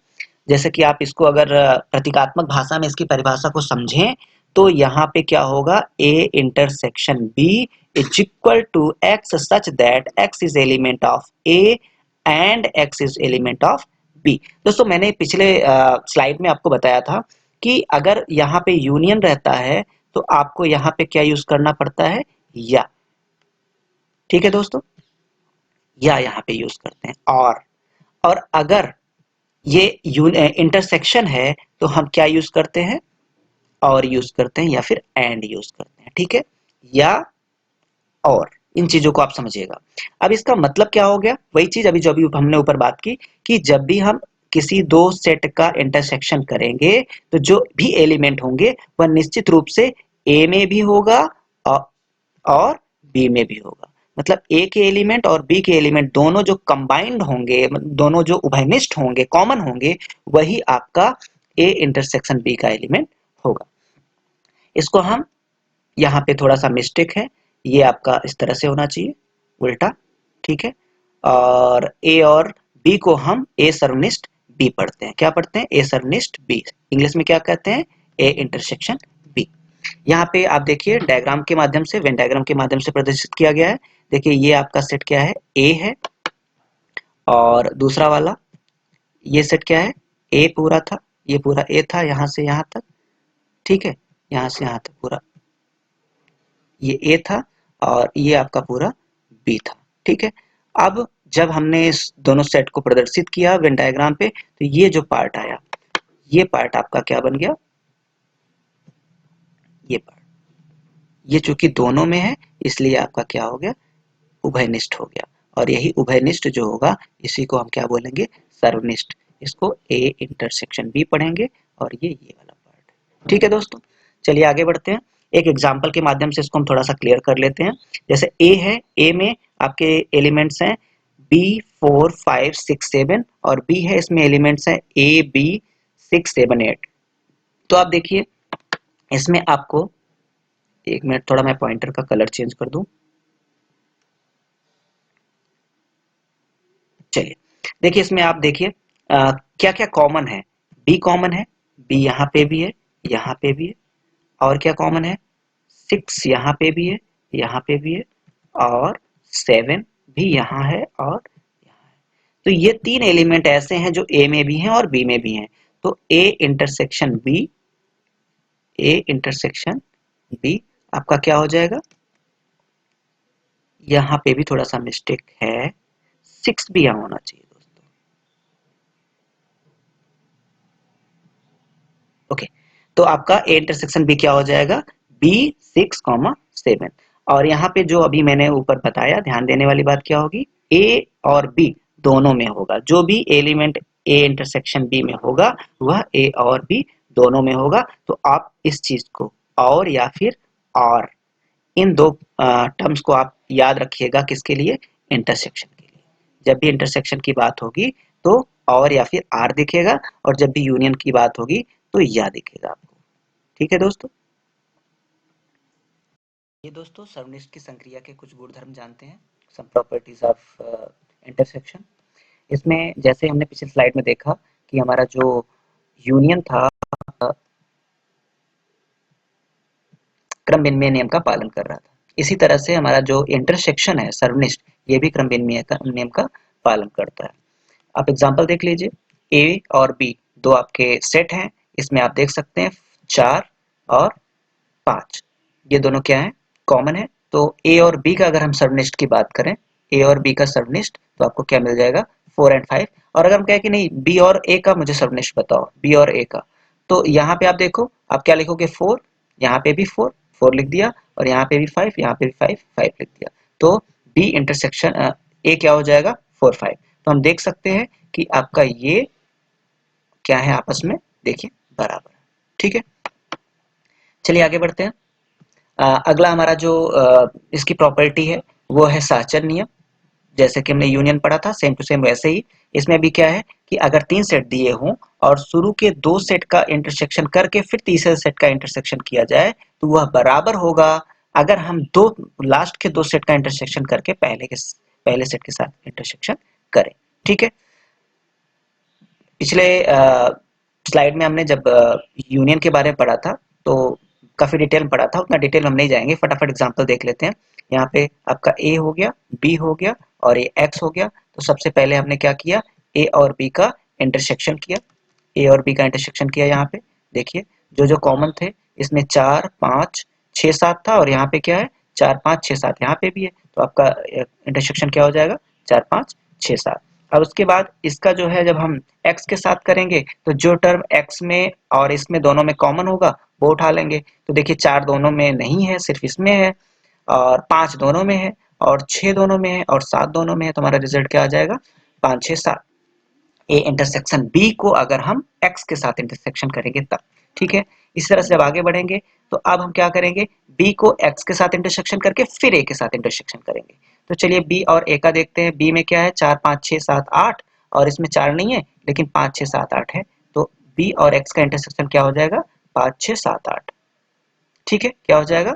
जैसे कि आप इसको अगर प्रतीकात्मक भाषा में इसकी परिभाषा को समझें तो यहाँ पे क्या होगा, A intersection B is equal to x such that x is element of A and x is element of B. दोस्तों मैंने पिछले स्लाइड में आपको बताया था कि अगर यहाँ पे यूनियन रहता है तो आपको यहाँ पे क्या यूज करना पड़ता है, या। ठीक है दोस्तों, या यहाँ पे यूज करते हैं और अगर ये इंटरसेक्शन है तो हम क्या यूज करते हैं, और यूज करते हैं या फिर एंड यूज करते हैं। ठीक है, या और इन चीजों को आप समझिएगा। अब इसका मतलब क्या हो गया, वही चीज अभी जो अभी हमने ऊपर बात की कि जब भी हम किसी दो सेट का इंटरसेक्शन करेंगे तो जो भी एलिमेंट होंगे वह निश्चित रूप से ए में भी होगा और बी में भी होगा। मतलब ए के एलिमेंट और बी के एलिमेंट दोनों जो कंबाइंड होंगे, दोनों जो उभयनिष्ठ होंगे, कॉमन होंगे, वही आपका ए इंटरसेक्शन बी का एलिमेंट होगा। इसको हम यहाँ पे थोड़ा सा मिस्टेक है, ये आपका इस तरह से होना चाहिए, उल्टा। ठीक है, और ए और बी को हम ए सर्वनिष्ठ बी पढ़ते हैं। क्या पढ़ते हैं, ए सर्वनिष्ठ बी। इंग्लिश में क्या कहते हैं, ए इंटरसेक्शन बी। यहाँ पे आप देखिए डायग्राम के माध्यम से, वेन डायग्राम के माध्यम से प्रदर्शित किया गया है। देखिए ये आपका सेट क्या है, ए है, और दूसरा वाला ये सेट क्या है, ए पूरा था, ये पूरा ए था यहाँ से यहाँ तक। ठीक है, यहाँ से यहाँ तक पूरा ये ए था और ये आपका पूरा बी था। ठीक है, अब जब हमने इस दोनों सेट को प्रदर्शित किया वेन डायग्राम पे तो ये जो पार्ट आया, ये पार्ट आपका क्या बन गया, ये पार्ट, ये चूंकि दोनों में है इसलिए आपका क्या हो गया, उभयनिष्ठ हो गया। और यही उभयनिष्ठ जो होगा इसी को हम क्या बोलेंगे, सर्वनिष्ठ। इसको ए इंटरसेक्शन बी पढ़ेंगे और ये वाला पार्ट। ठीक है दोस्तों, चलिए आगे बढ़ते हैं। एक एग्जाम्पल के माध्यम से इसको हम थोड़ा सा क्लियर कर लेते हैं। जैसे ए है, ए में आपके एलिमेंट्स हैं बी 4 5 6 7 और बी है, इसमें एलिमेंट्स हैं ए बी 6 7 8। तो आप देखिए इसमें आपको, एक मिनट थोड़ा मैं पॉइंटर का कलर चेंज कर दूं। चलिए देखिए इसमें आप देखिए क्या क्या कॉमन है, बी कॉमन है, बी यहाँ पे भी है, यहाँ पे भी है, और क्या कॉमन है, 6 यहाँ पे भी है, यहाँ पे भी है, और 7 भी यहाँ है और यहाँ है। तो ये तीन एलिमेंट ऐसे हैं जो ए में भी हैं और बी में भी हैं। तो A intersection B, A intersection B आपका क्या हो जाएगा, यहाँ पे भी थोड़ा सा मिस्टेक है, 6 भी यहाँ होना चाहिए दोस्तों। ओके, तो आपका ए इंटरसेक्शन बी क्या हो जाएगा, बी 6, 7। और यहाँ पे जो अभी मैंने ऊपर बताया, ध्यान देने वाली बात क्या होगी, ए और बी दोनों में होगा। जो भी एलिमेंट ए इंटरसेक्शन बी में होगा वह ए और बी दोनों में होगा। तो आप इस चीज को और या फिर और, इन दो टर्म्स को आप याद रखिएगा, किसके लिए, इंटरसेक्शन के लिए। जब भी इंटरसेक्शन की बात होगी तो और या फिर आर दिखेगा, और जब भी यूनियन की बात होगी तो या दिखेगा आपको। ठीक है दोस्तों, ये दोस्तों सर्वनिष्ठ की संक्रिया के कुछ गुणधर्म जानते हैं, सम प्रॉपर्टीज ऑफ इंटरसेक्शन। इसमें जैसे हमने पिछले स्लाइड में देखा कि हमारा जो यूनियन था क्रम विनिमय नियम का पालन कर रहा था, इसी तरह से हमारा जो इंटरसेक्शन है सर्वनिष्ठ, ये भी क्रम विनिमय नियम का पालन करता है। आप एग्जांपल देख लीजिए, ए और बी दो आपके सेट हैं, इसमें आप देख सकते हैं 4 और 5, ये दोनों क्या है, कॉमन है। तो ए और बी का अगर हम सर्वनिष्ठ की बात करें, ए और बी का सर्वनिष्ठ, तो आपको क्या मिल जाएगा, 4 और 5। और अगर हम कहें कि नहीं बी और ए का मुझे सर्वनिष्ठ बताओ, बी और ए का, तो यहाँ पे आप देखो आप क्या लिखोगे, 4, यहाँ पे भी 4 4 लिख दिया, और यहाँ पे भी 5, यहाँ पे भी 5 5 लिख दिया। तो बी इंटरसेक्शन ए क्या हो जाएगा, 4 5। तो हम देख सकते हैं कि आपका ये क्या है, आपस में देखिए बराबर है। ठीक है, चलिए आगे बढ़ते हैं। अगला हमारा जो इसकी प्रॉपर्टी है वो है साचर नियम। जैसे कि हमने यूनियन पढ़ा था सेम टू सेम वैसे ही इसमें भी क्या है कि अगर 3 सेट दिए हों और शुरू के 2 सेट का इंटरसेक्शन करके फिर तीसरे सेट का इंटरसेक्शन किया जाए तो वह बराबर होगा अगर हम दो लास्ट के 2 सेट का इंटरसेक्शन करके पहले सेट के साथ इंटरसेक्शन करें। ठीक है, पिछले स्लाइड में हमने जब यूनियन के बारे में पढ़ा था तो काफी डिटेल में पढ़ा था, उतना डिटेल हम नहीं जाएंगे, फटाफट एग्जांपल देख लेते हैं। यहाँ पे आपका ए हो गया, बी हो गया और ये एक्स हो गया। तो सबसे पहले हमने क्या किया, ए और बी का इंटरसेक्शन किया। ए और बी का इंटरसेक्शन किया। यहाँ पे देखिए जो जो कॉमन थे इसमें 4 5 6 7 था और यहाँ पे क्या है 4 5 6 7 यहाँ पे भी है। तो आपका इंटरसेक्शन क्या हो जाएगा 4 5 6 7। अब उसके बाद इसका जो है जब हम x के साथ करेंगे तो जो टर्म x में और इसमें दोनों में कॉमन होगा वो उठा लेंगे। तो देखिए 4 दोनों में नहीं है, सिर्फ इसमें है, और 5 दोनों में है, और 6 दोनों में है, और 7 दोनों में है। तो हमारा रिजल्ट क्या आ जाएगा 5 6 7। ए इंटरसेक्शन बी को अगर हम x के साथ इंटरसेक्शन करेंगे तब। ठीक है, इस तरह से जब आगे बढ़ेंगे तो अब हम क्या करेंगे, b को x के साथ इंटरसेक्शन करके फिर a के साथ इंटरसेक्शन करेंगे। तो चलिए b और a का देखते हैं। b में क्या है 4 5 6 7 8 और इसमें 4 नहीं है लेकिन 5 6 7 8 है। तो b और x का इंटरसेक्शन क्या हो जाएगा 5 6 7 8। ठीक है, क्या हो जाएगा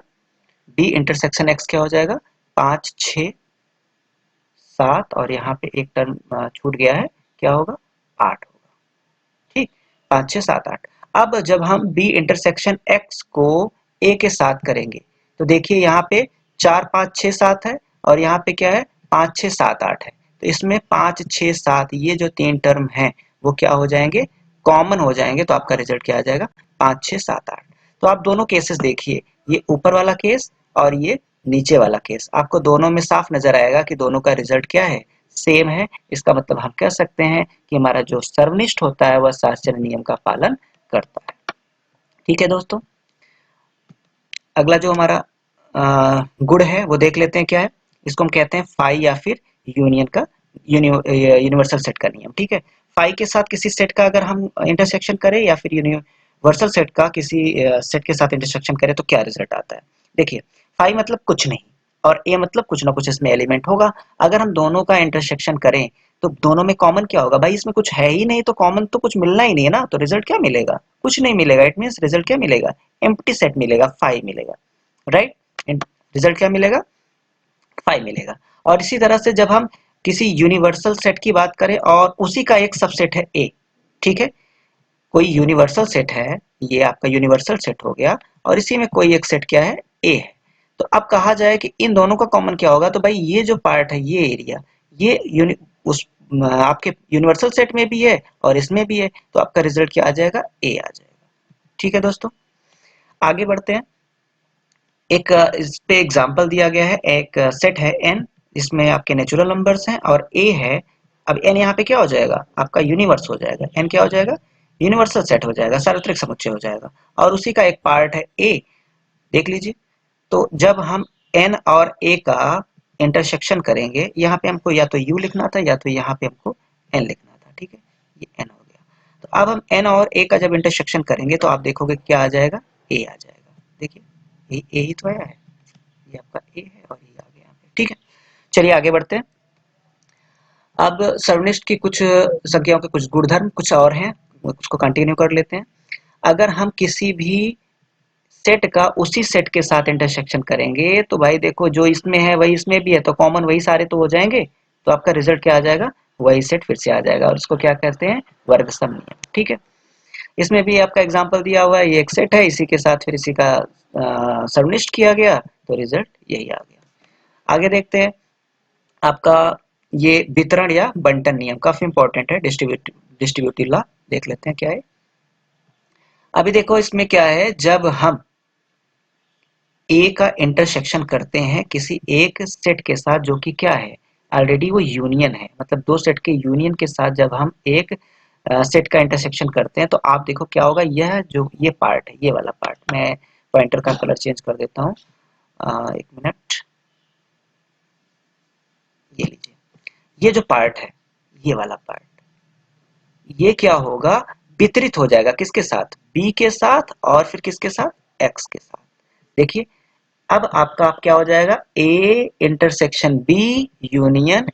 b इंटरसेक्शन x क्या हो जाएगा 5 6 7 और यहाँ पे एक टर्म छूट गया है, क्या होगा 8 होगा। ठीक, 5 6 7 8। अब जब हम b इंटरसेक्शन x को a के साथ करेंगे तो देखिए यहाँ पे 4 5 6 7 है और यहाँ पे क्या है 5 6 7 8 है। तो इसमें 5 6 7 ये जो 3 टर्म हैं वो क्या हो जाएंगे कॉमन हो जाएंगे। तो आपका रिजल्ट क्या आ जाएगा 5 6 7 8। तो आप दोनों केसेस देखिए, ये ऊपर वाला केस और ये नीचे वाला केस, आपको दोनों में साफ नजर आएगा कि दोनों का रिजल्ट क्या है सेम है। इसका मतलब हम कह सकते हैं कि हमारा जो सर्वनिष्ठ होता है वह साहचर्य नियम का पालन करता है। ठीक है दोस्तों, अगला जो हमारा गुण है वो देख लेते हैं क्या है। इसको हम कहते हैं फाई या फिर यूनियन का यूनिवर्सल सेट का नियम। ठीक है, फाई के साथ किसी सेट का अगर हम इंटरसेक्शन करें या फिर यूनिवर्सल सेट का किसी सेट के साथ इंटरसेक्शन करें तो क्या रिजल्ट आता है। देखिए फाई मतलब कुछ नहीं और ए मतलब कुछ ना कुछ इसमें एलिमेंट होगा। अगर हम दोनों का इंटरसेक्शन करें तो दोनों में कॉमन क्या होगा, भाई इसमें कुछ है ही नहीं तो कॉमन तो कुछ मिलना ही नहीं है ना, तो रिजल्ट क्या मिलेगा कुछ नहीं मिलेगा। इट मींस रिजल्ट क्या मिलेगा एम्प्टी सेट मिलेगा, फाई मिलेगा। राइट, रिजल्ट क्या मिलेगा 5 मिलेगा। और इसी तरह से जब हम किसी यूनिवर्सल सेट की बात करें और उसी का एक सबसेट है ए, ठीक है, कोई यूनिवर्सल सेट है, ये आपका यूनिवर्सल सेट हो गया और इसी में कोई एक सेट क्या है ए है। तो अब कहा जाए कि इन दोनों का कॉमन क्या होगा, तो भाई ये जो पार्ट है ये एरिया ये उस आपके यूनिवर्सल सेट में भी है और इसमें भी है। तो आपका रिजल्ट क्या आ जाएगा ए आ जाएगा। ठीक है दोस्तों, आगे बढ़ते हैं। एक इस पे एग्जांपल दिया गया है, एक सेट है n, इसमें आपके नेचुरल नंबर्स हैं और a है। अब n यहाँ पे क्या हो जाएगा आपका यूनिवर्स हो जाएगा, n क्या हो जाएगा यूनिवर्सल सेट हो जाएगा, सार्वत्रिक समुच्चय हो जाएगा और उसी का एक पार्ट है a। देख लीजिए, तो जब हम n और a का इंटरसेक्शन करेंगे, यहाँ पे हमको या तो u लिखना था या तो यहाँ पे हमको n लिखना था। ठीक है, ये n हो गया। तो अब हम n और a का जब इंटरसेक्शन करेंगे तो आप देखोगे क्या आ जाएगा a आ जाएगा। देखिए ए ही तो आया है, ये आपका ए है और ये आ गया यहाँ पे। ठीक है, चलिए आगे बढ़ते हैं। अब सर्वनिष्ठ की कुछ संख्याओं के कुछ गुणधर्म कुछ और हैं, उसको कंटिन्यू कर लेते हैं। अगर हम किसी भी सेट का उसी सेट के साथ इंटरसेक्शन करेंगे तो भाई देखो जो इसमें है वही इसमें भी है, तो कॉमन वही सारे तो हो जाएंगे। तो आपका रिजल्ट क्या आ जाएगा वही सेट फिर से आ जाएगा और इसको क्या कहते हैं वर्ग सम नियम। ठीक है, इसमें भी आपका एग्जांपल दिया हुआ है, ये एक सेट है, इसी के साथ फिर इसी का सर्वनिष्ठ किया गया तो रिजल्ट यही आ गया। आगे देखते हैं आपका ये वितरण या बंटन नियम काफी इंपॉर्टेंट है, डिस्ट्रीब्यूटिव लॉ देख लेते हैं क्या है। अभी देखो इसमें क्या है, जब हम ए का इंटरसेक्शन करते हैं किसी एक सेट के साथ जो कि क्या है ऑलरेडी वो यूनियन है, मतलब दो सेट के यूनियन के साथ जब हम एक सेट का इंटरसेक्शन करते हैं तो आप देखो क्या होगा, यह जो ये पार्ट है ये वाला पार्ट, मैं पॉइंटर का कलर चेंज कर देता हूँ, एक मिनट, ये लीजिए, ये जो पार्ट है ये वाला पार्ट ये क्या होगा वितरित हो जाएगा किसके साथ बी के साथ और फिर किसके साथ एक्स के साथ। देखिए अब आपका आप क्या हो जाएगा A intersection B union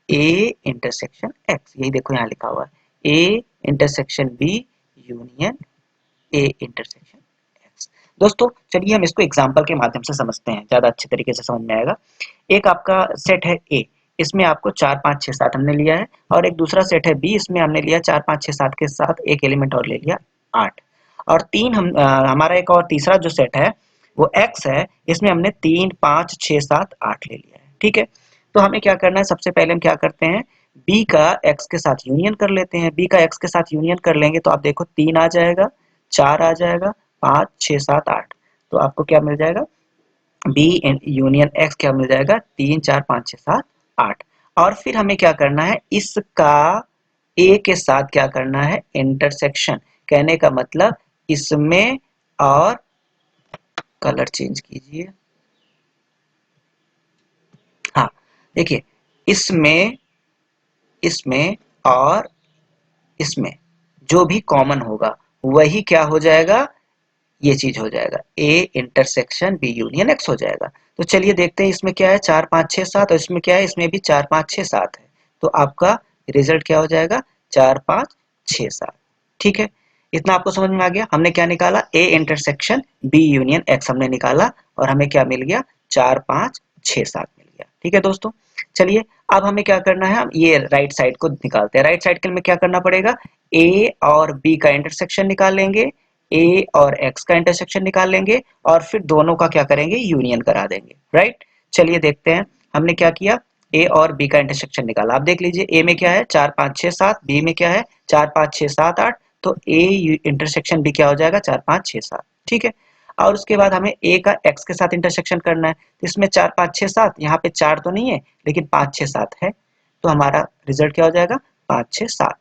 A intersection x, यही देखो यहाँ लिखा हुआ है A intersection B union A intersection x. दोस्तों चलिए हम इसको एग्जांपल के माध्यम से समझते हैं, ज्यादा अच्छे तरीके से समझ में आएगा। एक आपका सेट है ए, इसमें आपको 4 5 6 7 हमने लिया है, और एक दूसरा सेट है बी, इसमें हमने लिया 4 5 6 7 के साथ एक एलिमेंट और ले लिया 8। और तीन हमारा एक और तीसरा जो सेट है वो एक्स है, इसमें हमने 3 5 6 7 8 ले लिया है। ठीक है, तो हमें क्या करना है, सबसे पहले हम क्या करते हैं, बी का एक्स के साथ यूनियन कर लेते हैं। बी का एक्स के साथ यूनियन कर लेंगे तो आप देखो 3 आ जाएगा, 4 आ जाएगा, 5 6 7 8, तो आपको क्या मिल जाएगा, बी यूनियन एक्स क्या मिल जाएगा, 3 4 5 6 7 8। और फिर हमें क्या करना है, इसका ए के साथ क्या करना है, इंटरसेक्शन। कहने का मतलब इसमें, और कलर चेंज कीजिए, हाँ देखिए, इसमें इसमें और इसमें जो भी कॉमन होगा वही क्या हो जाएगा, ये चीज हो जाएगा, A intersection B union x हो जाएगा। तो चलिए देखते हैं इसमें क्या है, 4 5 6 7, और इसमें क्या है, इसमें भी 4 5 6 7 है। तो आपका रिजल्ट क्या हो जाएगा, 4 5 6 7। ठीक है, इतना आपको समझ में आ गया। हमने क्या निकाला, A intersection B union x हमने निकाला, और हमें क्या मिल गया, 4 5 6 7 मिल गया। ठीक है दोस्तों, चलिए अब हमें क्या करना है, हम ये राइट साइड को निकालते हैं। राइट साइड के लिए क्या करना पड़ेगा, ए और बी का इंटरसेक्शन निकाल लेंगे, ए और एक्स का इंटरसेक्शन निकाल लेंगे, और फिर दोनों का क्या करेंगे, यूनियन करा देंगे। राइट, चलिए देखते हैं हमने क्या किया, ए और बी का इंटरसेक्शन निकाला। आप देख लीजिए ए में क्या है, 4 5 6 7, बी में क्या है, 4 5 6 7 8, तो ए इंटरसेक्शन बी क्या हो जाएगा, 4 5 6 7। ठीक है, और उसके बाद हमें ए का एक्स के साथ इंटरसेक्शन करना है, तो इसमें 4 5 6 7, यहाँ पे 4 तो नहीं है लेकिन 5 6 7 है, तो हमारा रिजल्ट क्या हो जाएगा, 5 6 7।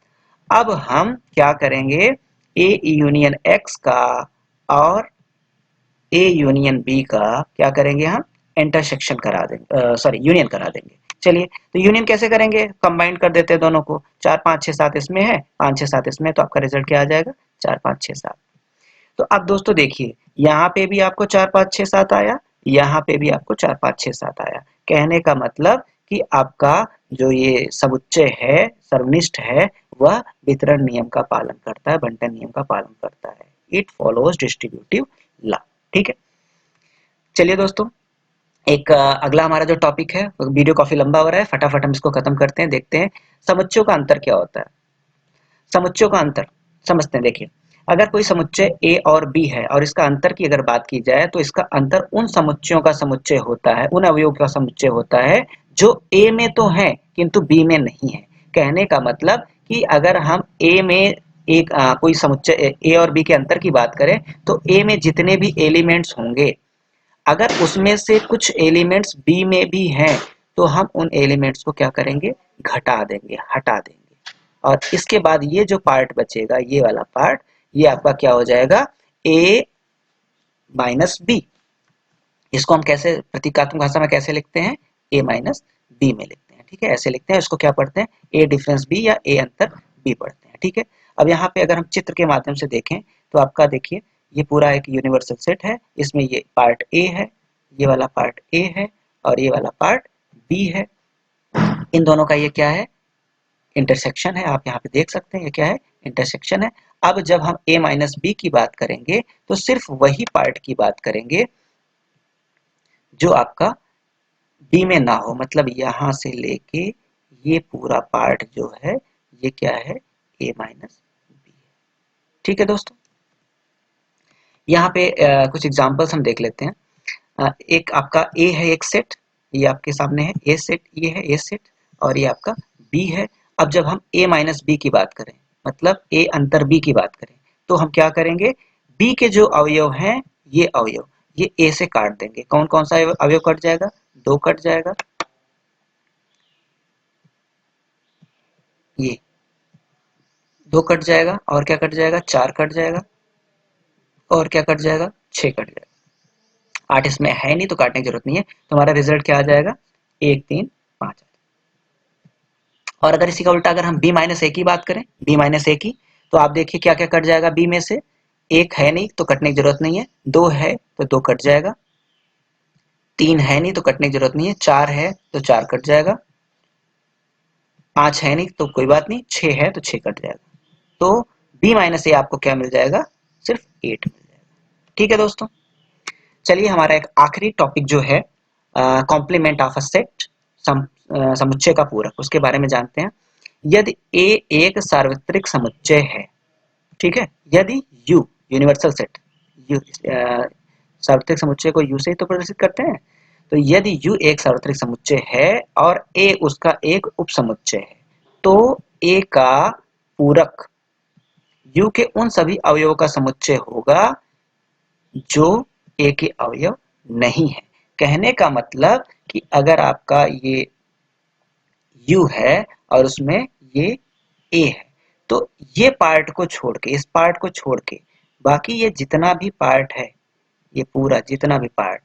अब हम क्या करेंगे, ए यूनियन एक्स का और ए यूनियन बी का क्या करेंगे, हम इंटरसेक्शन करा देंगे, सॉरी यूनियन करा देंगे। चलिए, तो यूनियन कैसे करेंगे, कंबाइन कर देते हैं दोनों को, 4 5 6 7 इसमें है, 5 6 7 इसमें, तो आपका रिजल्ट क्या आ जाएगा, 4 5 6 7। तो अब दोस्तों देखिए, यहाँ पे भी आपको 4 5 6 7 आया, यहाँ पे भी आपको 4 5 6 7 आया। कहने का मतलब कि आपका जो ये समुच्चय है, सर्वनिष्ठ है, वह वितरण नियम का पालन करता है, बंटन नियम का पालन करता है। It follows distributive law. ठीक है, चलिए दोस्तों, एक अगला हमारा जो टॉपिक है, वीडियो काफी लंबा हो रहा है, फटाफट हम इसको खत्म करते हैं, देखते हैं समुच्चयों का अंतर क्या होता है। समुच्चयों का अंतर समझते हैं। देखिए, अगर कोई समुच्चय ए और बी है और इसका अंतर की अगर बात की जाए, तो इसका अंतर उन समुच्चयों का समुच्चय होता है, उन अवयवों का समुच्चय होता है जो ए में तो है किंतु बी में नहीं है। कहने का मतलब कि अगर हम ए में एक कोई समुच्चय ए और बी के अंतर की बात करें, तो ए में जितने भी एलिमेंट्स होंगे, अगर उसमें से कुछ एलिमेंट्स बी में भी हैं, तो हम उन एलिमेंट्स को क्या करेंगे, घटा देंगे, हटा देंगे। और इसके बाद ये जो पार्ट बचेगा, ये वाला पार्ट, ये आपका क्या हो जाएगा, ए माइनस बी। इसको हम कैसे प्रतीकात्मक भाषा में कैसे लिखते हैं, ए माइनस बी में लिखते हैं। ठीक है, ऐसे लिखते हैं, इसको क्या पढ़ते हैं, ए डिफरेंस बी या ए अंतर बी पढ़ते हैं। ठीक है, अब यहाँ पे अगर हम चित्र के माध्यम से देखें, तो आपका देखिए, ये पूरा एक यूनिवर्सल सेट है, इसमें ये पार्ट ए है, ये वाला पार्ट ए है, और ये वाला पार्ट बी है। इन दोनों का ये क्या है, इंटरसेक्शन है। आप यहाँ पे देख सकते हैं ये क्या है, इंटरसेक्शन है। अब जब हम a माइनस बी की बात करेंगे, तो सिर्फ वही पार्ट की बात करेंगे जो आपका बी में ना हो, मतलब यहां से लेके ये पूरा पार्ट जो है, ये क्या है, a माइनस बी है। ठीक है दोस्तों, यहाँ पे कुछ एग्जांपल्स हम देख लेते हैं। एक आपका a है, एक सेट, ये आपके सामने है a सेट, ये है a सेट, और ये आपका b है। अब जब हम a माइनस बी की बात करें, मतलब a अंतर b की बात करें, तो हम क्या करेंगे, b के जो अवयव हैं, ये अवयव ये a से काट देंगे। कौन कौन सा अवयव कट जाएगा, 2 कट जाएगा, ये 2 कट जाएगा, और क्या कट जाएगा, 4 कट जाएगा, और क्या कट जाएगा, 6 कट जाएगा। 8 इसमें है नहीं तो काटने की जरूरत नहीं है, तो हमारा रिजल्ट क्या आ जाएगा, 1 3 5। और अगर इसी का उल्टा अगर हम b माइनस ए की बात करें, b माइनस ए की, तो आप देखिए क्या क्या कट जाएगा b में से, एक है नहीं तो कटने की जरूरत नहीं है, 2 है तो 2 कट जाएगा, 3 है नहीं तो कटने की जरूरत नहीं है, 4 है तो 4 कट जाएगा, 5 है नहीं तो कोई बात नहीं, 6 है तो 6 कट जाएगा, तो b माइनस ए आपको क्या मिल जाएगा, सिर्फ 8 मिल जाएगा। ठीक है दोस्तों, चलिए हमारा एक आखिरी टॉपिक जो है कॉम्प्लीमेंट ऑफ अ सेट, समुच्चय का पूरक, उसके बारे में जानते हैं। यदि ए एक सार्वत्रिक समुच्चय है, ठीक है, यदि u यूनिवर्सल सेट, u सार्वत्रिक समुच्चय को u से ही तो प्रदर्शित करते हैं, तो यदि u एक सार्वत्रिक समुच्चय है और a उसका एक उपसमुच्चय है, तो a का पूरक u के उन सभी अवयवों का समुच्चय होगा जो a के अवयव नहीं है। कहने का मतलब कि अगर आपका ये u है और उसमें ये a है, तो ये पार्ट को छोड़ के, इस पार्ट को छोड़ के बाकी ये जितना भी पार्ट है, ये पूरा जितना भी पार्ट,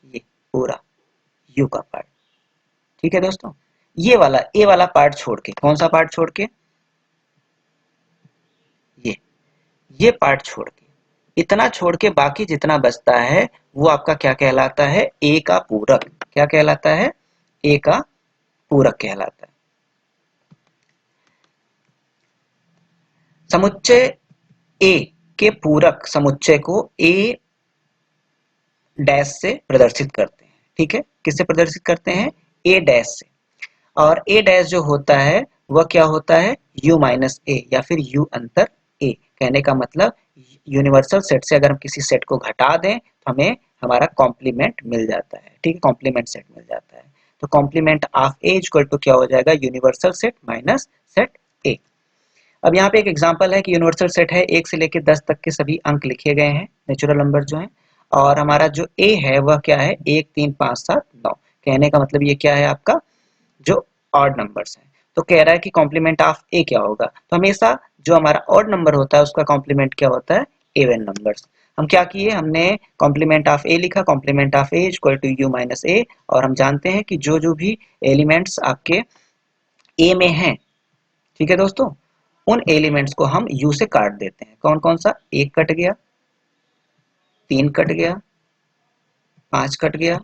ये पूरा u का पार्ट, ठीक है दोस्तों, ये वाला a वाला पार्ट छोड़ के, कौन सा पार्ट छोड़ के, ये पार्ट छोड़ के, इतना छोड़ के बाकी जितना बचता है वो आपका क्या कहलाता है, a का पूरक। क्या कहलाता है, a का पूरक कहलाता है। समुच्चय a के पूरक समुच्चय को a डैश से प्रदर्शित करते हैं। ठीक है, किससे प्रदर्शित करते हैं, a डैश से। और a डैश जो होता है वह क्या होता है, u माइनस ए या फिर u अंतर a। कहने का मतलब यूनिवर्सल सेट से अगर हम किसी सेट को घटा दें तो हमें हमारा कॉम्प्लीमेंट मिल जाता है। ठीक है, कॉम्प्लीमेंट सेट मिल जाता है। तो complement of A equal to क्या हो जाएगा, universal set minus set A. अब यहाँ पे एक एग्जांपल है कि यूनिवर्सल सेट है, 1 से लेकर 10 तक के सभी अंक लिखे गए हैं, नेचुरल नंबर जो हैं, और हमारा जो ए है वह क्या है, 1 3 5 7 9। कहने का मतलब ये क्या है आपका, जो ऑड नंबर्स हैं। तो कह रहा है कि कॉम्प्लीमेंट ऑफ ए क्या होगा, तो हमेशा जो हमारा ऑड नंबर होता है उसका कॉम्प्लीमेंट क्या होता है, इवन नंबर्स। हम क्या किए, हमने कॉम्प्लीमेंट ऑफ ए लिखा, complement of A equal to U minus A. और हम जानते हैं कि जो जो भी एलिमेंट्स आपके ए में हैं, ठीक है दोस्तों, उन एलिमेंट्स को हम यू से काट देते हैं। कौन कौन सा, 1 कट गया, 3 कट गया, 5 कट गया,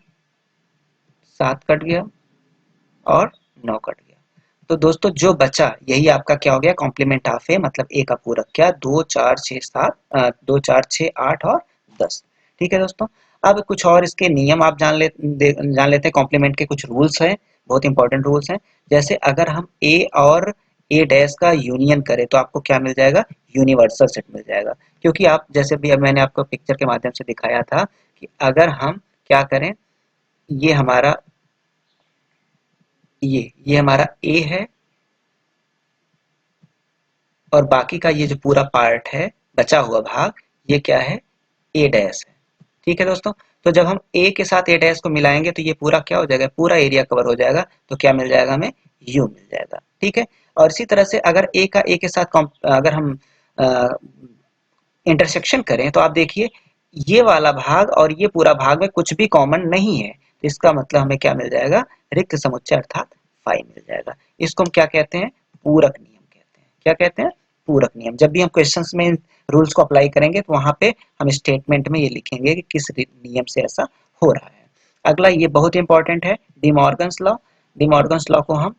7 कट गया और 9 कट गया। तो दोस्तों जो बचा यही आपका क्या हो गया, कॉम्प्लीमेंट ऑफ ए, मतलब ए का पूरक क्या, 2 4 6 7, 2 4 6 8 और 10। ठीक है दोस्तों, अब कुछ और इसके नियम आप जान लेते हैं। कॉम्प्लीमेंट के कुछ रूल्स हैं, बहुत इंपॉर्टेंट रूल्स हैं। जैसे अगर हम ए और ए डैश का यूनियन करें तो आपको क्या मिल जाएगा, यूनिवर्सल सेट मिल जाएगा। क्योंकि आप जैसे भी अब मैंने आपको पिक्चर के माध्यम से दिखाया था कि अगर हम क्या करें, ये हमारा ये हमारा ए है और बाकी का ये जो पूरा पार्ट है, बचा हुआ भाग, ये क्या है, ए डैश है। ठीक है दोस्तों, तो जब हम ए के साथ ए डैश को मिलाएंगे तो ये पूरा क्या हो जाएगा, पूरा एरिया कवर हो जाएगा। तो क्या मिल जाएगा हमें, यू मिल जाएगा। ठीक है, और इसी तरह से अगर ए का ए के साथ अगर हम इंटरसेक्शन करें तो आप देखिए ये वाला भाग और ये पूरा भाग में कुछ भी कॉमन नहीं है, तो इसका मतलब हमें क्या मिल जाएगा, रिक्त समुच्चय अर्थात फाई मिल जाएगा। इसको हम क्या कहते हैं, पूरक नियम कहते हैं। क्या कहते हैं, पूरक नियम। जब भी हम क्वेश्चंस में रूल्स को अप्लाई करेंगे तो वहां पे हम स्टेटमेंट में ये लिखेंगे कि किस नियम से ऐसा हो रहा है। अगला ये बहुत इंपॉर्टेंट है, डिमॉर्गन्स लॉ। डिमॉर्गन्स लॉ को हम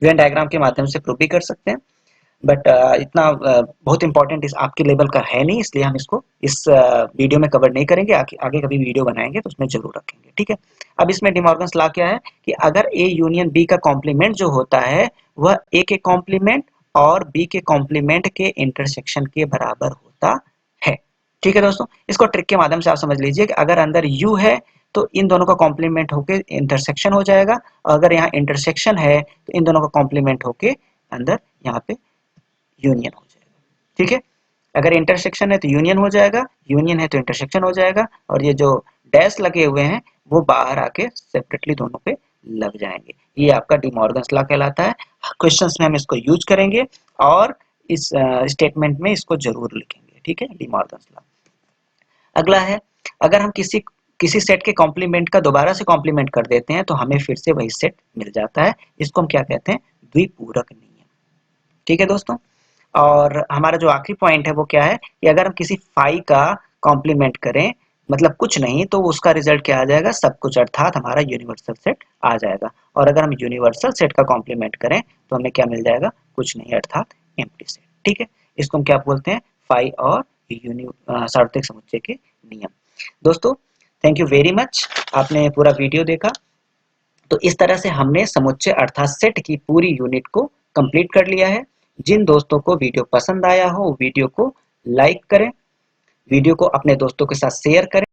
वेन डायग्राम के माध्यम से प्रूव भी कर सकते हैं, बट इतना बहुत इंपॉर्टेंट इस आपके लेवल का है नहीं, इसलिए हम इसको इस वीडियो में कवर नहीं करेंगे। आगे कभी वीडियो बनाएंगे तो उसमें जरूर रखेंगे। ठीक है, अब इसमें डिमॉर्गन्स लॉ क्या है कि अगर ए यूनियन बी का कॉम्प्लीमेंट जो होता है वह ए के कॉम्प्लीमेंट और बी के कॉम्प्लीमेंट के इंटरसेक्शन के बराबर होता है। ठीक है दोस्तों, इसको ट्रिक के माध्यम से आप समझ लीजिए कि अगर अंदर यू है तो इन दोनों का कॉम्प्लीमेंट होके इंटरसेक्शन हो जाएगा, और अगर यहाँ इंटरसेक्शन है तो इन दोनों का कॉम्प्लीमेंट होके अंदर यहाँ पे यूनियन हो जाएगा। ठीक है, अगर इंटरसेक्शन है तो यूनियन हो जाएगा, यूनियन है तो इंटरसेक्शन हो जाएगा, और ये जो डैश लगे हुए हैं वो बाहर आके सेपरेटली दोनों पे लग जाएंगे। ये आपका डिमॉर्गन्स लॉ कहलाता है। क्वेश्चंस में हम इसको यूज करेंगे और इस स्टेटमेंट में इसको जरूर लिखेंगे। ठीक है, डिमॉर्गन्स लॉ। अगला है, अगर हम किसी किसी सेट के कॉम्प्लीमेंट का दोबारा से कॉम्प्लीमेंट कर देते हैं तो हमें फिर से वही सेट मिल जाता है। इसको हम क्या कहते हैं, द्विपूरक नियम। ठीक है दोस्तों, और हमारा जो आखिरी पॉइंट है वो क्या है कि अगर हम किसी फाई का कॉम्प्लीमेंट करें मतलब कुछ नहीं, तो उसका रिजल्ट क्या आ जाएगा, सब कुछ, अर्थात हमारा यूनिवर्सल सेट आ जाएगा। और अगर हम यूनिवर्सल सेट का कॉम्प्लीमेंट करें तो हमें क्या मिल जाएगा, कुछ नहीं, अर्थात एम्प्टी सेट। ठीक है, इसको हम क्या बोलते हैं, फाई और सार्वत्रिक समुच्चय के नियम। दोस्तों थैंक यू वेरी मच, आपने पूरा वीडियो देखा। तो इस तरह से हमने समुच्चय अर्थात सेट की पूरी यूनिट को कंप्लीट कर लिया है। जिन दोस्तों को वीडियो पसंद आया हो वीडियो को लाइक करें, वीडियो को अपने दोस्तों के साथ शेयर करें।